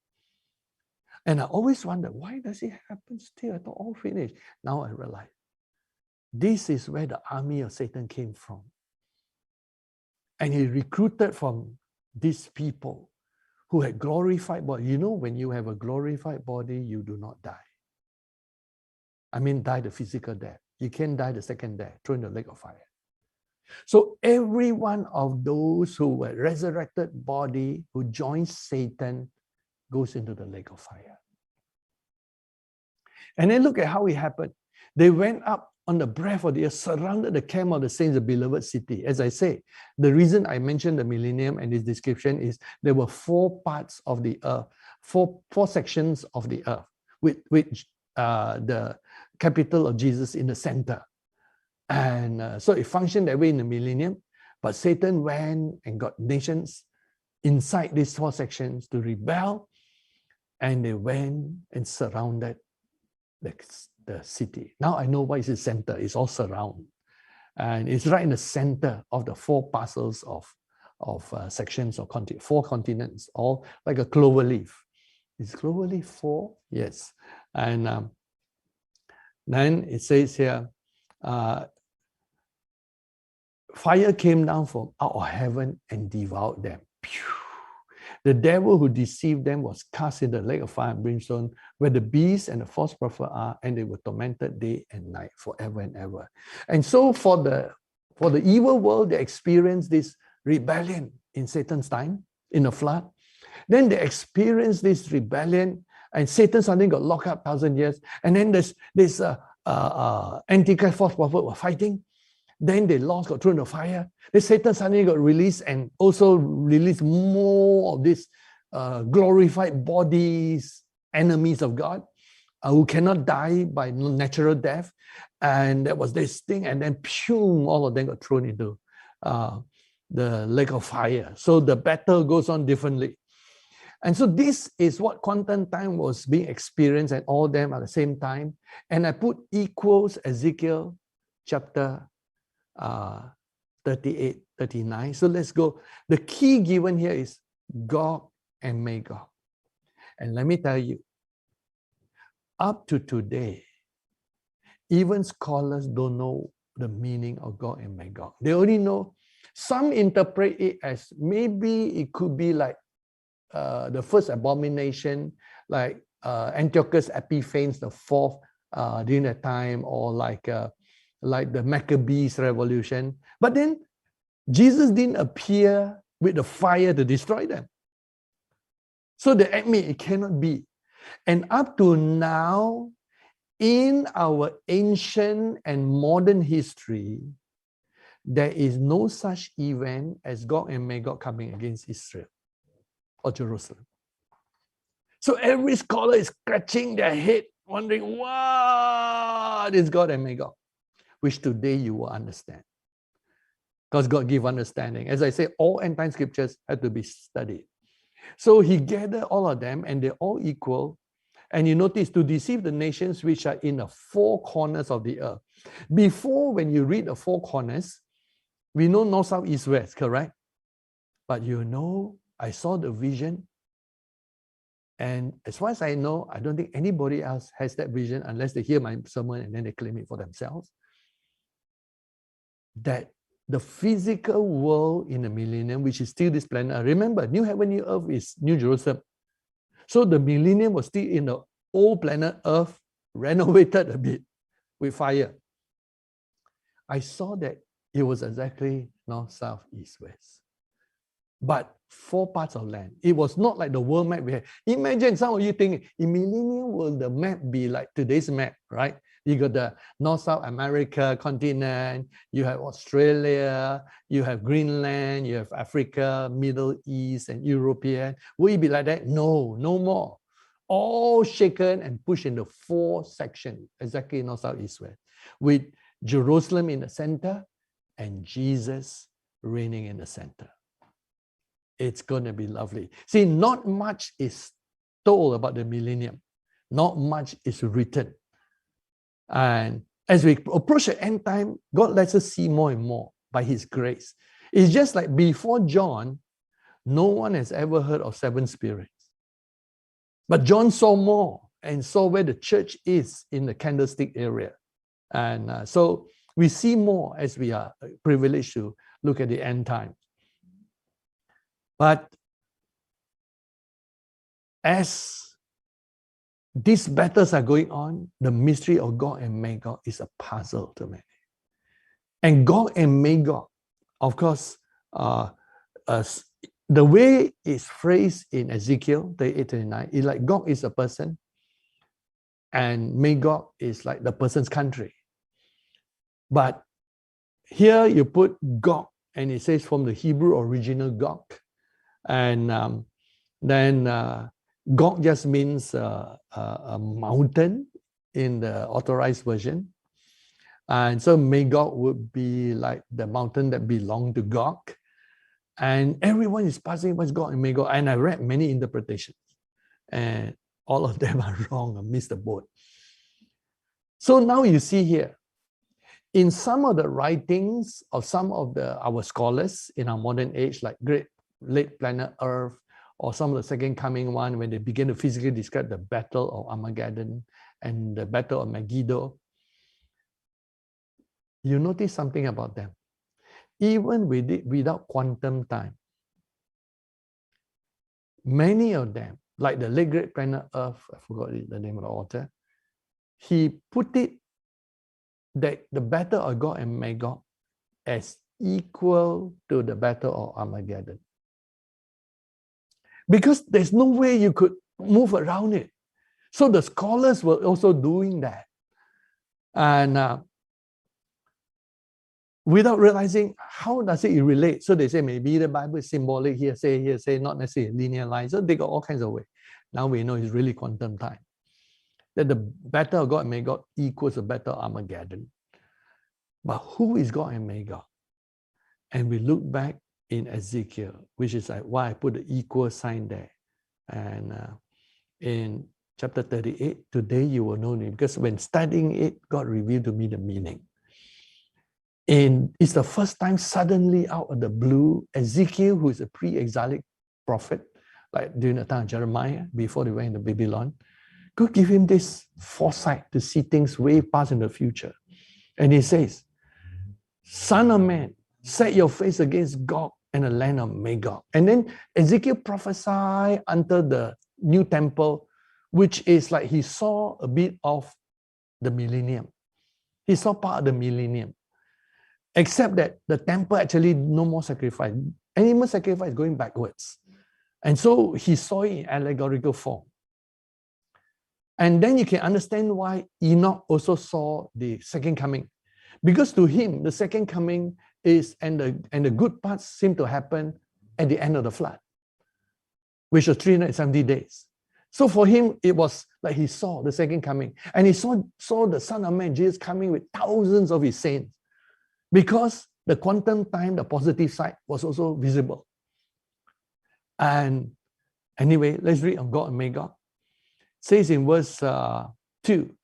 And I always wonder, why does it happen still? I thought all finished. Now I realize, this is where the army of Satan came from. And he recruited from these people who had glorified body. You know, when you have a glorified body, you do not die. I mean, die the physical death. You can't die the second death, thrown in the lake of fire. So every one of those who were resurrected body, who joins Satan, goes into the lake of fire. And then look at how it happened. They went up on the breath of the earth, surrounded the camp of the saints, the beloved city. As I say, the reason I mentioned the millennium and this description is there were 4 parts of the earth, four sections of the earth, with the capital of Jesus in the center. And so it functioned that way in the millennium, but Satan went and got nations inside these 4 sections to rebel, and they went and surrounded the city. Now I know why it's the center. It's all surround. And it's right in the center of the 4 parcels of sections of 4 continents, all like a clover leaf. Is clover leaf 4? Yes. And then it says here, fire came down from out of heaven and devoured them. Pew. The devil who deceived them was cast in the lake of fire and brimstone, where the beast and the false prophet are, and they were tormented day and night forever and ever. And so for the evil world, they experienced this rebellion in Satan's time, in the flood. Then they experienced this rebellion, and Satan suddenly got locked up 1,000 years. And then this Antichrist false prophet were fighting. Then they lost, got thrown in the fire. Then Satan suddenly got released and also released more of these glorified bodies, enemies of God, who cannot die by natural death. And that was this thing. And then, pew, all of them got thrown into the lake of fire. So the battle goes on differently. And so this is what quantum time was being experienced at all them at the same time. And I put equals Ezekiel chapter 38, 39. So let's go. The key given here is Gog and Magog. And let me tell you, up to today, even scholars don't know the meaning of Gog and Magog. They only know, some interpret it as maybe it could be like the first abomination, like Antiochus Epiphanes the 4th during that time, or like the Maccabees revolution. But then Jesus didn't appear with the fire to destroy them. So they admit it cannot be. And up to now, in our ancient and modern history, there is no such event as Gog and Magog coming against Israel or Jerusalem. So every scholar is scratching their head, wondering, what is Gog and Magog? Which today you will understand. Because God gave understanding. As I say, all end-time scriptures had to be studied. So he gathered all of them, and they're all equal. And you notice, to deceive the nations which are in the 4 corners of the earth. Before, when you read the 4 corners, we know north, south, east, west, correct? But you know, I saw the vision. And as far as I know, I don't think anybody else has that vision unless they hear my sermon and then they claim it for themselves. That the physical world in the millennium, which is still this planet, remember, new heaven, new earth is New Jerusalem. So the millennium was still in the old planet Earth, renovated a bit with fire. I saw that it was exactly north, south, east, west. But 4 parts of land. It was not like the world map we have. Imagine, some of you think, in millennium, will the map be like today's map, right? You got the North, South America continent, you have Australia, you have Greenland, you have Africa, Middle East, and European. Will it be like that? No, no more. All shaken and pushed into 4 sections, exactly North, South, East, West, with Jerusalem in the center and Jesus reigning in the center. It's going to be lovely. See, not much is told about the millennium. Not much is written. And as we approach the end time, God lets us see more and more by His grace. It's just like before John, no one has ever heard of 7 spirits. But John saw more and saw where the church is in the candlestick area. And so we see more as we are privileged to look at the end time. But as these battles are going on, the mystery of Gog and Magog is a puzzle to many. And Gog and Magog, of course, the way it's phrased in Ezekiel 38:39 is like Gog is a person and Magog is like the person's country. But here you put Gog and it says from the Hebrew original Gog. And then Gog just means a mountain in the authorized version. And so Magog would be like the mountain that belonged to Gog. And everyone is puzzling what's Gog and Magog. And I read many interpretations. And all of them are wrong. I missed the boat. So now you see here, in some of the writings of some of our scholars in our modern age, like Great Late Planet Earth, or some of the Second Coming one, when they begin to physically describe the Battle of Armageddon and the Battle of Megiddo, you notice something about them. Even without quantum time, many of them, like the late Great Planet Earth, I forgot the name of the author, he put it that the Battle of Gog and Magog as equal to the Battle of Armageddon. Because there's no way you could move around it. So the scholars were also doing that. And without realizing how does it relate. So they say maybe the Bible is symbolic, here say, not necessarily linear lines. So they got all kinds of ways. Now we know it's really quantum time. That the Battle of Gog and Magog equals the Battle of Armageddon. But who is Gog and Magog? And we look back in Ezekiel, which is like why I put the equal sign there. And in chapter 38, today you will know me, because when studying it, God revealed to me the meaning. And it's the first time suddenly out of the blue, Ezekiel, who is a pre-exilic prophet, like during the time of Jeremiah, before they went into Babylon, God give him this foresight to see things way past in the future. And he says, Son of man, set your face against Gog and the land of Magog. And then Ezekiel prophesied unto the new temple, which is like he saw a bit of the millennium. He saw part of the millennium. Except that the temple actually no more sacrifice. Animal sacrifice going backwards. And so he saw it in allegorical form. And then you can understand why Enoch also saw the second coming. Because to him, the second coming is, and the good parts seem to happen at the end of the flood, which was 370 days. So for him, it was like he saw the second coming. And he saw the Son of Man, Jesus, coming with thousands of his saints. Because the quantum time, the positive side, was also visible. And anyway, let's read on Gog and Magog. It says in verse 2,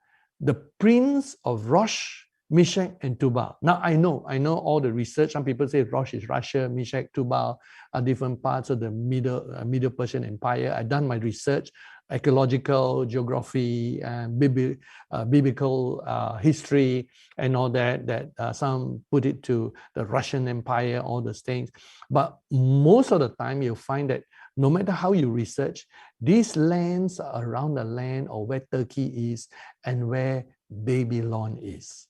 the prince of Rosh, Meshach, and Tubal. Now I know all the research. Some people say Rosh is Russia, Meshach, Tubal are different parts of the Middle Persian Empire. I've done my research, ecological, geography, and biblical history, and all that. Some put it to the Russian Empire, all those things. But most of the time, you'll find that no matter how you research, these lands are around the land of where Turkey is and where Babylon is.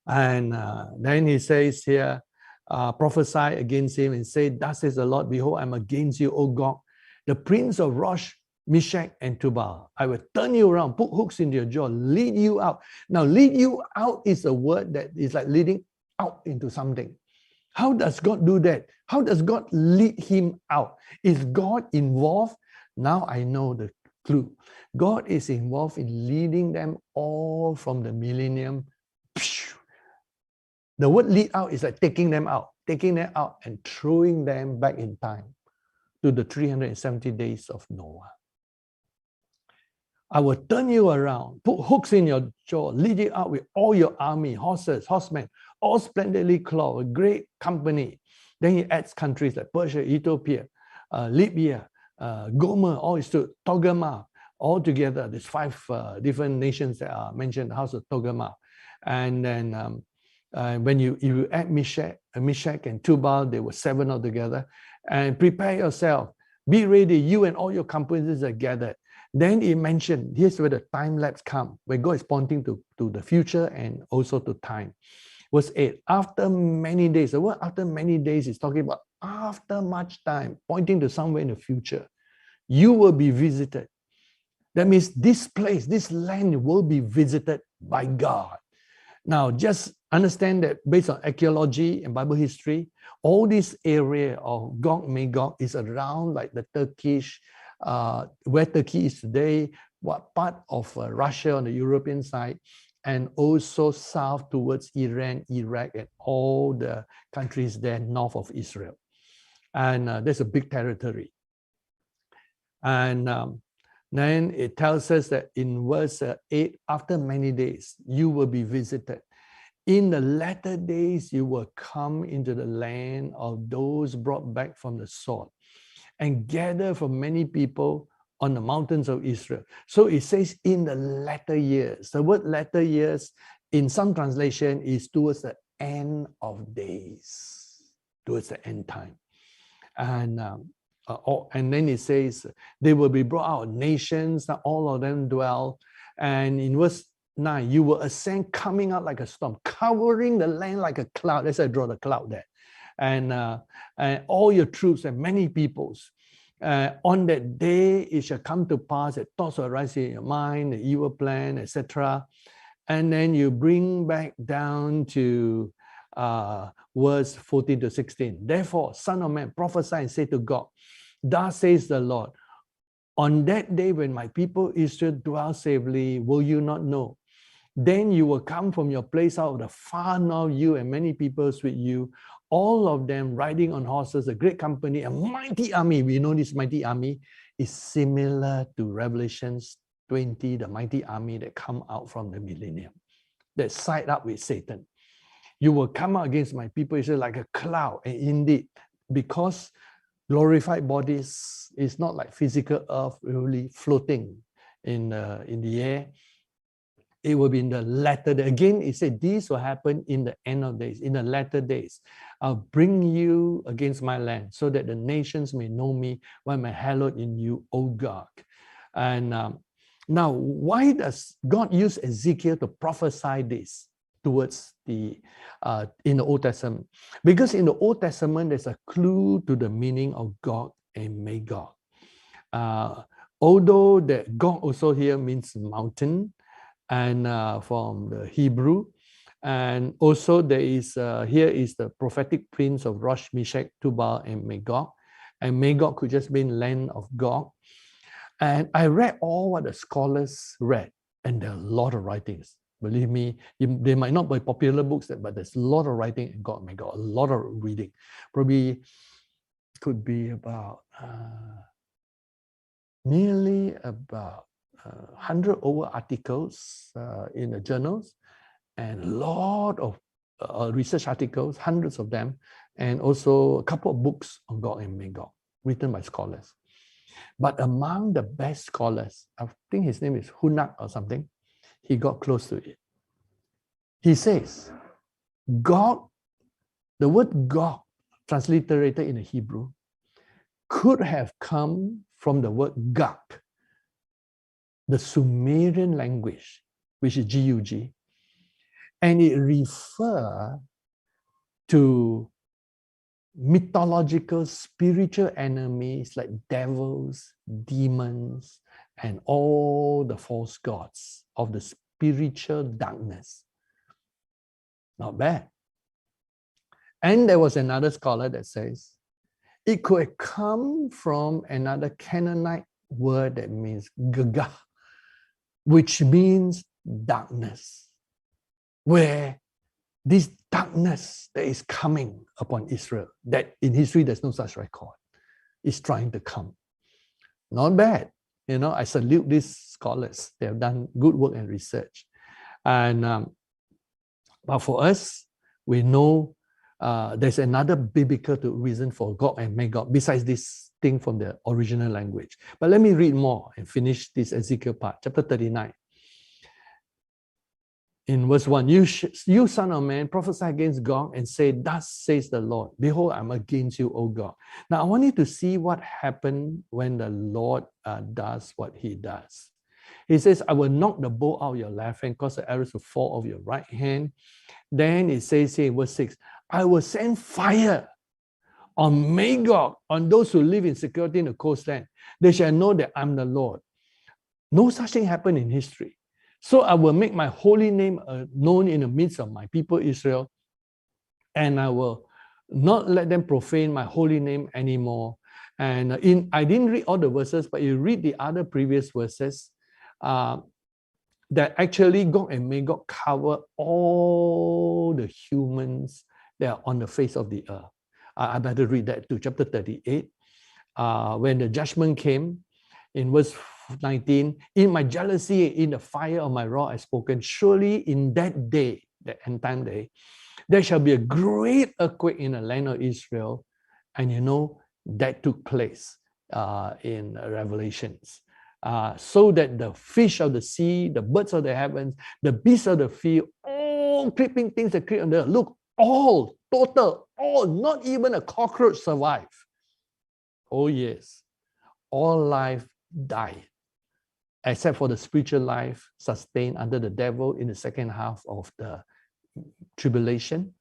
And then he says here, prophesy against him and say, thus says the Lord, behold, I'm against you, O Gog, the prince of Rosh, Meshach, and Tubal. I will turn you around, put hooks into your jaw, lead you out. Now, lead you out is a word that is like leading out into something. How does God do that? How does God lead him out? Is God involved? Now I know the clue. God is involved in leading them all from the millennium. The word lead out is like taking them out. taking them out and throwing them back in time to the 370 days of Noah. I will turn you around, put hooks in your jaw, lead you out with all your army, horses, horsemen, all splendidly clothed, a great company. Then he adds countries like Persia, Ethiopia, Libya, Gomer, all is to Togarmah, all together. There's 5 different nations that are mentioned in the house of Togarmah. And then when you add Meshach and Tubal, there were 7 altogether. And prepare yourself, be ready, you and all your companies are gathered. Then it mentioned, here's where the time lapse comes, where God is pointing to the future and also to time. Verse 8, after many days, the word after many days is talking about after much time, pointing to somewhere in the future. You will be visited. That means this place, this land will be visited by God. Now, just understand that based on archaeology and Bible history, all this area of Gog Magog is around like the Turkish, where Turkey is today, what part of Russia on the European side, and also south towards Iran, Iraq, and all the countries there north of Israel. And there's a big territory. And then it tells us that in verse 8, after many days, you will be visited. In the latter days, you will come into the land of those brought back from the sword and gather from many people on the mountains of Israel. So it says in the latter years. The word latter years in some translation is towards the end of days, towards the end time. And then it says they will be brought out of nations, that all of them dwell. And in verse 9, you will ascend coming out like a storm, covering the land like a cloud. Let's say I draw the cloud there. And all your troops and many peoples. On that day, it shall come to pass that thoughts will arise in your mind, the evil plan, etc. And then you bring back down to verse 14 to 16. Therefore, son of man, prophesy and say to God, thus says the Lord, on that day when my people Israel dwell safely, will you not know? Then you will come from your place out of the far north, you and many peoples with you, all of them riding on horses, a great company, a mighty army. We know this mighty army is similar to Revelations 20, the mighty army that come out from the millennium, that side up with Satan. You will come out against my people Israel like a cloud. And indeed, because glorified bodies is not like physical earth really floating in the air. It will be in the latter day. Again, it said this will happen in the end of days, in the latter days. I'll bring you against my land so that the nations may know me when I'm hallowed in you, O God. And now, why does God use Ezekiel to prophesy this towards in the Old Testament? Because in the Old Testament, there's a clue to the meaning of Gog and Magog. Although that Gog also here means mountain, and from the Hebrew, and also there is here is the prophetic prince of Rosh, Meshach, Tubal, and Magog, and Magog could just mean land of Gog. And I read all what the scholars read, and there are a lot of writings. Believe me, they might not be popular books, but there's a lot of writing in Gog and Magog, a lot of reading. Probably could be about nearly about 100 over articles in the journals, and a lot of research articles, hundreds of them, and also a couple of books on Gog and Magog written by scholars. But among the best scholars, I think his name is Hunak or something, he got close to it. He says, Gog, the word Gog, transliterated in the Hebrew, could have come from the word Gag, the Sumerian language, which is G-U-G, and it refers to mythological spiritual enemies like devils, demons, and all the false gods of the spiritual darkness. Not bad. And there was another scholar that says it could have come from another Canaanite word that means gaga, which means darkness, where this darkness that is coming upon Israel, that in history there's no such record, is trying to come. Not bad. I salute these scholars. They have done good work and research. And but for us, we know there's another biblical reason for Gog and Magog besides this thing from the original language. But let me read more and finish this Ezekiel part, chapter 39. In verse 1, you son of man, prophesy against Gog and say, thus says the Lord, behold, I'm against you, O Gog. Now, I want you to see what happened when the Lord does what he does. He says, I will knock the bow out of your left hand, cause the arrows to fall off your right hand. Then it says here in verse 6, I will send fire on Magog, on those who live in security in the coastland. They shall know that I'm the Lord. No such thing happened in history. So I will make my holy name known in the midst of my people Israel, and I will not let them profane my holy name anymore. And I didn't read all the verses, but you read the other previous verses, that actually Gog and Magog cover all the humans that are on the face of the earth. I better read that to chapter 38. When the judgment came, in verse 19, in my jealousy, in the fire of my wrath, I spoken, surely in that day, the end time day, there shall be a great earthquake in the land of Israel. And that took place in Revelations. So that the fish of the sea, the birds of the heavens, the beasts of the field, all creeping things that creep on the earth, look, all, total, all, not even a cockroach survived. Oh yes, all life died, except for the spiritual life sustained under the devil in the second half of the tribulation.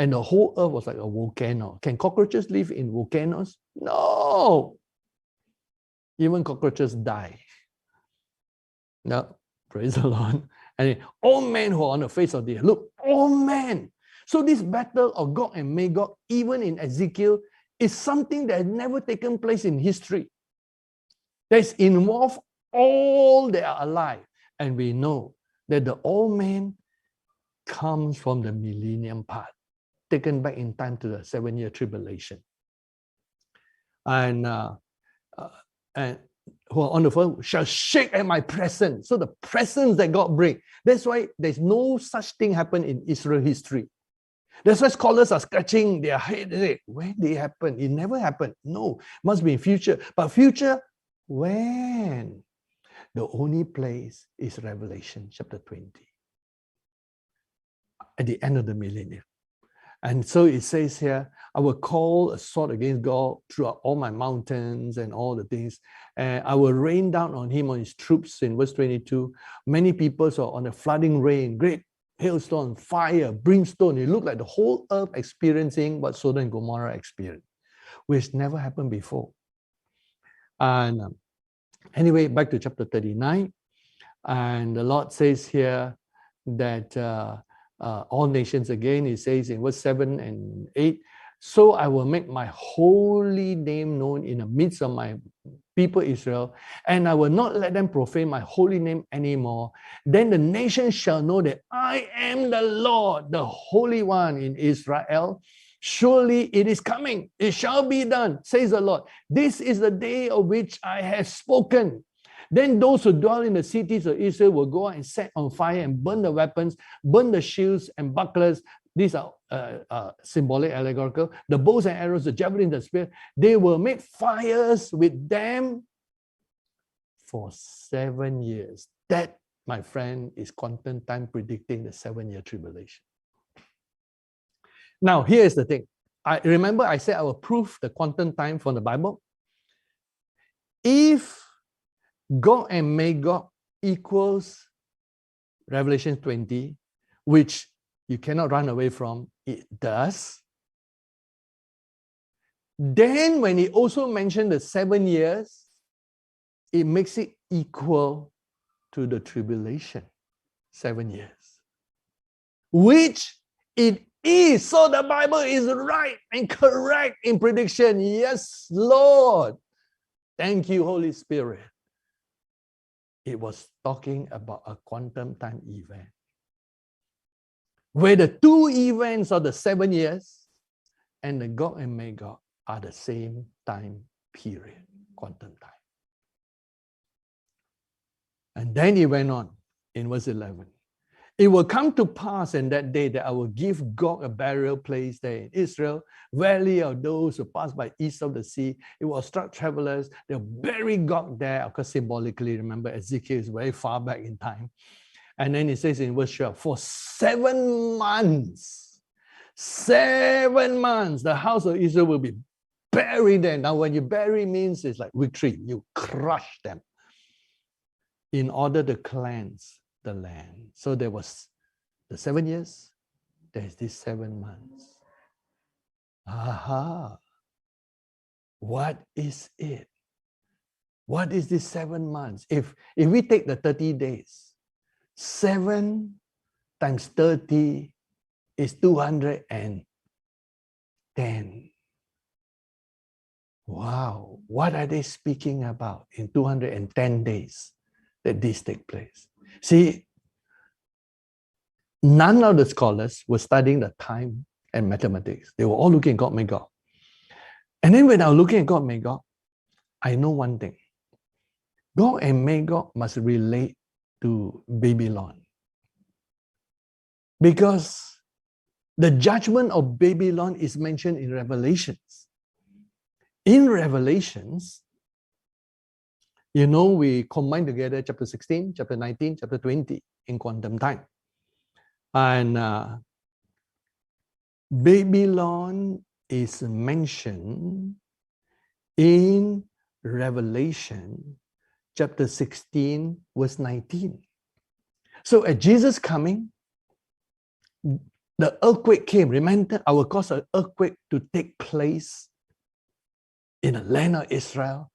And the whole earth was like a volcano. Can cockroaches live in volcanoes? No. Even cockroaches die. No, praise the Lord. And all men who are on the face of the earth, look, all men. So this battle of Gog and Magog, even in Ezekiel, is something that has never taken place in history. That's involved all that are alive. And we know that the all men comes from the millennium part, taken back in time to the 7-year tribulation. And who are on the phone shall shake at my presence. So the presence that God brings. That's why there's no such thing happen in Israel history. That's why scholars are scratching their head. They say, when did it happen? It never happened. No, must be in future. But future, when? The only place is Revelation chapter 20. At the end of the millennium. And so it says here, I will call a sword against God throughout all my mountains and all the things. And I will rain down on him, on his troops, in verse 22. Many people saw on a flooding rain, great hailstone, fire, brimstone. It looked like the whole earth experiencing what Sodom and Gomorrah experienced, which never happened before. And anyway, back to chapter 39. And the Lord says here that all nations, again, it says in verse 7 and 8, so I will make my holy name known in the midst of my people Israel, and I will not let them profane my holy name anymore. Then the nations shall know that I am the Lord, the Holy One in Israel. Surely it is coming, it shall be done, says the Lord. This is the day of which I have spoken. Then those who dwell in the cities of Israel will go out and set on fire and burn the weapons, burn the shields and bucklers. These are symbolic, allegorical. The bows and arrows, the javelin, the spear. They will make fires with them for 7 years. That, my friend, is quantum time predicting the 7-year tribulation. Now, here is the thing. I remember I said I will prove the quantum time from the Bible. If Gog and Magog equals Revelation 20, which you cannot run away from, it does. Then when he also mentioned the 7 years, it makes it equal to the tribulation, 7 years. Which it is. So the Bible is right and correct in prediction. Yes, Lord. Thank you, Holy Spirit. It was talking about a quantum time event. where the two events of the 7 years and the Gog and Magog are the same time period, quantum time. And then he went on in verse 11. It will come to pass in that day that I will give Gog a burial place there in Israel, valley of those who pass by east of the sea. It will obstruct travelers. They'll bury Gog there. Of course, symbolically, remember, Ezekiel is very far back in time. And then it says in verse 12, for 7 months, 7 months, the house of Israel will be buried there. Now, when you bury means it's like victory. You crush them in order to cleanse the land. So there was the 7 years, there's these 7 months. Aha! What is it? What is this 7 months? If we take the 30 days, 7 times 30 is 210. Wow, what are they speaking about in 210 days that this take place? See, none of the scholars were studying the time and mathematics. They were all looking at Gog and Magog. And then when I was looking at Gog and Magog, I know one thing. Gog and Magog must relate to Babylon. Because the judgment of Babylon is mentioned in Revelations. In Revelations, you know, we combine together chapter 16, chapter 19, chapter 20 in quantum time. And Babylon is mentioned in Revelation chapter 16, verse 19. So at Jesus' coming, the earthquake came. Remember, I will cause an earthquake to take place in the land of Israel.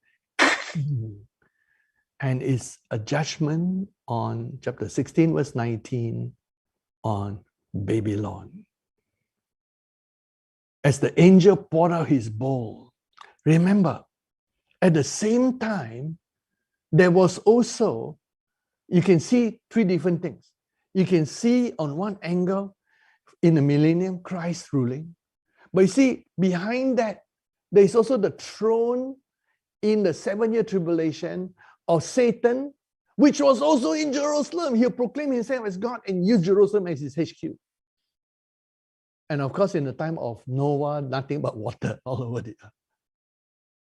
And it's a judgment on chapter 16, verse 19 on Babylon. As the angel poured out his bowl, remember, at the same time, there was also, you can see 3 different things. You can see on one angle, in the millennium, Christ ruling. But you see, behind that, there is also the throne in the 7-year tribulation of Satan, which was also in Jerusalem. He proclaimed himself as God and used Jerusalem as his HQ. And of course, in the time of Noah, nothing but water all over the earth.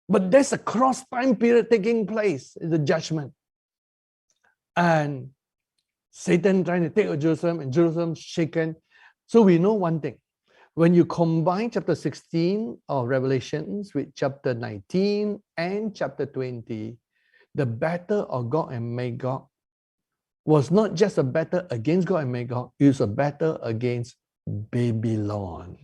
But there's a cross time period taking place in the judgment. And Satan trying to take over Jerusalem, and Jerusalem shaken. So we know one thing. When you combine chapter 16 of Revelations with chapter 19 and chapter 20, the battle of Gog and Magog was not just a battle against Gog and Magog, it was a battle against Babylon.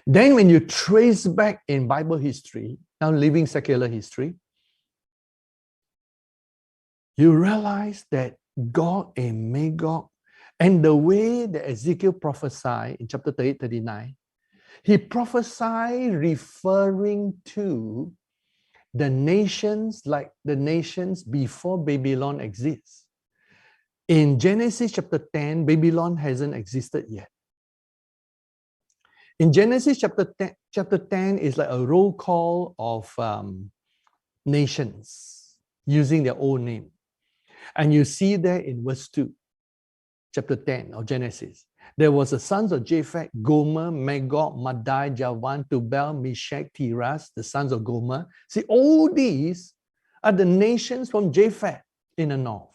Then when you trace back in Bible history, now living secular history, you realize that Gog and Magog, and the way that Ezekiel prophesied in chapter 38, 39, he prophesied referring to the nations like the nations before Babylon exists. In Genesis chapter 10, Babylon hasn't existed yet. In Genesis chapter 10 is like a roll call of nations using their own name. And you see there in verse 2, chapter 10 of Genesis, there was the sons of Japheth, Gomer, Magog, Madai, Javan, Tubal, Meshach, Tiras, the sons of Gomer. See, all these are the nations from Japheth in the north.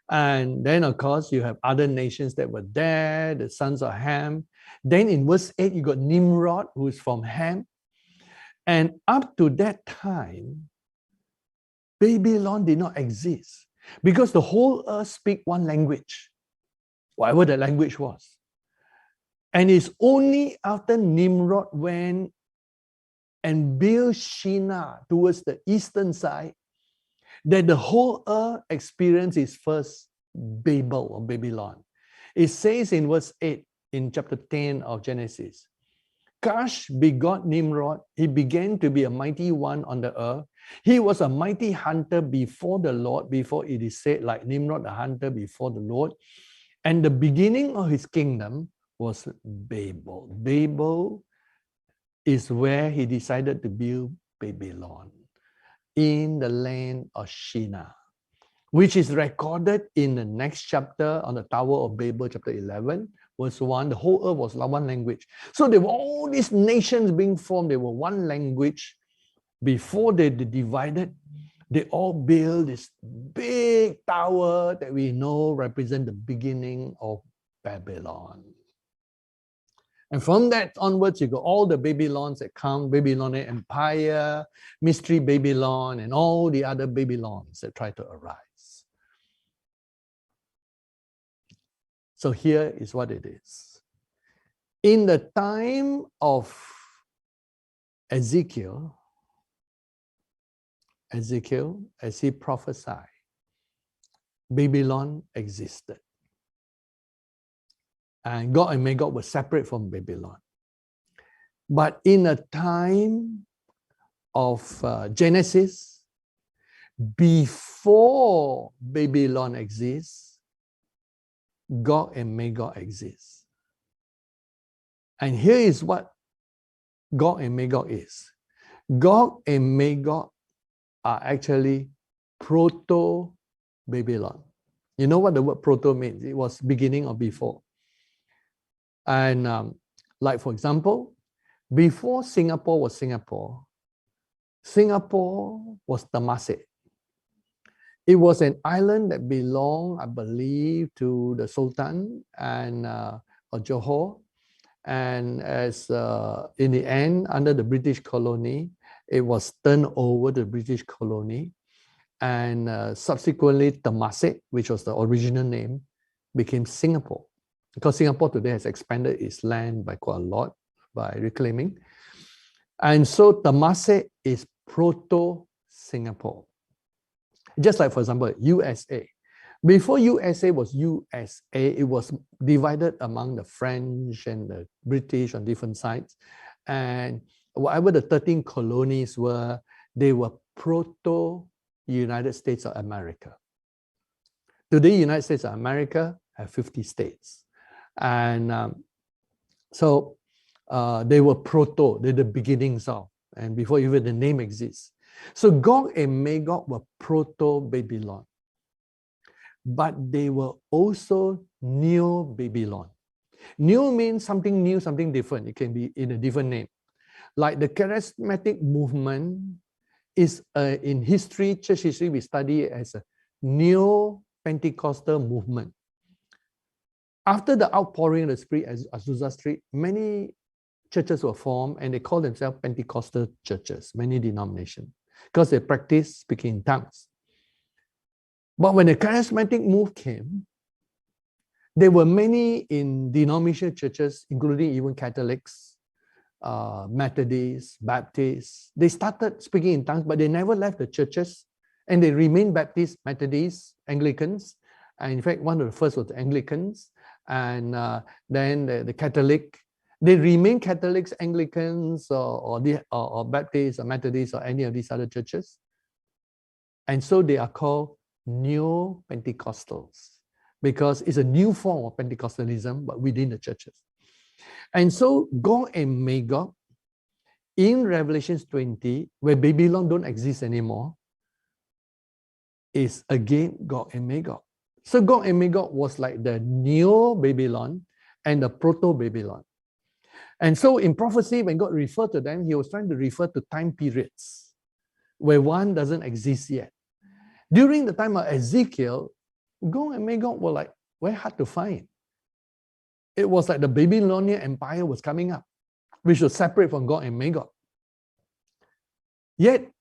And then, of course, you have other nations that were there, the sons of Ham. Then in verse 8, you got Nimrod, who is from Ham. And up to that time, Babylon did not exist because the whole earth speak one language, whatever the language was. And it's only after Nimrod went and built Shinar towards the eastern side that the whole earth experienced its first Babel or Babylon. It says in verse 8 in chapter 10 of Genesis, Cush begot Nimrod. He began to be a mighty one on the earth. He was a mighty hunter before the Lord, before it is said, like Nimrod, the hunter before the Lord. And the beginning of his kingdom was Babel. Babel is where he decided to build Babylon in the land of Shinar, which is recorded in the next chapter on the Tower of Babel, chapter 11, verse 1. The whole earth was one language. So there were all these nations being formed. They were one language. Before they divided, they all built this big tower that we know represent the beginning of Babylon. And from that onwards, you got all the Babylons that come, Babylonian Empire, Mystery Babylon, and all the other Babylons that try to arise. So here is what it is. In the time of Ezekiel, as he prophesied, Babylon existed. And Gog and Magog were separate from Babylon. But in a time of Genesis, before Babylon exists, Gog and Magog exists. And here is what Gog and Magog is. Gog and Magog are actually proto-Babylon. You know what the word proto means? It was beginning or before. And like, for example, before Singapore was Singapore, Singapore was Temasek. It was an island that belonged, I believe, to the Sultan and or Johor. And as in the end, under the British colony, it was turned over to the British colony. And subsequently, Temasek, which was the original name, became Singapore. Because Singapore today has expanded its land by quite a lot by reclaiming. And so Temasek is proto-Singapore. Just like, for example, USA. Before USA was USA, it was divided among the French and the British on different sides. And whatever the 13 colonies were, they were proto-United States of America. Today, United States of America have 50 states. And so they were proto, they're the beginnings of, and before even the name exists. So Gog and Magog were proto-Babylon. But they were also Neo-Babylon. New means something new, something different. It can be in a different name. Like the charismatic movement is in history, church history, we study it as a Neo-Pentecostal movement. After the outpouring of the Spirit at Azusa Street, many churches were formed and they call themselves Pentecostal churches, many denominations, because they practice speaking in tongues. But when the charismatic move came, there were many in denominational churches, including even Catholics, Methodists, Baptists. They started speaking in tongues, but they never left the churches, and they remained Baptists, Methodists, Anglicans. And in fact, one of the first was the Anglicans, and then the Catholic. They remain Catholics, Anglicans, or Baptists, or Methodists, or any of these other churches. And so they are called Neo-Pentecostals, because it's a new form of Pentecostalism, but within the churches. And so Gog and Magog, in Revelation 20, where Babylon don't exist anymore, is again Gog and Magog. So Gog and Magog was like the Neo-Babylon and the Proto-Babylon. And so in prophecy, when God referred to them, he was trying to refer to time periods where one doesn't exist yet. During the time of Ezekiel, Gog and Magog were like very hard to find. It was like the Babylonian Empire was coming up, which was separate from Gog and Magog. Yet,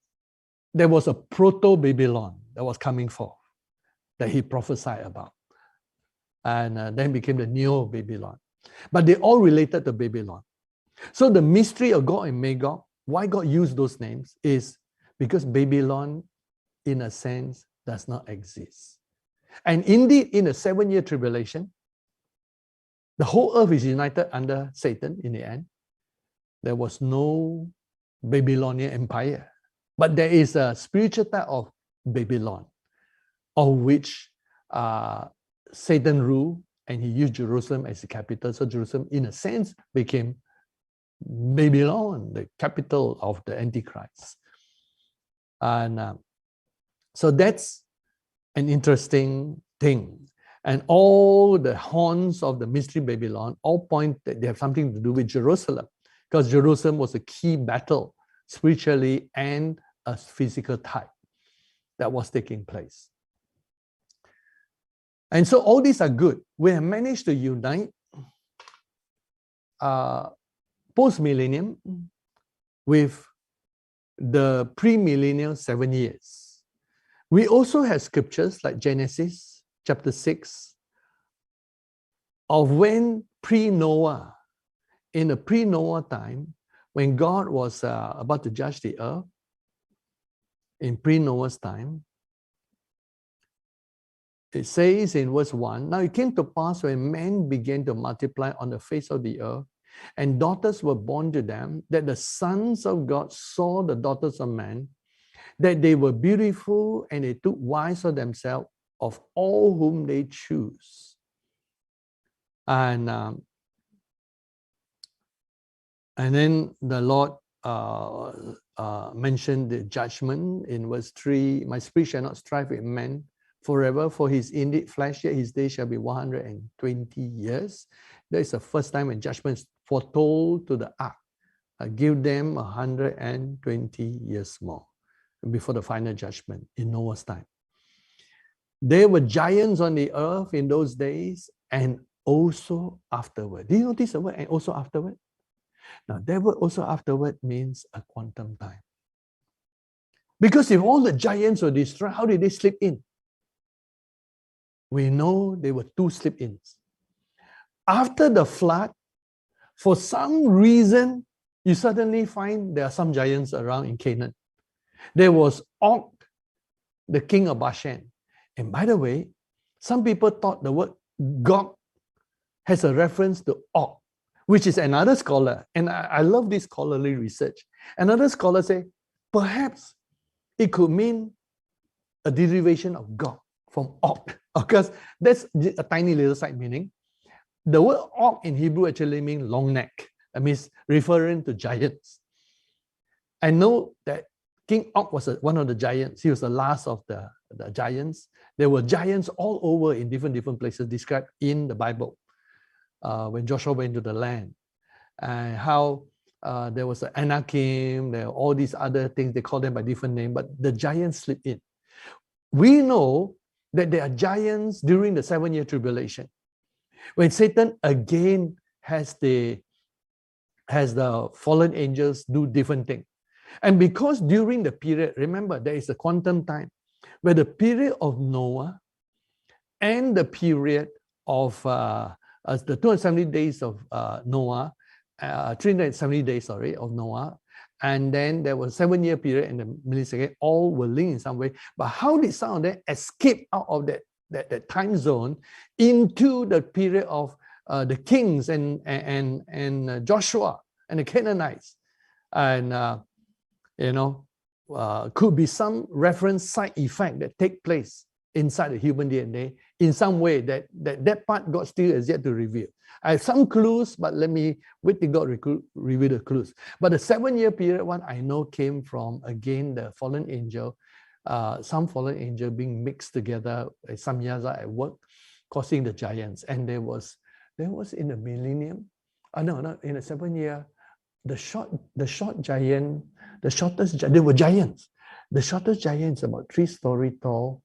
there was a proto-Babylon that was coming forth that he prophesied about. And then became the Neo-Babylon. But they all related to Babylon. So the mystery of Gog and Magog, why God used those names, is because Babylon, in a sense, does not exist. And indeed, in a 7-year tribulation, the whole earth is united under Satan in the end. There was no Babylonian Empire. But there is a spiritual type of Babylon, of which Satan ruled and he used Jerusalem as the capital. So Jerusalem, in a sense, became Babylon, the capital of the Antichrist. And so that's an interesting thing. And all the horns of the mystery Babylon all point that they have something to do with Jerusalem, because Jerusalem was a key battle spiritually and a physical type that was taking place. And so all these are good. We have managed to unite post-millennium with the pre-millennial 7 years. We also have scriptures like Genesis chapter 6 of when pre-Noah, in the pre-Noah time, when God was about to judge the earth, in pre-Noah's time, it says in verse 1, now it came to pass when men began to multiply on the face of the earth, and daughters were born to them, that the sons of God saw the daughters of men, that they were beautiful, and they took wives for themselves of all whom they choose. And then the Lord mentioned the judgment in verse 3, my spirit shall not strive with men forever, for he is indeed flesh, yet his days shall be 120 years. That is the first time when judgment is foretold to the ark. Give them 120 years more before the final judgment in Noah's time. There were giants on the earth in those days and also afterward. Do you notice the word and also afterward? Now, that word also afterward means a quantum time. Because if all the giants were destroyed, how did they slip in? We know there were two slip-ins. After the flood, for some reason, you suddenly find there are some giants around in Canaan. There was Og, the king of Bashan. And by the way, some people thought the word Gog has a reference to Og, which is another scholar. And I love this scholarly research. Another scholar said, perhaps it could mean a derivation of Gog from Og, because that's a tiny little side meaning. The word Og in Hebrew actually means long neck. That means referring to giants. I know that King Og was one of the giants. He was the last of the giants. There were giants all over in different places described in the Bible. When Joshua went to the land, and how there was an Anakim, there were all these other things, they call them by different names, but the giants slip in. We know that there are giants during the 7-year tribulation, when Satan again has the fallen angels do different things. And because during the period, remember, there is a quantum time, where the period of Noah and the period of the 270 days of Noah, 370 days, of Noah, and then there was a 7-year period in the millisecond, all were linked in some way. But how did some of them escape out of that time zone into the period of the kings and Joshua and the Canaanites? And could be some reference side effect that take place inside the human DNA in some way that part God still has yet to reveal. I have some clues, but let me wait till God reveal the clues. But the 7-year period one I know came from, again, the fallen angel, some fallen angel being mixed together, some years at work, causing the giants. And there was in the millennium, not in the 7-year, the short giant, the shortest, there were giants. The shortest giant is about 3 stories tall.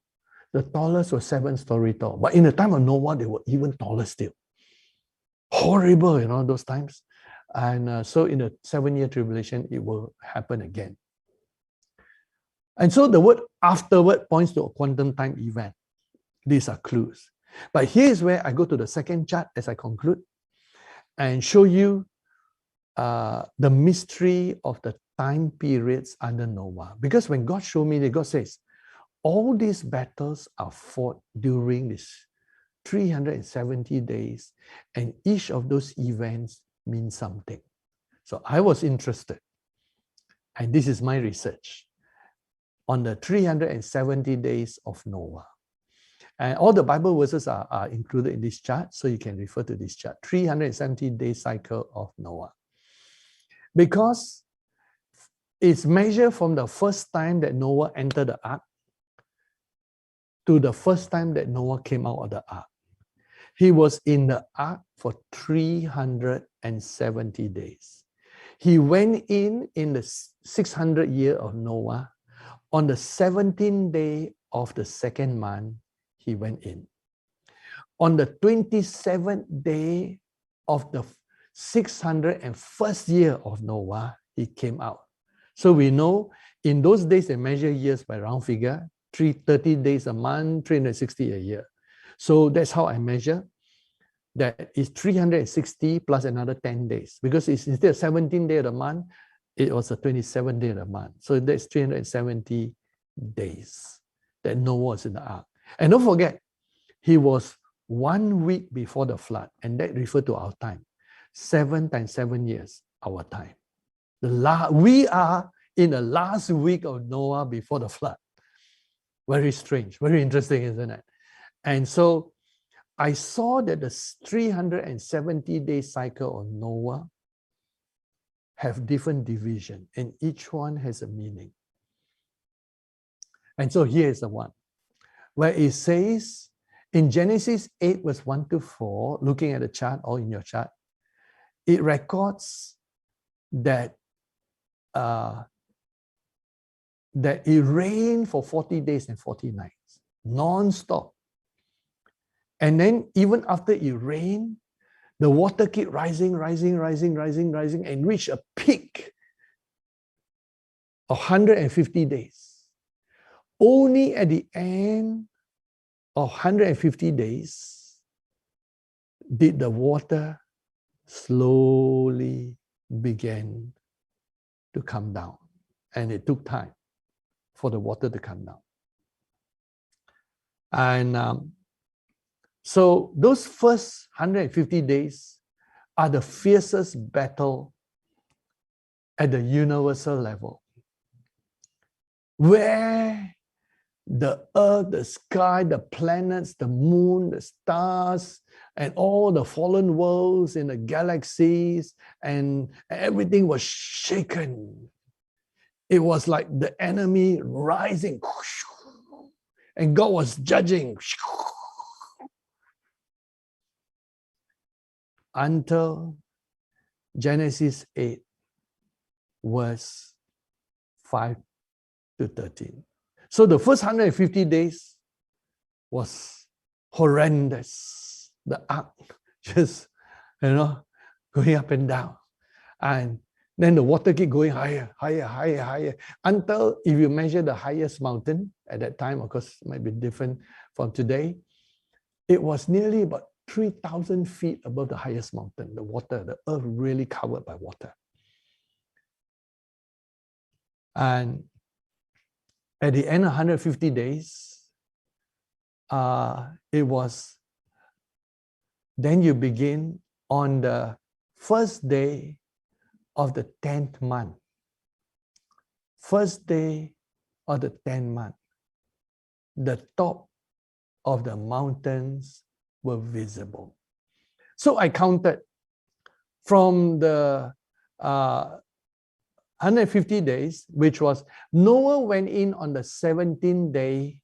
The tallest was 7 stories tall. But in the time of Noah, they were even taller still. Horrible, those times. And so in the 7-year tribulation, it will happen again. And so the word afterward points to a quantum time event. These are clues. But here's where I go to the second chart as I conclude and show you the mystery of the time periods under Noah. Because when God showed me, God says, all these battles are fought during this 370 days, and each of those events means something. So I was interested, and this is my research, on the 370 days of Noah. And all the Bible verses are included in this chart, so you can refer to this chart. 370-day cycle of Noah. Because it's measured from the first time that Noah entered the ark to the first time that Noah came out of the ark. He was in the ark for 370 days. He went in the 600th year of Noah. On the 17th day of the second month, he went in. On the 27th day of the 601st year of Noah, he came out. So we know in those days they measure years by round figure, 330 days a month, 360 a year. So that's how I measure. That is 360 plus another 10 days. Because it's instead of 17th day of the month, it was the 27th day of the month. So that's 370 days that Noah was in the ark. And don't forget, he was 1 week before the flood, and that refers to our time. 7 times 7 years, our time. We are in the last week of Noah before the flood. Very strange, very interesting, isn't it? And so I saw that the 370-day cycle of Noah have different division, and each one has a meaning. And so here is the one, where it says, in Genesis 8, verse 1 to 4, looking at the chart or in your chart, it records that that it rained for 40 days and 40 nights, non-stop. And then even after it rained, the water kept rising, and reached a peak of 150 days. Only at the end of 150 days did the water slowly begin to come down. And it took time for the water to come down. And so those first 150 days are the fiercest battle at the universal level, where the earth, the sky, the planets, the moon, the stars, and all the fallen worlds in the galaxies, and everything was shaken. It was like the enemy rising, and God was judging. Until Genesis 8, verse 5 to 13. So the first 150 days was horrendous. The ark just, going up and down. And then the water keep going higher, until if you measure the highest mountain at that time, of course, it might be different from today, it was nearly about 3,000 feet above the highest mountain. The water, the earth really covered by water. And at the end of 150 days, then you begin on the first day of the 10th month. First day of the 10th month, the top of the mountains were visible. So I counted from the 150 days, which was Noah went in on the 17th day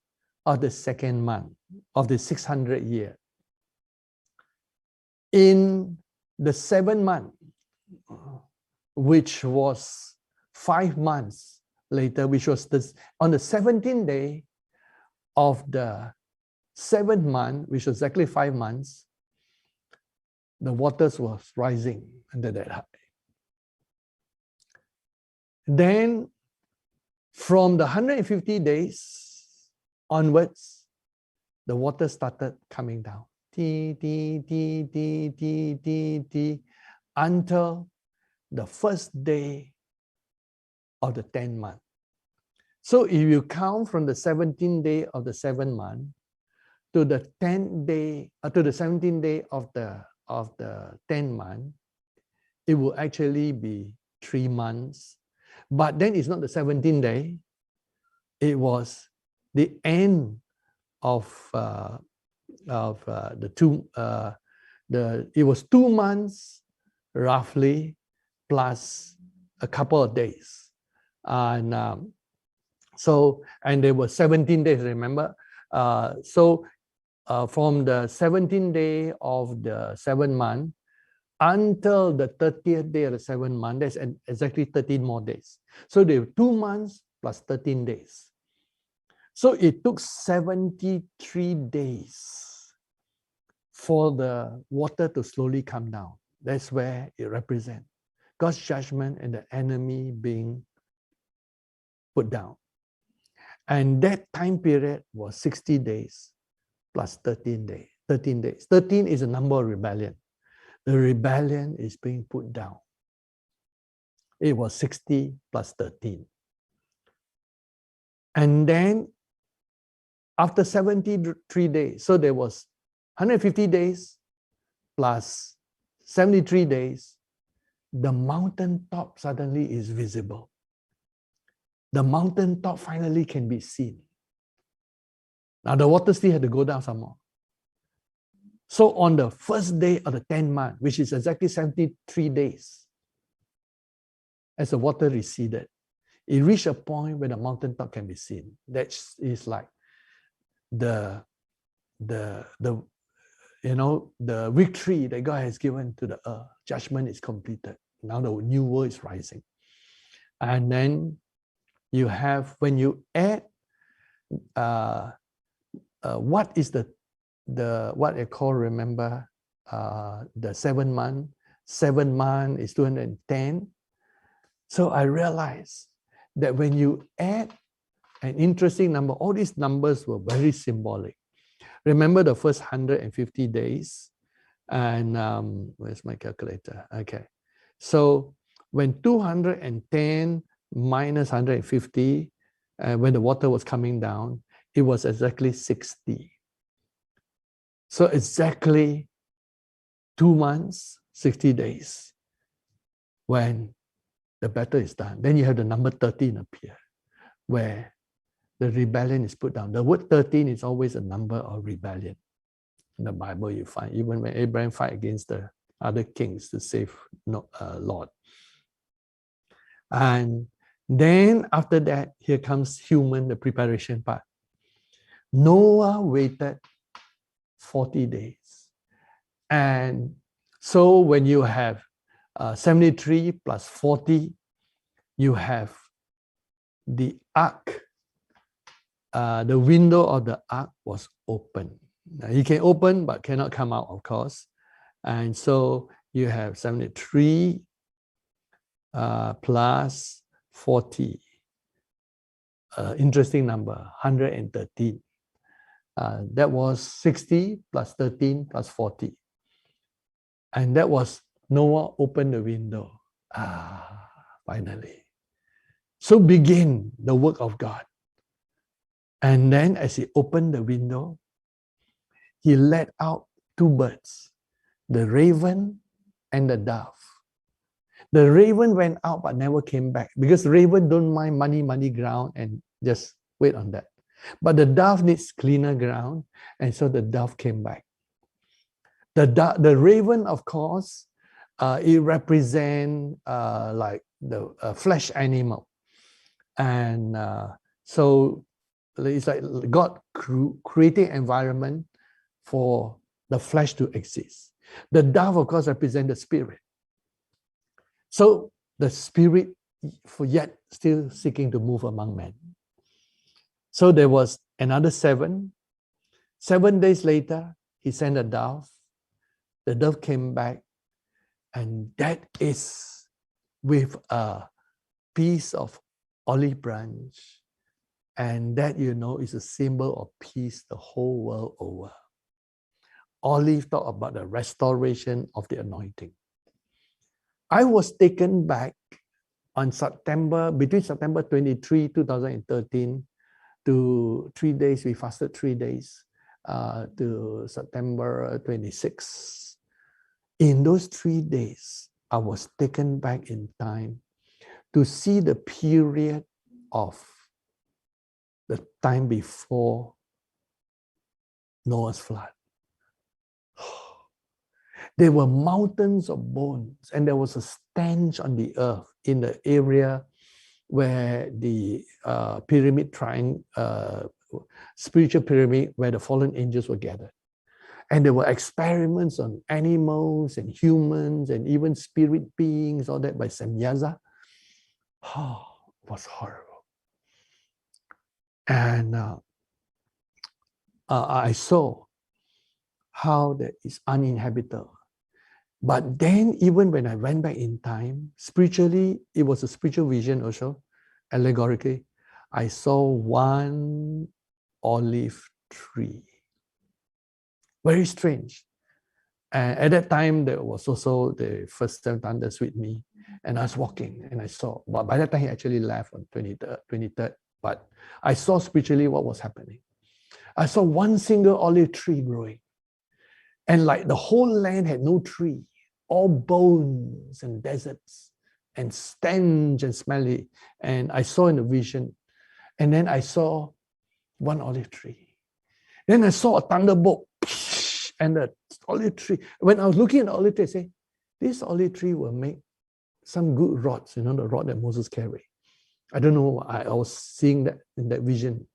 of the second month of the 600th year. In the 7th month, which was 5 months later, which was on the 17th day of the 7th month, which was exactly 5 months, the waters was rising under that high. Then from the 150 days onwards, the water started coming down. Until the first day of the 10th month. So if you count from the 17th day of the 7th month to the 10th day, to the 17th day of the 10th month, it will actually be 3 months. But then it's not the 17th day, it was the end it was 2 months roughly plus a couple of days. And and there were 17 days, remember? From the 17th day of the 7th month until the 30th day of the 7th month, that's exactly 13 more days. So there were 2 months plus 13 days. So it took 73 days for the water to slowly come down. That's where it represents God's judgment and the enemy being put down. And that time period was 60 days plus 13 days. 13 days. 13 is a number of rebellion. The rebellion is being put down. It was 60 plus 13. And then after 73 days, so there was 150 days plus 73 days, the mountaintop suddenly is visible. The mountaintop finally can be seen. Now the water still had to go down some more. So on the first day of the 10th month, which is exactly 73 days, as the water receded, it reached a point where the mountaintop can be seen. That is like the victory that God has given to the earth. Judgment is completed. Now the new world is rising. And then you have, when you add what is what I call, remember, the 7th month. 7th month is 210. So I realized that when you add an interesting number, all these numbers were very symbolic. Remember the first 150 days, and where's my calculator? Okay, so when 210 minus 150, when the water was coming down, it was exactly 60. So exactly 2 months, 60 days, when the battle is done. Then you have the number 13 appear, where the rebellion is put down. The word 13 is always a number of rebellion. In the Bible you find, even when Abraham fight against the other kings to save Lot. And then after that, here comes human, the preparation part. Noah waited 40 days. And so when you have 73 plus 40, you have the ark. The window of the ark was open. Now, you can open but cannot come out, of course. And so you have 73 plus 40. Interesting number, 113. That was 60 plus 13 plus 40. And that was Noah opened the window. Finally. So begin the work of God. And then as he opened the window, he let out 2 birds, the raven and the dove. The raven went out but never came back, because the raven don't mind muddy ground and just wait on that. But the dove needs cleaner ground, and so the dove came back. The raven, of course, it represents like the flesh animal. And so it's like God creating environment for the flesh to exist. The dove, of course, represents the spirit. So the spirit for yet still seeking to move among men. So there was another 7. 7 days later, he sent a dove. The dove came back, and that is with a piece of olive branch. And that, is a symbol of peace the whole world over. Olive talk about the restoration of the anointing. I was taken back on between September 23, 2013 to 3 days, we fasted 3 days, to September 26. In those 3 days, I was taken back in time to see the period of the time before Noah's flood. There were mountains of bones, and there was a stench on the earth in the area where the pyramid triangle, spiritual pyramid, where the fallen angels were gathered. And there were experiments on animals and humans and even spirit beings, all that by Semyaza. Oh, it was horrible. And I saw how that is uninhabitable. But then, even when I went back in time, spiritually, it was a spiritual vision also, allegorically. I saw one olive tree. Very strange. And at that time, there was also the first 7 thunders with me. And I was walking and I saw, but by that time, he actually left on 23rd. But I saw spiritually what was happening. I saw one single olive tree growing. And like the whole land had no tree, all bones and deserts and stench and smelly. And I saw in the vision. And then I saw one olive tree. Then I saw a thunderbolt and the olive tree. When I was looking at the olive tree, I said, this olive tree will make some good rods, the rod that Moses carried. I don't know, I was seeing that in that vision.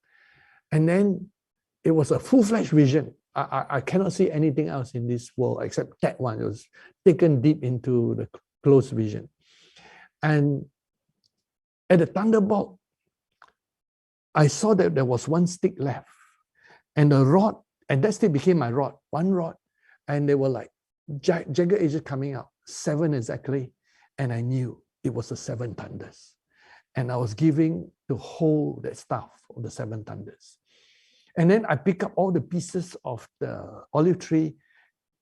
And then it was a full-fledged vision. I cannot see anything else in this world except that one. It was taken deep into the closed vision. And at the thunderbolt, I saw that there was one stick left. And the rod, and that stick became my rod, one rod. And they were like jagged edges coming out, 7 exactly. And I knew it was the 7 thunders. And I was giving to hold that staff of the 7 thunders. And then I pick up all the pieces of the olive tree,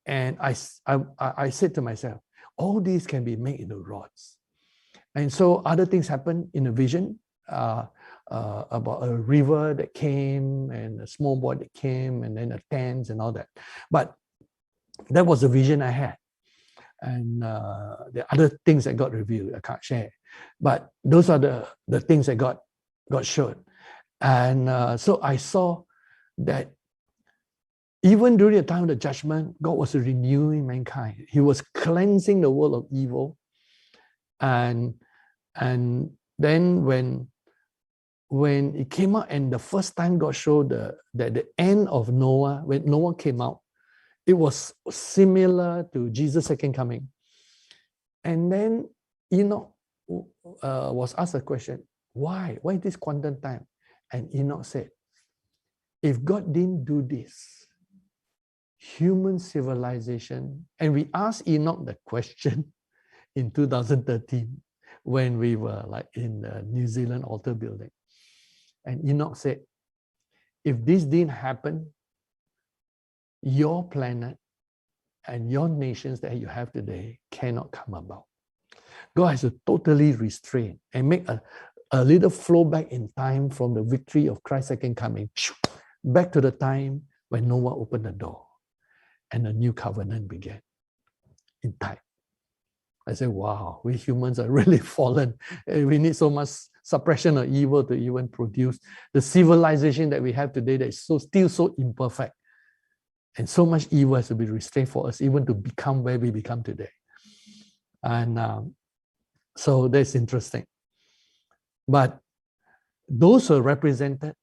and I said to myself, all these can be made into rods. And so other things happened in the vision, about a river that came, and a small boy that came, and then a tent and all that. But that was the vision I had. And the other things that got revealed, I can't share. But those are the things that got shown. And so I saw that even during the time of the judgment, God was renewing mankind. He was cleansing the world of evil. And then when it came out, and the first time God showed that the end of Noah, when Noah came out, it was similar to Jesus' second coming. And then Enoch was asked a question, why this quantum time? And Enoch said, if God didn't do this, human civilization, and we asked Enoch the question in 2013 when we were like in the New Zealand altar building. And Enoch said, if this didn't happen, your planet and your nations that you have today cannot come about. God has to totally restrain and make a little flow back in time from the victory of Christ's second coming, back to the time when Noah opened the door and a new covenant began in time. I said, wow, we humans are really fallen. We need so much suppression of evil to even produce the civilization that we have today that is still so imperfect. And so much evil has to be restrained for us even to become where we become today. And so that's interesting. But those are represented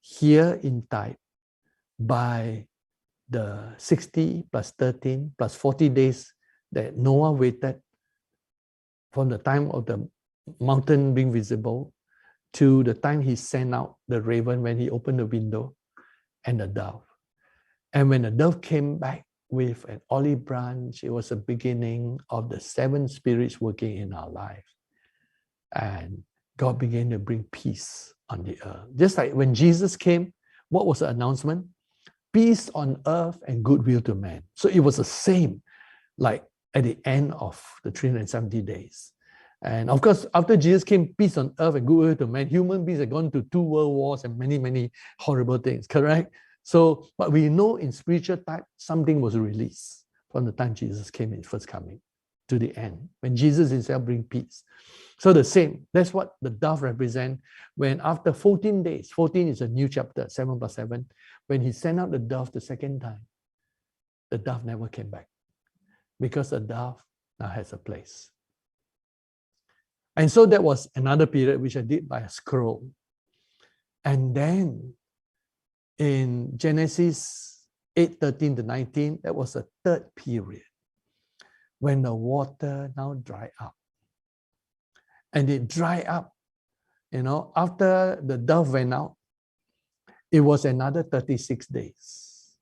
here in type by the 60 plus 13 plus 40 days that Noah waited from the time of the mountain being visible to the time he sent out the raven when he opened the window, and the dove. And when the dove came back with an olive branch, it was the beginning of the 7 spirits working in our life. And God began to bring peace on the earth. Just like when Jesus came, what was the announcement? Peace on earth and goodwill to man. So it was the same, like at the end of the 370 days. And of course, after Jesus came, peace on earth and goodwill to man, human beings had gone to 2 world wars and many, many horrible things, correct? So, but we know in spiritual type, something was released from the time Jesus came in first coming. to the end, when Jesus himself brings peace. So the same, that's what the dove represents. When after 14 days, 14 is a new chapter, 7 plus 7, when he sent out the dove the second time, the dove never came back, because the dove now has a place. And so that was another period which I did by a scroll. And then in Genesis 8:13 to 19, that was a third period when the water now dried up. And it dried up, after the dove went out, it was another 36 days.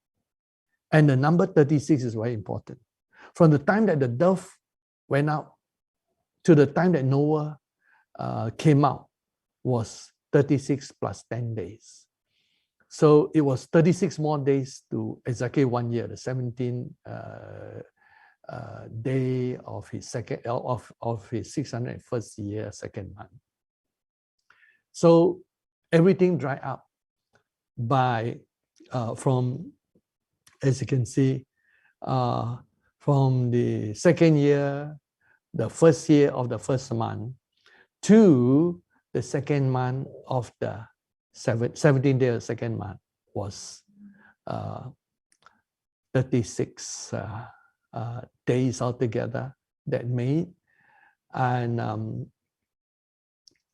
And the number 36 is very important. From the time that the dove went out to the time that Noah came out was 36 plus 10 days. So it was 36 more days to exactly 1 year, the 17th day of his second of his 601st year, second month. So everything dried up by from, as you can see, from the second year, the first year of the first month, to the second month of the 17th day of the second month was 36 days altogether that made. And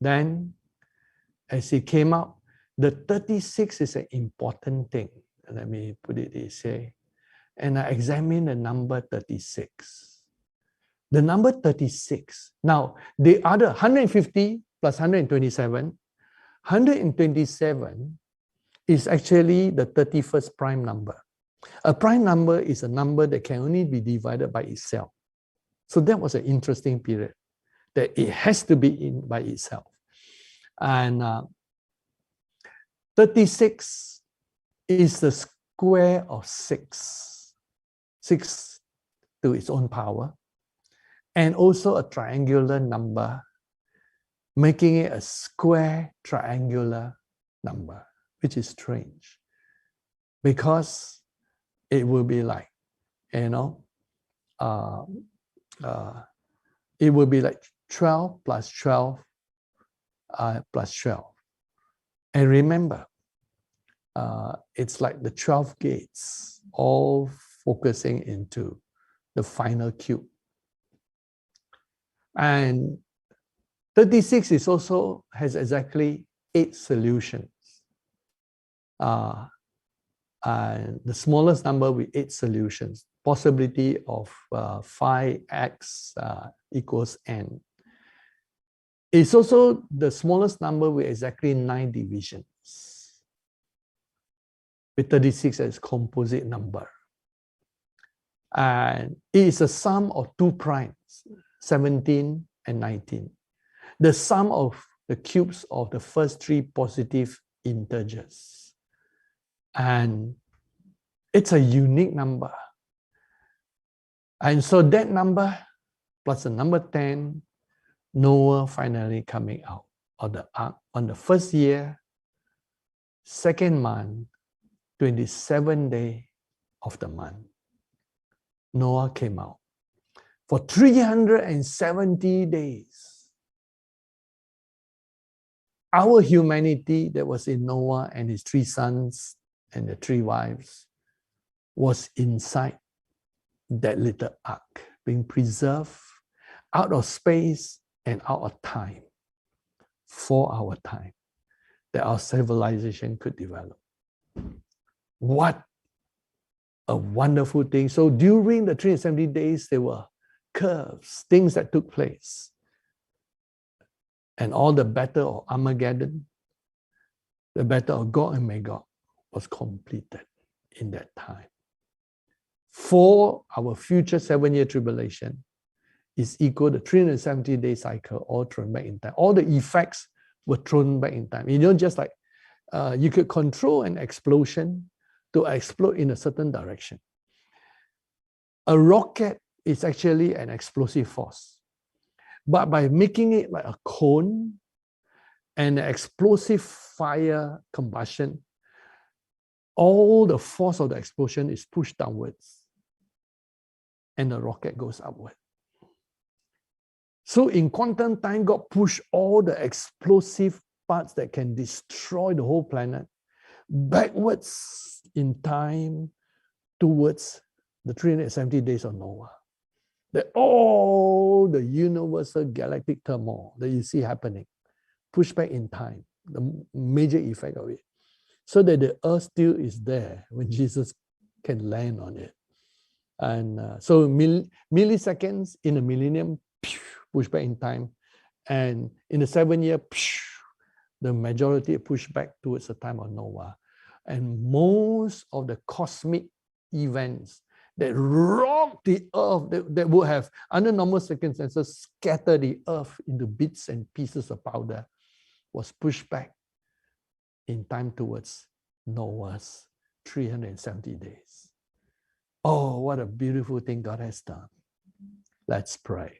then as he came out, the 36 is an important thing. Let me put it this way. And I examined the number 36. The number 36. Now, the other 150 plus 127, 127 is actually the 31st prime number. A prime number is a number that can only be divided by itself. So that was an interesting period, that it has to be in by itself. And 36 is the square of 6. 6 to its own power. And also a triangular number, making it a square triangular number, which is strange. Because it will be like, it will be like 12 plus 12 plus 12. And remember, it's like the 12 gates, all focusing into the final cube. And 36 is also has exactly 8 solutions. And the smallest number with 8 solutions, possibility of 5x equals n. It's also the smallest number with exactly 9 divisions, with 36 as composite number. And it is a sum of 2 primes, 17 and 19. The sum of the cubes of the first 3 positive integers. And it's a unique number. And so that number plus the number 10, Noah finally coming out of the ark on the first year, second month, 27th day of the month. Noah came out. For 370 days, our humanity that was in Noah and his 3 sons and the 3 wives was inside that little ark, being preserved out of space and out of time, for our time, that our civilization could develop. What a wonderful thing. So during the 370 days, there were curves, things that took place. And all the battle of Armageddon, the battle of Gog and Magog, was completed in that time. For our future 7-year tribulation is equal to 370-day cycle, all thrown back in time. All the effects were thrown back in time. Just like you could control an explosion to explode in a certain direction. A rocket is actually an explosive force. But by making it like a cone and explosive fire combustion, all the force of the explosion is pushed downwards and the rocket goes upward. So in quantum time, God pushed all the explosive parts that can destroy the whole planet backwards in time towards the 370 days of Noah. That all the universal galactic turmoil that you see happening, pushed back in time, the major effect of it, so that the earth still is there when Jesus can land on it. And so milliseconds in a millennium, push back in time. And in the 7 year, the majority push back towards the time of Noah. And most of the cosmic events that rock the earth, that would have, under normal circumstances, scattered the earth into bits and pieces of powder, was pushed back in time towards Noah's 370 days. Oh, what a beautiful thing God has done. Let's pray.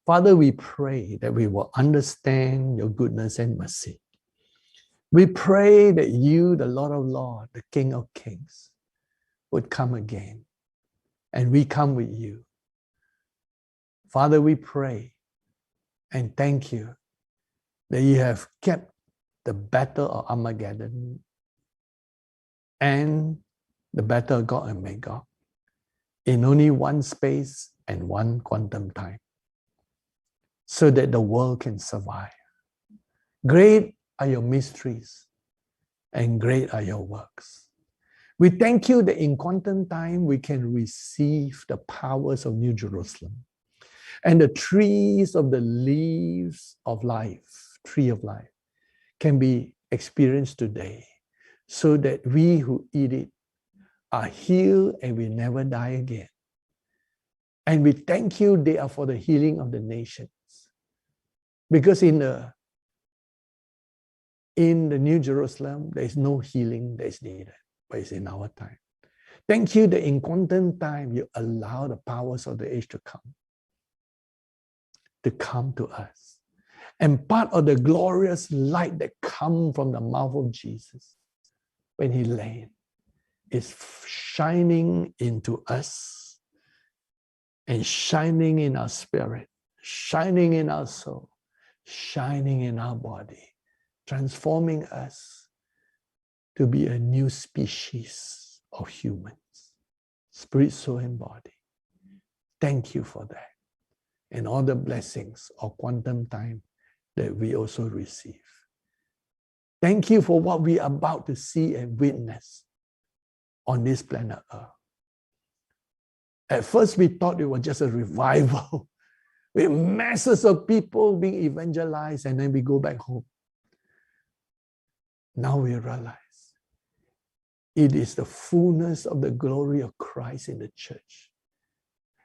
Father, we pray that we will understand your goodness and mercy. We pray that you, the Lord of Lords, the King of Kings, would come again. And we come with you. Father, we pray and thank you that you have kept the battle of Armageddon and the battle of Gog and Magog in only one space and one quantum time, so that the world can survive. Great are your mysteries, and great are your works. We thank you that in quantum time we can receive the powers of New Jerusalem and the trees of the leaves of life, tree of life, can be experienced today, so that we who eat it are healed and will never die again. And we thank you they are for the healing of the nations. Because in the New Jerusalem, there is no healing that is needed, but it's in our time. Thank you that in quantum time, you allow the powers of the age to come to us. And part of the glorious light that comes from the mouth of Jesus when he lay is shining into us and shining in our spirit, shining in our soul, shining in our body, transforming us to be a new species of humans, spirit, soul, and body. Thank you for that. And all the blessings of quantum time that we also receive. Thank you for what we are about to see and witness on this planet Earth. At first, we thought it was just a revival with masses of people being evangelized, and then we go back home. Now we realize it is the fullness of the glory of Christ in the church.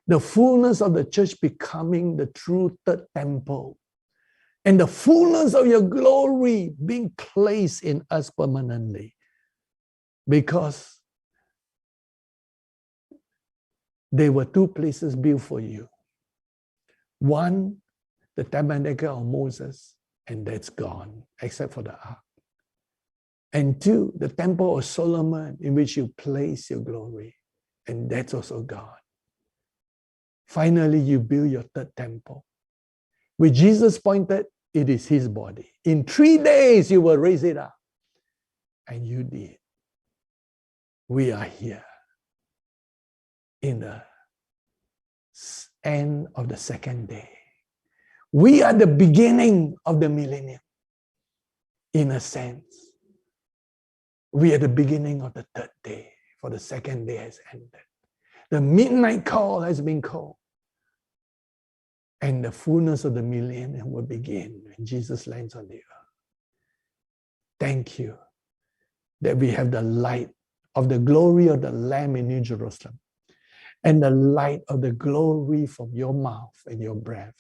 The fullness of the church becoming the true third temple. And the fullness of your glory being placed in us permanently. Because there were two places built for you. One, the tabernacle of Moses, and that's gone, except for the ark. And two, the temple of Solomon, in which you place your glory, and that's also gone. Finally, you build your third temple. With Jesus pointed, it is his body. In 3 days, you will raise it up. And you did. We are here in the end of the second day. We are the beginning of the millennium. In a sense, we are the beginning of the third day, for the second day has ended. The midnight call has been called. And the fullness of the millennium will begin when Jesus lands on the earth. Thank you that we have the light of the glory of the Lamb in New Jerusalem and the light of the glory from your mouth and your breath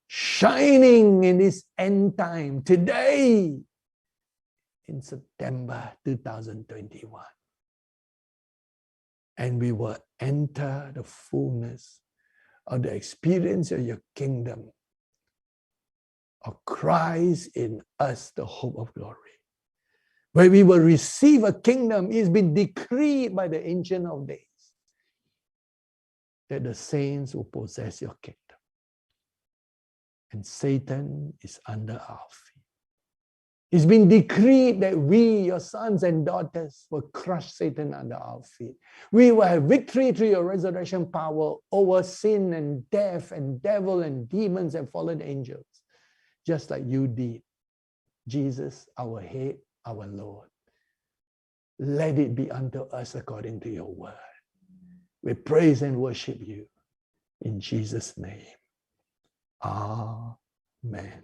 shining in this end time today in September 2021. And we will enter the fullness of the experience of your kingdom, of Christ in us, the hope of glory. Where we will receive a kingdom, it's been decreed by the Ancient of Days that the saints will possess your kingdom. and Satan is under our feet. It's been decreed that we, your sons and daughters, will crush Satan under our feet. We will have victory through your resurrection power over sin and death and devil and demons and fallen angels, just like you did. Jesus, our head, our Lord. Let it be unto us according to your word. We praise and worship you in Jesus' name. Amen.